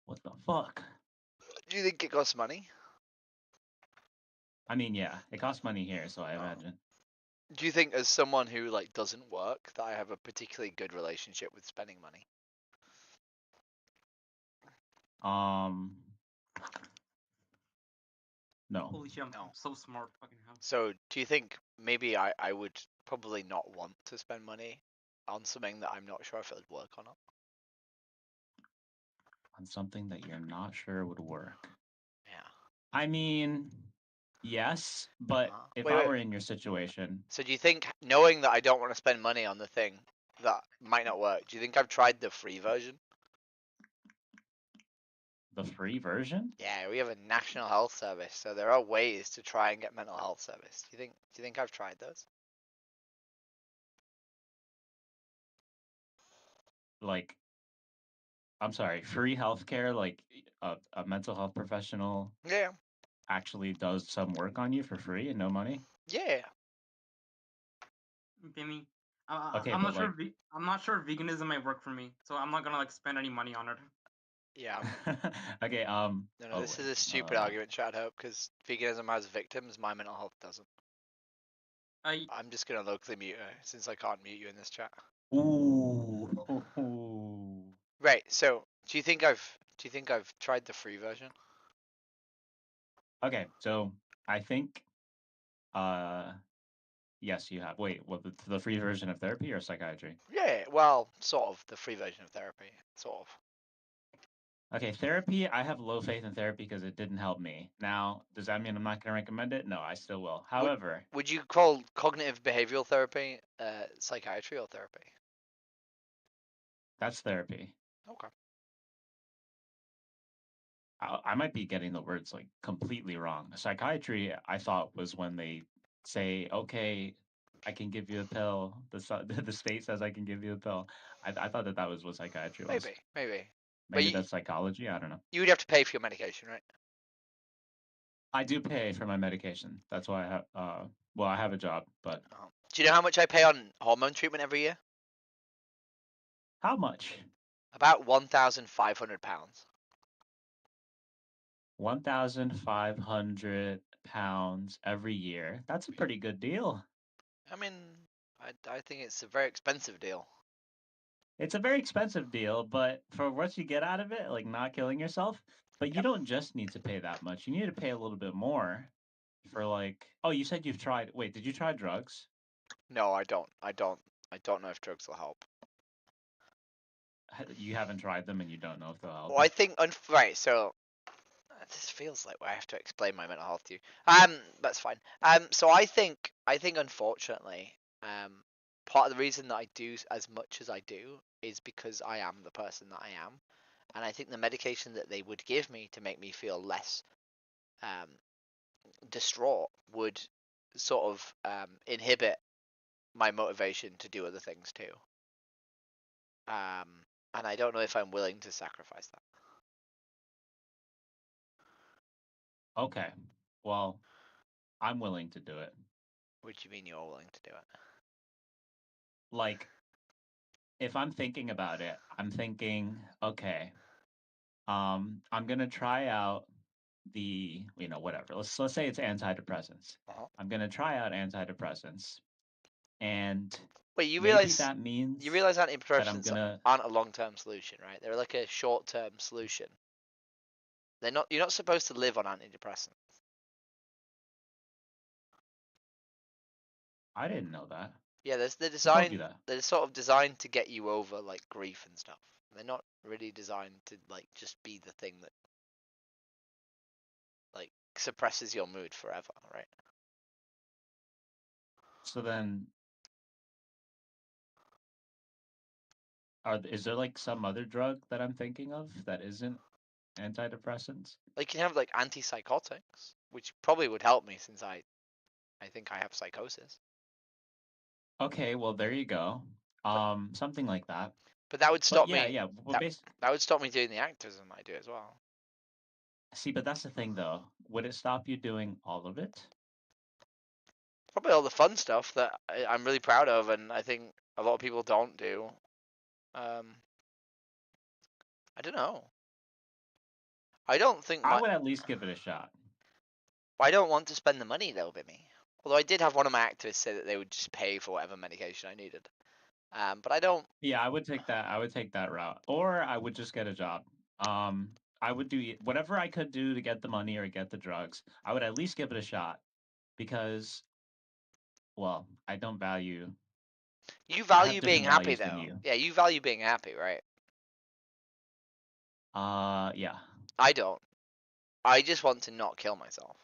What the fuck? Do you think it costs money? I mean, yeah, it costs money here, so I imagine. Do you think, as someone who like doesn't work, that I have a particularly good relationship with spending money? No. Holy shit, I'm so smart. Fucking hell. So, do you think maybe I would probably not want to spend money on something that I'm not sure if it would work or not? On something that you're not sure would work. Yeah. I mean, yes, but if Wait, I wait. were in your situation, So, do you think, knowing that I don't want to spend money on the thing that might not work, do you think I've tried the free version? the free version? Yeah, we have a national health service, so there are ways to try and get mental health service. Do you think I've tried those? Like, I'm sorry, free healthcare, like a mental health professional Yeah. actually does some work on you for free and no money? Yeah. Gimme. Okay, I'm but not sure. I'm not sure veganism might work for me, so I'm not gonna like spend any money on it. Yeah. Okay, No, oh, this is wait, a stupid argument, Chad Hope, because veganism has victims, my mental health doesn't. I'm just gonna locally mute her, since I can't mute you in this chat. Ooh. Right, so, do you think I've tried the free version? Okay, so I think yes, you have. Wait, what, the free version of therapy or psychiatry? Yeah, well, sort of, the free version of therapy, sort of. Okay, therapy, I have low faith in therapy because it didn't help me. Now, does that mean I'm not going to recommend it? No, I still will. However, Would you call cognitive behavioral therapy psychiatry or therapy? that's therapy. Okay. I might be getting the words like completely wrong. Psychiatry, I thought, was when they say, okay, I can give you a pill. The state says I can give you a pill. I thought that was what psychiatry was. Maybe. Maybe that's psychology. I don't know. You would have to pay for your medication, right? I do pay for my medication. That's why I have. Well, I have a job, but Do you know how much I pay on hormone treatment every year? how much? About £1,500. 1,500 pounds every year. That's a pretty good deal. I mean, I think it's a very expensive deal. It's a very expensive deal, but for what you get out of it, like not killing yourself, but you don't just need to pay that much. You need to pay a little bit more for like, oh, you said you've tried. Wait, did you try drugs? No, I don't know if drugs will help. You haven't tried them and you don't know if they'll help. Well, I think right. So this feels like I have to explain my mental health to you. That's fine. So I think unfortunately, part of the reason that I do as much as I do is because I am the person that I am, and I think the medication that they would give me to make me feel less distraught would sort of inhibit my motivation to do other things too. And I don't know if I'm willing to sacrifice that. Okay. Well, I'm willing to do it. What do you mean you're willing to do it? Like, if I'm thinking about it, I'm thinking, okay, I'm gonna try out the, whatever. Let's say it's antidepressants. I'm gonna try out antidepressants, and wait, you maybe realize that means antidepressants aren't a long-term solution, right? They're like a short-term solution. You're not supposed to live on antidepressants. I didn't know that. Yeah, they're Who told designed. you that? They're sort of designed to get you over like grief and stuff. They're not really designed to like just be the thing that like suppresses your mood forever, right? So then, Is there like some other drug that I'm thinking of that isn't antidepressants? Like you can have like antipsychotics, which probably would help me since I think I have psychosis. Okay, well there you go. Something like that. But that would stop yeah, me. yeah. Well, that would stop me doing the activism I do as well. See, but that's the thing though. Would it stop you doing all of it? Probably all the fun stuff that I'm really proud of, and I think a lot of people don't do. I don't know. I don't think I would at least give it a shot. I don't want to spend the money though, Bimmy. Although I did have one of my activists say that they would just pay for whatever medication I needed. But I don't. Yeah, I would take that. I would take that route, or I would just get a job. I would do whatever I could do to get the money or get the drugs. I would at least give it a shot, because, well, I don't value. You value being happy though. Yeah, you value being happy, right? Yeah. I don't. I just want to not kill myself.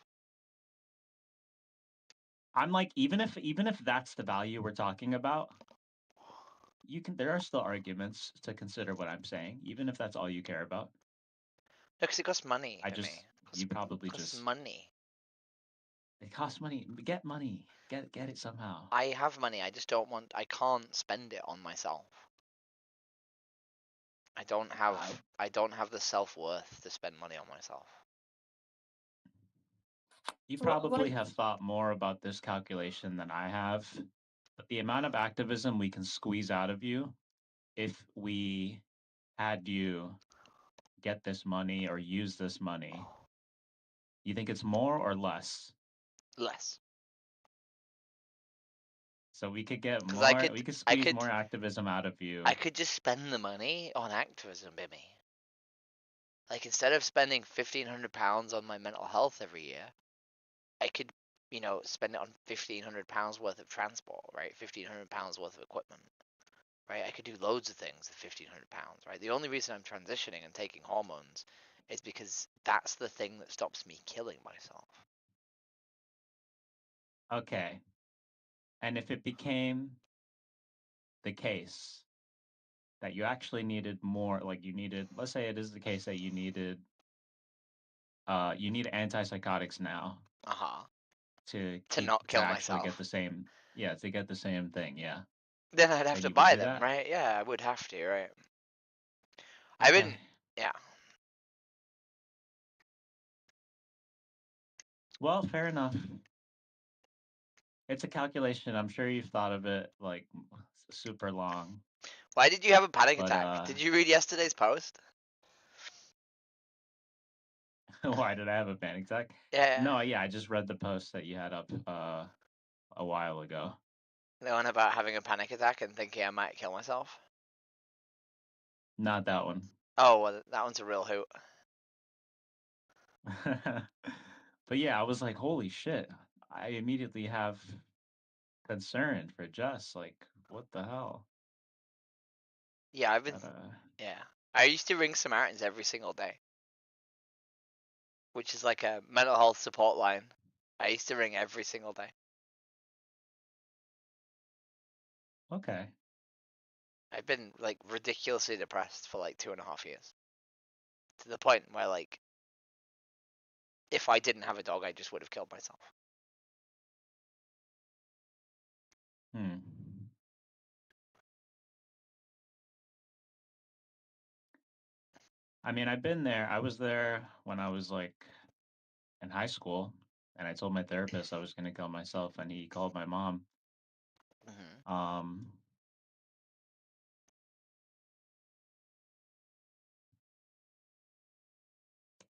I'm like, even if that's the value we're talking about, there are still arguments to consider what I'm saying, even if that's all you care about. Because it costs money. You probably just money. It costs money. Get money. Get it somehow. I have money. I just don't want. I can't spend it on myself. I don't have the self-worth to spend money on myself. You probably have thought more about this calculation than I have, but the amount of activism we can squeeze out of you if we had you get this money or use this money, you think it's more or less? Less. So we could get more. We could squeeze more activism out of you. I could just spend the money on activism, Bimmy. Like instead of spending £1,500 on my mental health every year, I could, spend it on £1,500 worth of transport, right? £1,500 worth of equipment, right? I could do loads of things with £1,500, right? The only reason I'm transitioning and taking hormones is because that's the thing that stops me killing myself. Okay. And if it became the case that you actually needed more, like let's say it is the case that you need antipsychotics now. To not kill actually myself. Get the same, to get the same thing, yeah. Then I'd have to buy them, right? Yeah, I would have to, right? I've been, yeah. Well, fair enough. It's a calculation. I'm sure you've thought of it like super long. Why did you have a panic attack? Did you read yesterday's post? Why did I have a panic attack? Yeah. No, yeah, I just read the post that you had up a while ago. The one about having a panic attack and thinking I might kill myself? Not that one. Oh, well, that one's a real hoot. But yeah, I was like, holy shit. I immediately have concern for Jess. Like, what the hell? Yeah, I've been. Yeah. I used to ring Samaritans every single day, which is like a mental health support line. I used to ring every single day. Okay. I've been like ridiculously depressed for like 2.5 years. To the point where like, if I didn't have a dog, I just would have killed myself. I mean, I've been there. I was there when I was like in high school, and I told my therapist I was going to kill myself, and he called my mom.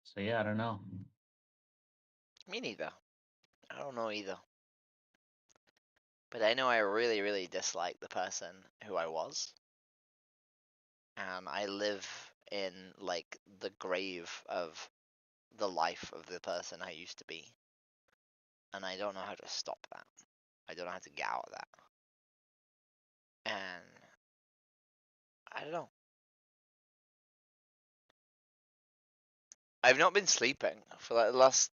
So yeah, I don't know. Me neither. I don't know either. But I know I really, really dislike the person who I was. And I live in like the grave of the life of the person I used to be. And I don't know how to stop that. I don't know how to get out of that. And I don't know. I've not been sleeping for like the last,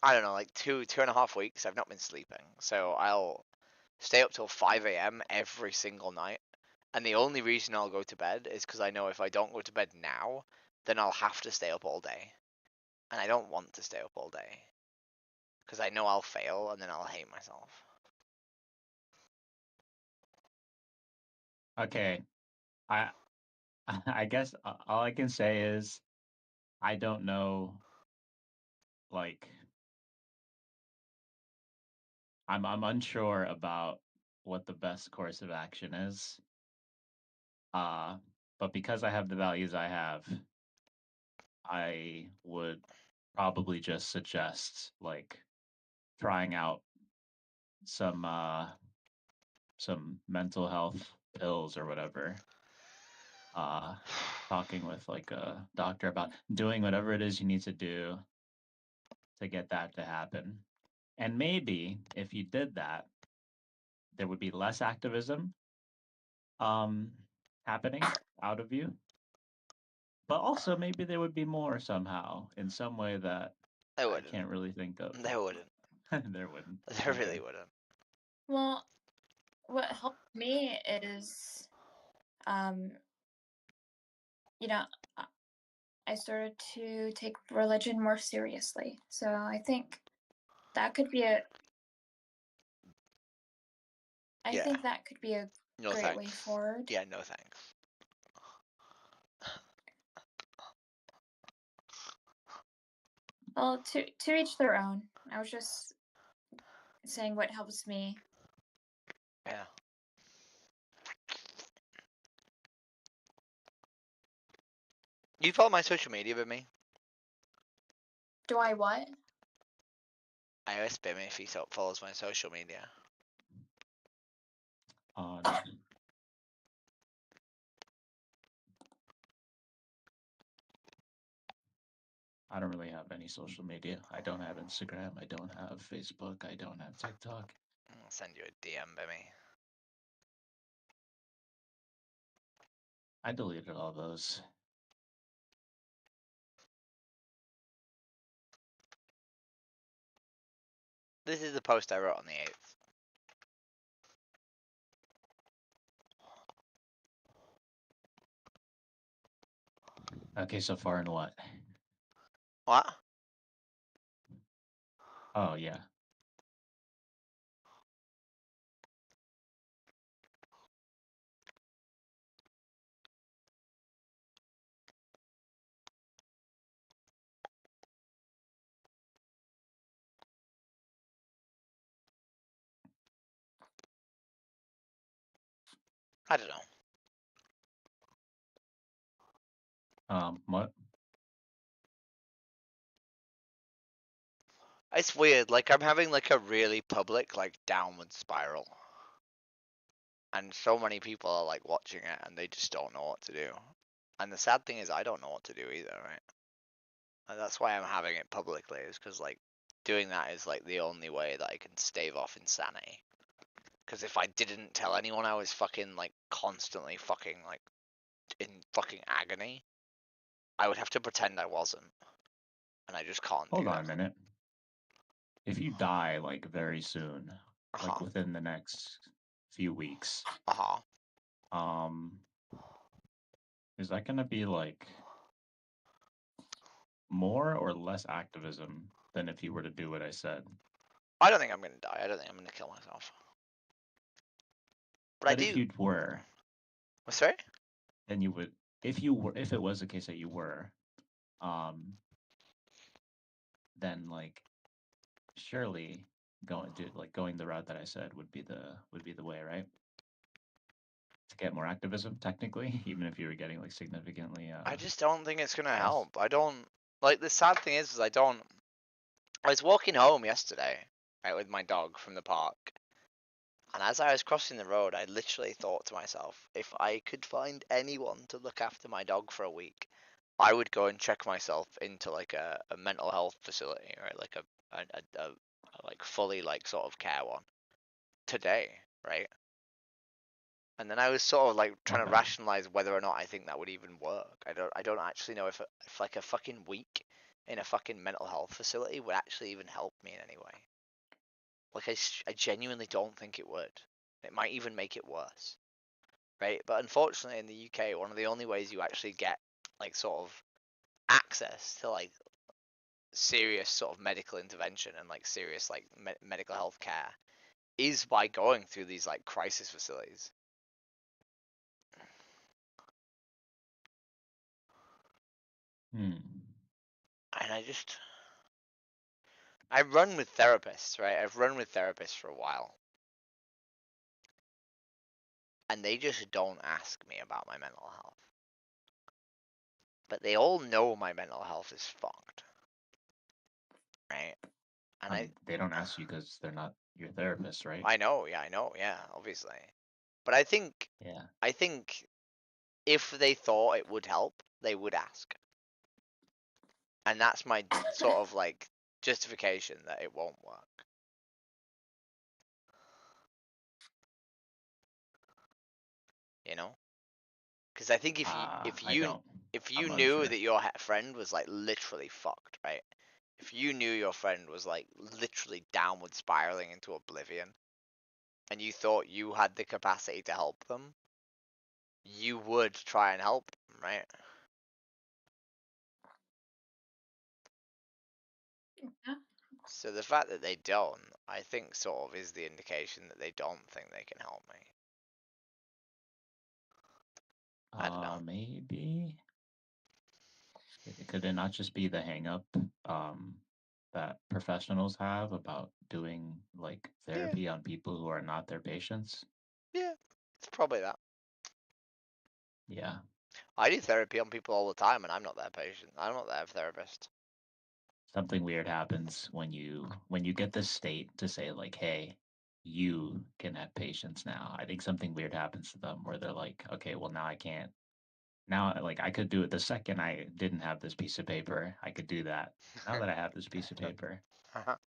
I don't know, like 2.5 weeks. I've not been sleeping. So I'll stay up till 5 a.m. every single night And the only reason I'll go to bed is because I know if I don't go to bed now, then I'll have to stay up all day. And I don't want to stay up all day. Because I know I'll fail and then I'll hate myself. Okay, I I guess all I can say is I don't know. Like, I'm unsure about what the best course of action is. But because I have the values I have, I would probably just suggest like trying out some mental health pills or whatever. Talking with like a doctor about doing whatever it is you need to do to get that to happen. And maybe if you did that, there would be less activism happening out of you. But also maybe there would be more somehow in some way that I can't really think of. There wouldn't. There wouldn't. There really wouldn't. Well, what helped me is, you know, I started to take religion more seriously. So I think that could be a. I think that could be a great way forward. Yeah, no thanks. Well, to each their own. I was just saying what helps me. Yeah. You follow my social media with me? Do I what? I always spam if he follows my social media. No. I don't really have any social media. I don't have Instagram. I don't have Facebook. I don't have TikTok. I'll send you a DM, Bimmy. I deleted all those. This is the post I wrote on the 8th. Okay, so far in what? What? Oh, yeah. I don't know. What? It's weird. Like, I'm having like a really public, like, downward spiral. And so many people are like watching it and they just don't know what to do. And the sad thing is I don't know what to do either, right? And that's why I'm having it publicly, is because like doing that is like the only way that I can stave off insanity. Because if I didn't tell anyone I was fucking like constantly fucking like in fucking agony, I would have to pretend I wasn't. And I just can't Hold do on a that. minute. If you die like very soon, like within the next few weeks, is that gonna be like more or less activism than if you were to do what I said? I don't think I'm gonna die. I don't think I'm gonna kill myself. But I do. If you were, sorry? Then you would. If it was the case that you were, then like, surely going the route that I said would be the way, right? To get more activism, technically, even if you were getting like significantly. I just don't think it's gonna help. I don't like. The sad thing is I don't. I was walking home yesterday, right, with my dog from the park, and as I was crossing the road, I literally thought to myself, if I could find anyone to look after my dog for a week, I would go and check myself into like a mental health facility, right, like a like fully like sort of care one today, right? And then I was sort of like trying to rationalize whether or not I think that would even work. I don't actually know if like a fucking week in a fucking mental health facility would actually even help me in any way. Like I genuinely don't think it would. It might even make it worse. right? But unfortunately, in the UK, one of the only ways you actually get like sort of access to like serious sort of medical intervention and like serious like medical health care is by going through these like crisis facilities. Hmm. And I run with therapists, right? I've run with therapists for a while. And they just don't ask me about my mental health. But they all know my mental health is fucked. Right? And they don't ask you because they're not your therapist, right? I know, yeah, obviously. But I think if they thought it would help, they would ask. And that's my sort of like justification that it won't work. You know? Because I think if you knew that your friend was like literally fucked, right? If you knew your friend was like literally downward spiraling into oblivion, and you thought you had the capacity to help them, you would try and help them, right? Yeah. So the fact that they don't, I think, sort of is the indication that they don't think they can help me. I don't know. Maybe. Could it not just be the hang up that professionals have about doing like therapy on people who are not their patients? Yeah, it's probably that. Yeah. I do therapy on people all the time, and I'm not their patient. I'm not their therapist. Something weird happens when you get the state to say like, "Hey, you can have patients now." I think something weird happens to them where they're like, "Okay, well now I can't. Now like I could do it the second I didn't have this piece of paper. I could do that. Now that I have this piece of paper,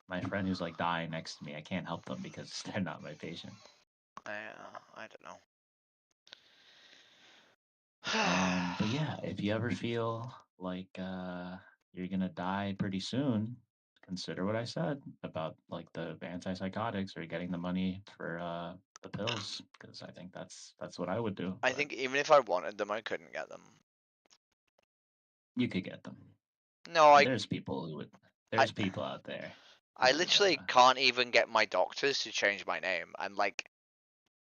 my friend who's like dying next to me, I can't help them because they're not my patient." I don't know. But yeah, if you ever feel like you're gonna die pretty soon, consider what I said about like the antipsychotics or getting the money for the pills, because I think that's what I would do. I think even if I wanted them, I couldn't get them. You could get them. No, there's people who would. There's people out there. I literally can't even get my doctors to change my name. And like,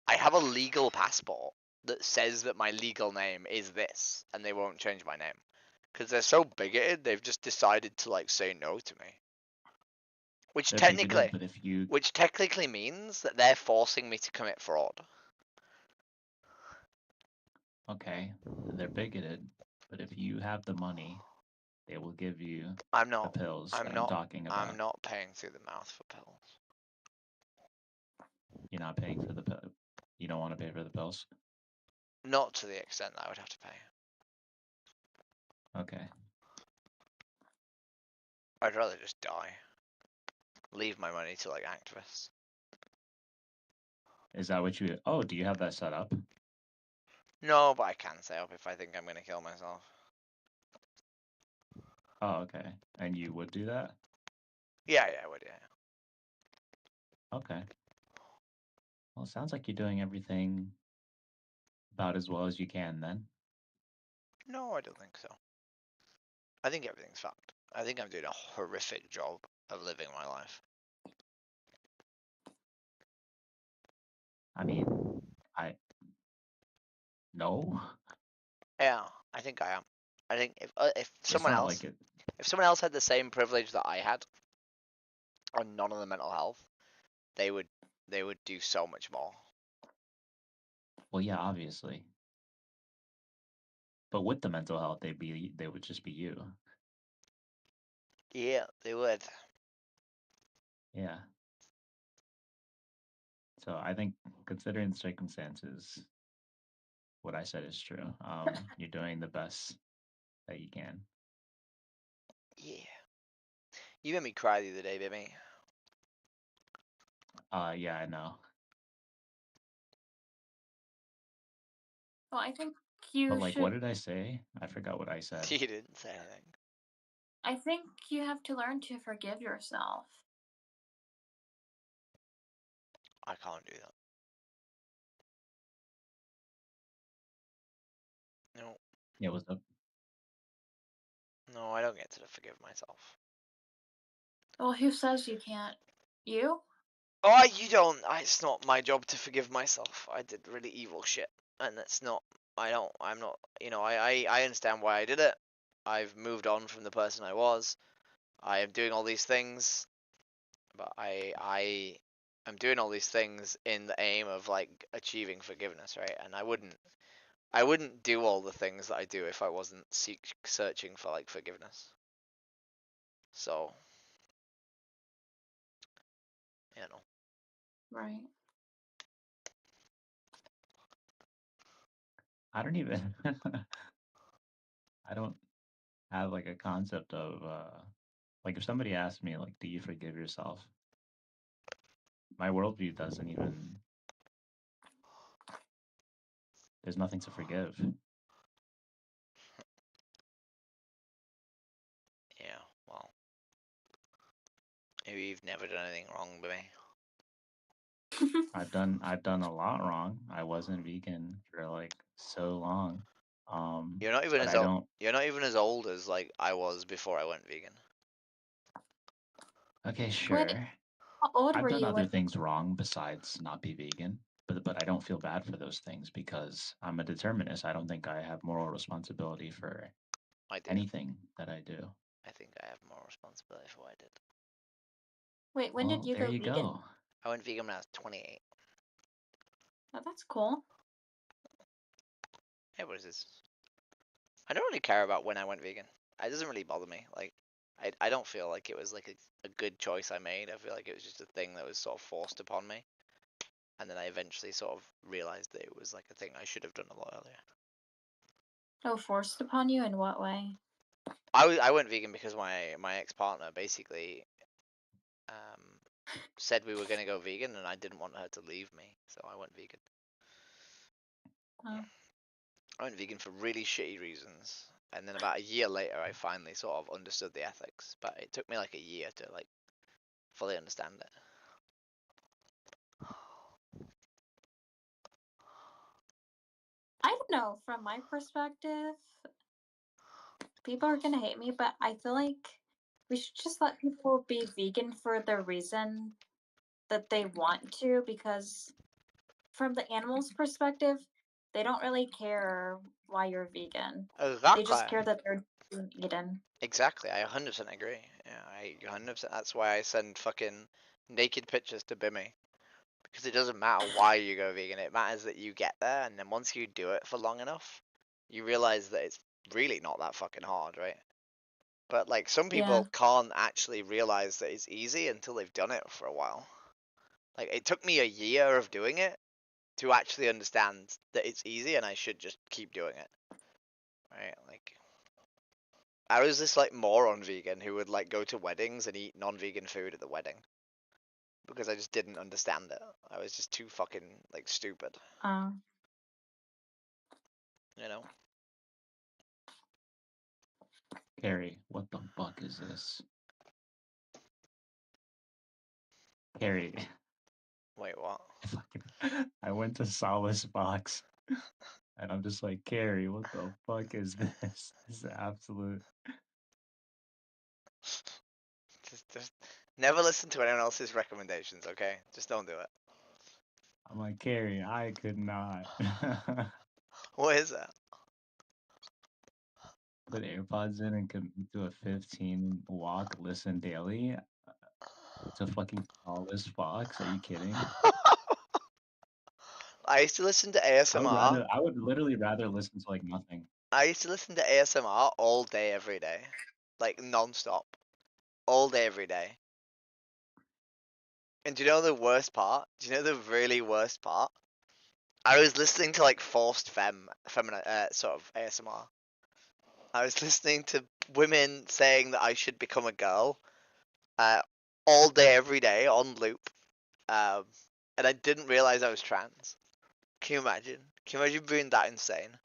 I have a legal passport that says that my legal name is this, and they won't change my name because they're so bigoted. They've just decided to like say no to me, which They're technically, bigoted, but if you which technically means that they're forcing me to commit fraud. okay, they're bigoted, but if you have the money, they will give you I'm not. the pills I'm that not. I'm talking about. I'm not paying through the mouth for pills. You're not paying for the pill. You don't want to pay for the pills. Not to the extent that I would have to pay. Okay. I'd rather just die. Leave my money to like activists. Is that what you? Oh, do you have that set up? No, but I can set up if I think I'm gonna kill myself. Oh, okay. And you would do that? Yeah, I would. Yeah. Okay. Well, it sounds like you're doing everything about as well as you can then. No, I don't think so. I think everything's fucked. I think I'm doing a horrific job of living my life. I mean, no. Yeah, I think I am. I think if someone not else, like it. if someone else had the same privilege that I had, and none of the mental health, they would do so much more. Well, yeah, obviously. But with the mental health, they would just be you. Yeah, they would. Yeah. So I think, considering the circumstances, what I said is true. You're doing the best that you can. Yeah. You made me cry the other day, baby. Yeah, I know. Well, I think you But like, should. what did I say? I forgot what I said. You didn't say anything. I think you have to learn to forgive yourself. I can't do that. Yeah, what's up? No, I don't get to forgive myself. Well, who says you can't? You? Oh, you don't. It's not my job to forgive myself. I did really evil shit, and it's not. I'm not. You know, I understand why I did it. I've moved on from the person I was. I am doing all these things, but I'm doing all these things in the aim of like achieving forgiveness, right? And I wouldn't do all the things that I do if I wasn't searching for like forgiveness. So, you know. Right. I don't even. I don't have like a concept of like if somebody asked me like, do you forgive yourself? My worldview doesn't even. There's nothing to forgive. Yeah. Well, maybe you've never done anything wrong with me. I've done a lot wrong. I wasn't vegan for like so long. You're not even but as I old. don't. You're not even as old as like I was before I went vegan. Okay, Wait, sure. how old I've were done you other when? things wrong besides not be vegan, but I don't feel bad for those things because I'm a determinist. I don't think I have moral responsibility for I do. anything that I do. I think I have more responsibility for what I did. Wait, when did Well, you there go you vegan? go. I went vegan when I was 28. Oh, that's cool. Hey, what is this? I don't really care about when I went vegan. It doesn't really bother me. Like, I don't feel like it was like a good choice I made. I feel like it was just a thing that was sort of forced upon me. And then I eventually sort of realized that it was like a thing I should have done a lot earlier. Oh, forced upon you in what way? I went vegan because my ex-partner basically said we were going to go vegan and I didn't want her to leave me, so I went vegan. Oh. I went vegan for really shitty reasons, and then about a year later I finally sort of understood the ethics, but it took me like a year to like fully understand it. I don't know. From my perspective, people are gonna hate me, but I feel like we should just let people be vegan for the reason that they want to, because from the animal's perspective, they don't really care why you're vegan. They just care that they're being eaten. Exactly, I 100% agree. Yeah, I 100%. That's why I send fucking naked pictures to Bimmy. Because it doesn't matter why you go vegan, it matters that you get there, and then once you do it for long enough, you realize that it's really not that fucking hard, right? But like some people can't actually realize that it's easy until they've done it for a while. Like it took me a year of doing it to actually understand that it's easy and I should just keep doing it. Right? Like I was this like moron vegan who would like go to weddings and eat non-vegan food at the wedding. Because I just didn't understand it. I was just too fucking like stupid. You know? Carrie, what the fuck is this? Carrie. Wait, what? I went to Solace Box and I'm just like, Carrie, what the fuck is this? This is absolute. Just never listen to anyone else's recommendations, okay? Just don't do it. I'm like, Carrie, I could not. What is that? Put AirPods in and commit to a 15 walk, listen daily. To fucking Solace Box? Are you kidding? I used to listen to ASMR. I would literally rather listen to like nothing. I used to listen to ASMR all day, every day. Like non-stop. All day, every day. And do you know the worst part? Do you know the really worst part? I was listening to like forced feminine sort of ASMR. I was listening to women saying that I should become a girl, all day, every day on loop, and I didn't realize I was trans. Can you imagine? Can you imagine being that insane?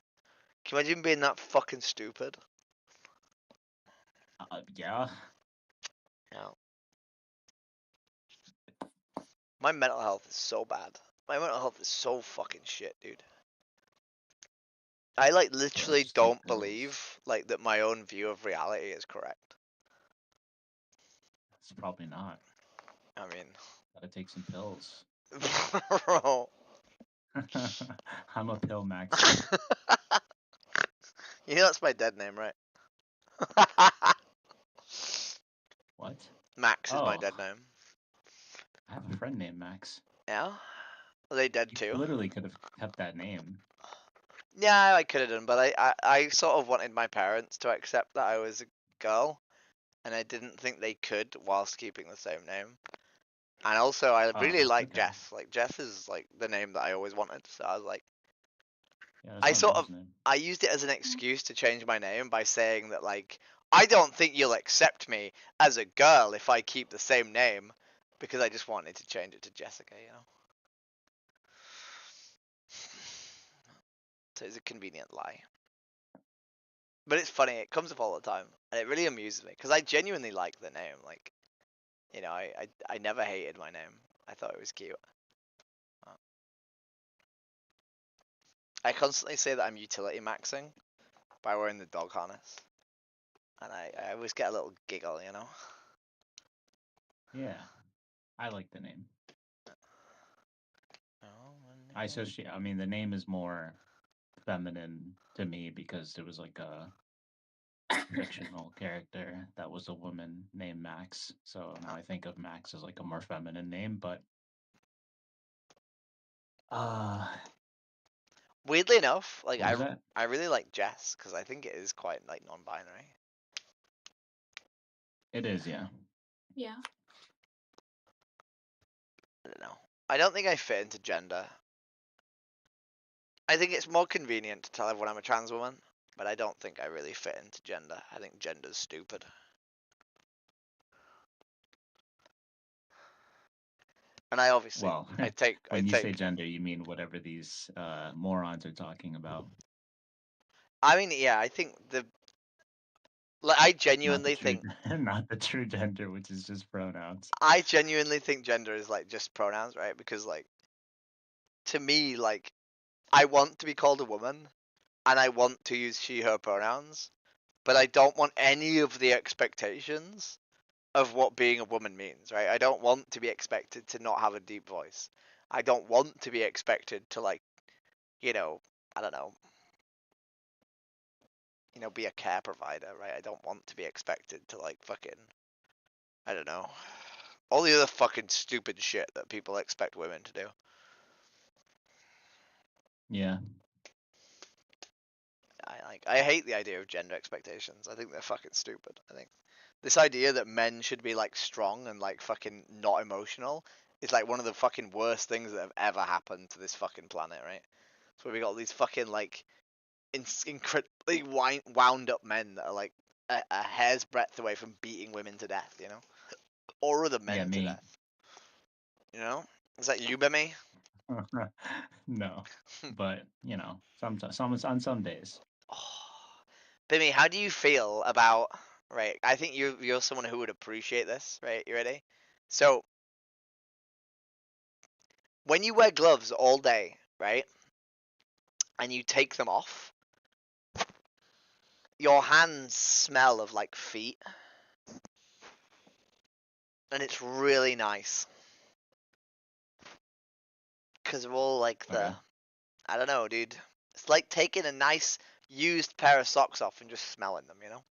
Can you imagine being that fucking stupid? Yeah. Yeah. My mental health is so bad. My mental health is so fucking shit, dude. I like literally stick don't pills. believe like that my own view of reality is correct. It's probably not. I mean, Gotta take some pills. bro. I'm a pill maxer. You know that's my dead name, right? What? Max is my Oh, dead name. I have a friend named Max. Yeah? Are they dead You too? literally could have kept that name. Yeah, I could have done, but I sort of wanted my parents to accept that I was a girl, and I didn't think they could whilst keeping the same name. And also, I really Oh, like okay. Jess. Like, Jess is like the name that I always wanted, so I was like, Yeah, I that's sort not of, a name. I used it as an excuse to change my name by saying that, like, I don't think you'll accept me as a girl if I keep the same name, because I just wanted to change it to Jessica, you know? So it's a convenient lie. But it's funny, it comes up all the time, and it really amuses me, because I genuinely like the name, like, you know, I never hated my name. I thought it was cute. I constantly say that I'm utility maxing by wearing the dog harness. And I always get a little giggle, you know? Yeah, I like the name. I associate. I mean, the name is more feminine to me because it was like a fictional character that was a woman named Max. So now I think of Max as like a more feminine name, but Weirdly enough, like what was that? I really like Jess because I think it is quite like non-binary. It is, yeah. Yeah. I don't know. I don't think I fit into gender. I think it's more convenient to tell everyone I'm a trans woman, but I don't think I really fit into gender. I think gender's stupid. And I obviously, Well, when you say gender, you mean whatever these morons are talking about. I mean, yeah, I think like, I Not the genuinely true, think, not the true gender, which is just pronouns. I genuinely think gender is like just pronouns, right? Because like, to me, like, I want to be called a woman, and I want to use she/her pronouns, but I don't want any of the expectations of what being a woman means, right? I don't want to be expected to not have a deep voice. I don't want to be expected to, like, you know, I don't know, you know, be a care provider, right? I don't want to be expected to, like, fucking, I don't know, all the other fucking stupid shit that people expect women to do. Yeah. I hate the idea of gender expectations. I think they're fucking stupid. I think this idea that men should be like strong and like fucking not emotional is like one of the fucking worst things that have ever happened to this fucking planet, right? So we got these fucking like incredibly wound up men that are like a hair's breadth away from beating women to death, you know, or other men Yeah, to me. death. You know, is that you, Bimmy? No, but you know, on some days. Bimmy, how do you feel about, right? I think you're someone who would appreciate this, right? You ready? So when you wear gloves all day, right, and you take them off, your hands smell of like feet, and it's really nice because of all like the, I don't know, dude. It's like taking a nice used pair of socks off and just smelling them, you know?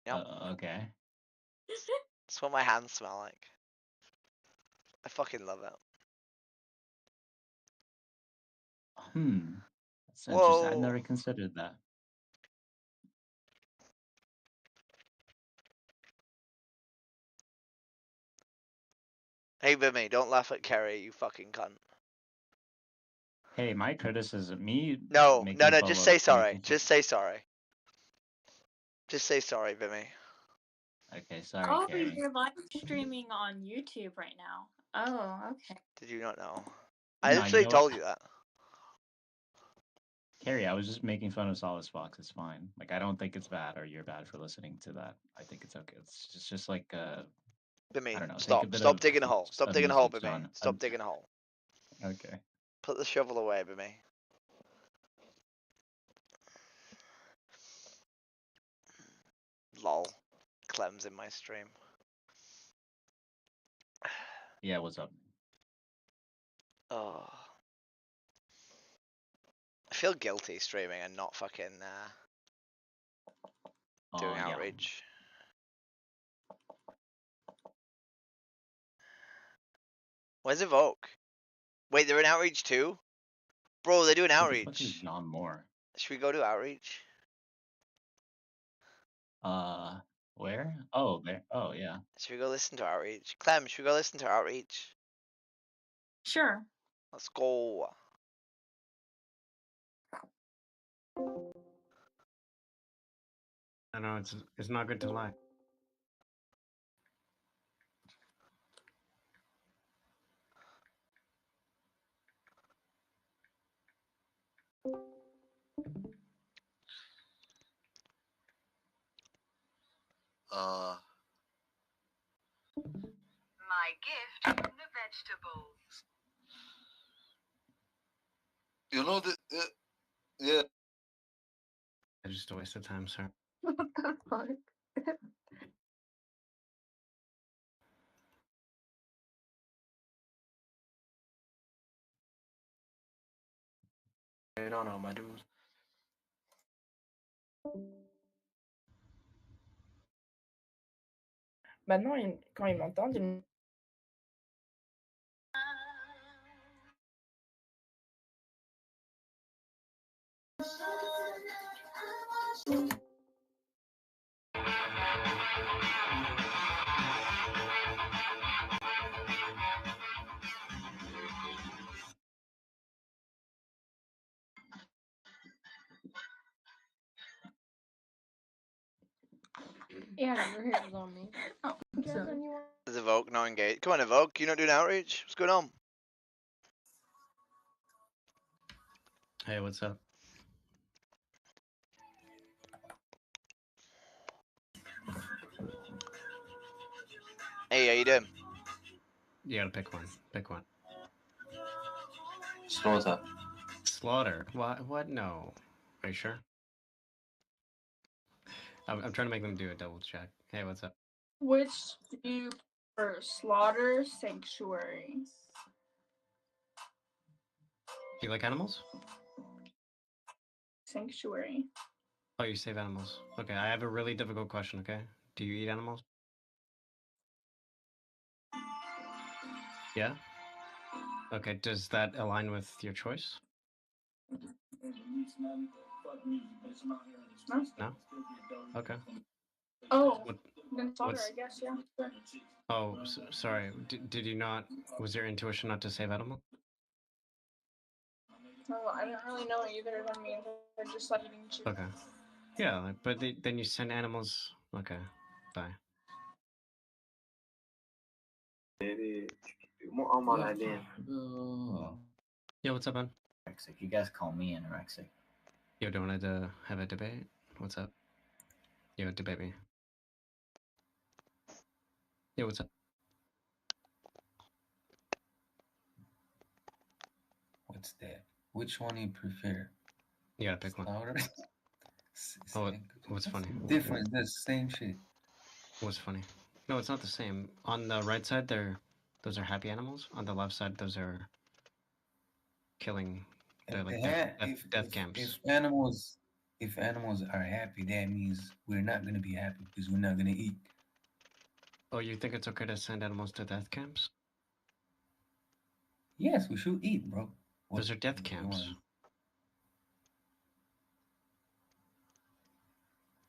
Yep. Okay. That's what my hands smell like. I fucking love it. That's interesting. I've never considered that. Hey, Bimmy, don't laugh at Kerry, you fucking cunt. Hey, my criticism, me. No, making no, fun just of say sorry. making fun- Just say sorry. Just say sorry, Bimmy. Okay, sorry, Oh, Carrie. you're live streaming on YouTube right now. Oh, okay. Did you not know? I No, literally you know what? told you that. Carrie, I was just making fun of Solace Fox. It's fine. Like, I don't think it's bad or you're bad for listening to that. I think it's okay. It's just like, Bimmy, I don't know. Take a stop. bit Stop of digging a hole. Stop digging a hole, usage Bimmy. on. Stop digging a hole. Okay. Put the shovel away, Bimmy. Lol. Clem's in my stream. Yeah, what's up? Oh. I feel guilty streaming and not fucking doing yeah. outreach. Where's Evoke? Wait, they're in outreach too? Bro, they're doing Who the fuck is outreach. John Moore? Should we go to outreach? Where? Oh, there. Oh, yeah. Should we go listen to outreach? Clem, should we go listen to outreach? Sure. Let's go. I know it's not good to lie. My gift from the vegetables. You know the yeah. Just a waste of time, sir. What the fuck? Non, ma dude. Maintenant, quand ils m'entendent, ils... Yeah, your hair is on me. Oh, sorry. Is Evoke not engaged? Come on, Evoke. You not doing outreach? What's going on? Hey, what's up? Hey, how you doing? You gotta pick one. Pick one. Slaughter. Slaughter. What? No. Are you sure? I'm trying to make them do a double check. Hey, what's up? Which do you prefer, Slaughter, Sanctuary? Do you like animals? Sanctuary. Oh, you save animals. Okay, I have a really difficult question, okay? Do you eat animals? Yeah? Okay, does that align with your choice? No? Okay. Oh, What- then Slaughter, what's- I guess, yeah. Sure. Oh, sorry. Did you not? Was your intuition not to save animals? Oh, I don't really know either. I mean, they're just like eating chicken. Okay. Yeah, but then you send animals. Okay. Bye. Yeah, what's up, man? Anorexic. You guys call me anorexic. Yo, do you want to have a debate? What's up? Yo, debate me. Yo, what's up? What's that? Which one do you prefer? You gotta pick one. Slaughter? Oh, what's funny? Different. That's the same shit. What's funny? No, it's not the same. On the right side, those are happy animals. On the left side, those are killing. They're like death camps. If animals are happy, that means we're not gonna be happy because we're not gonna eat. Oh, you think it's okay to send animals to death camps? Yes, we should eat, bro. Those are death camps.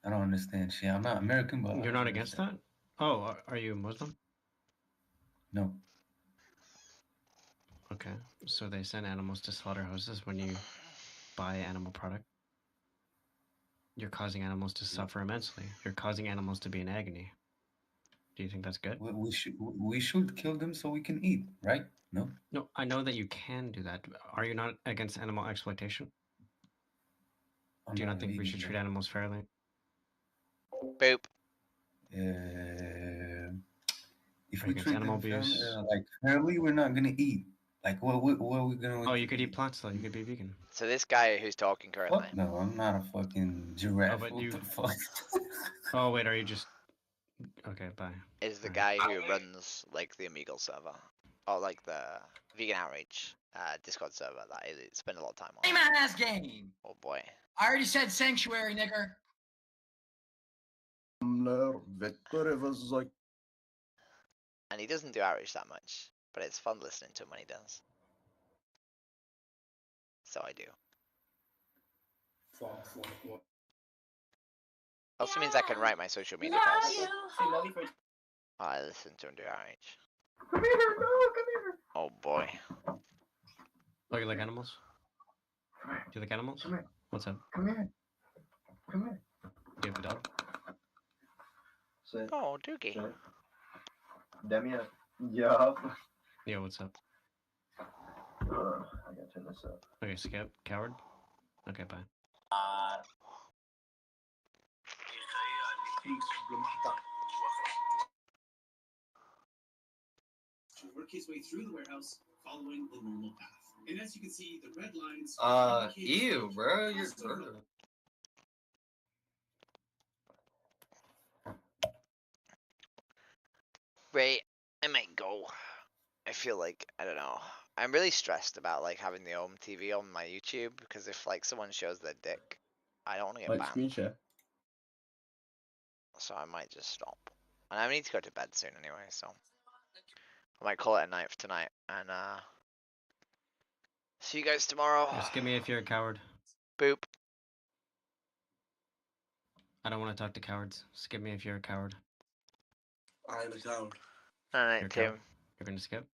I don't understand shit. I'm not American, but You're not against that? Oh, are you Muslim? No. Okay, so they send animals to slaughterhouses when you buy animal product. You're causing animals to suffer immensely. You're causing animals to be in agony. Do you think that's good? We should kill them so we can eat, right? No. No, I know that you can do that. Are you not against animal exploitation? Do you not think we should treat animals fairly? Boop. If Are we you against treat animal them abuse? fairly, we're not gonna eat. Like, what are we gonna? Oh, you could eat plants though. You could be vegan. So this guy who's talking currently. Fuck no, I'm not a fucking giraffe. but what you- the fuck? Oh wait, are you just? Okay, bye. Is the guy who runs like the Omegle server, or like the Vegan Outreach Discord server that I spend a lot of time on. Lame ass game. Oh boy. I already said sanctuary, nigger. And he doesn't do outreach that much, but it's fun listening to him when he does. So I do. Also means I can write my social media posts. I listen to him do outreach. Come here, no, come here. Oh boy. Oh, you like animals? Do you like animals? Come here. What's up? Come here. Come here. Do you have a dog? Sit. Oh, Doogie. Sit. Demi, yup. Yeah, what's up? I gotta turn this up. Okay, skip. Coward? Okay, bye. Work his way through the warehouse, following the normal path. And as you can see, the red lines. Ew, bro, you're gross. Right, I might go. I feel like, I don't know. I'm really stressed about like having the home TV on my YouTube because if like someone shows their dick, I don't want to get Like banned. screen share. So I might just stop. And I need to go to bed soon anyway, so I might call it a night for tonight. And see you guys tomorrow. Just give me if you're a coward. Boop. I don't want to talk to cowards. Skip me if you're a coward. I am a coward. Alright, You're a Tim. coward. You're gonna skip?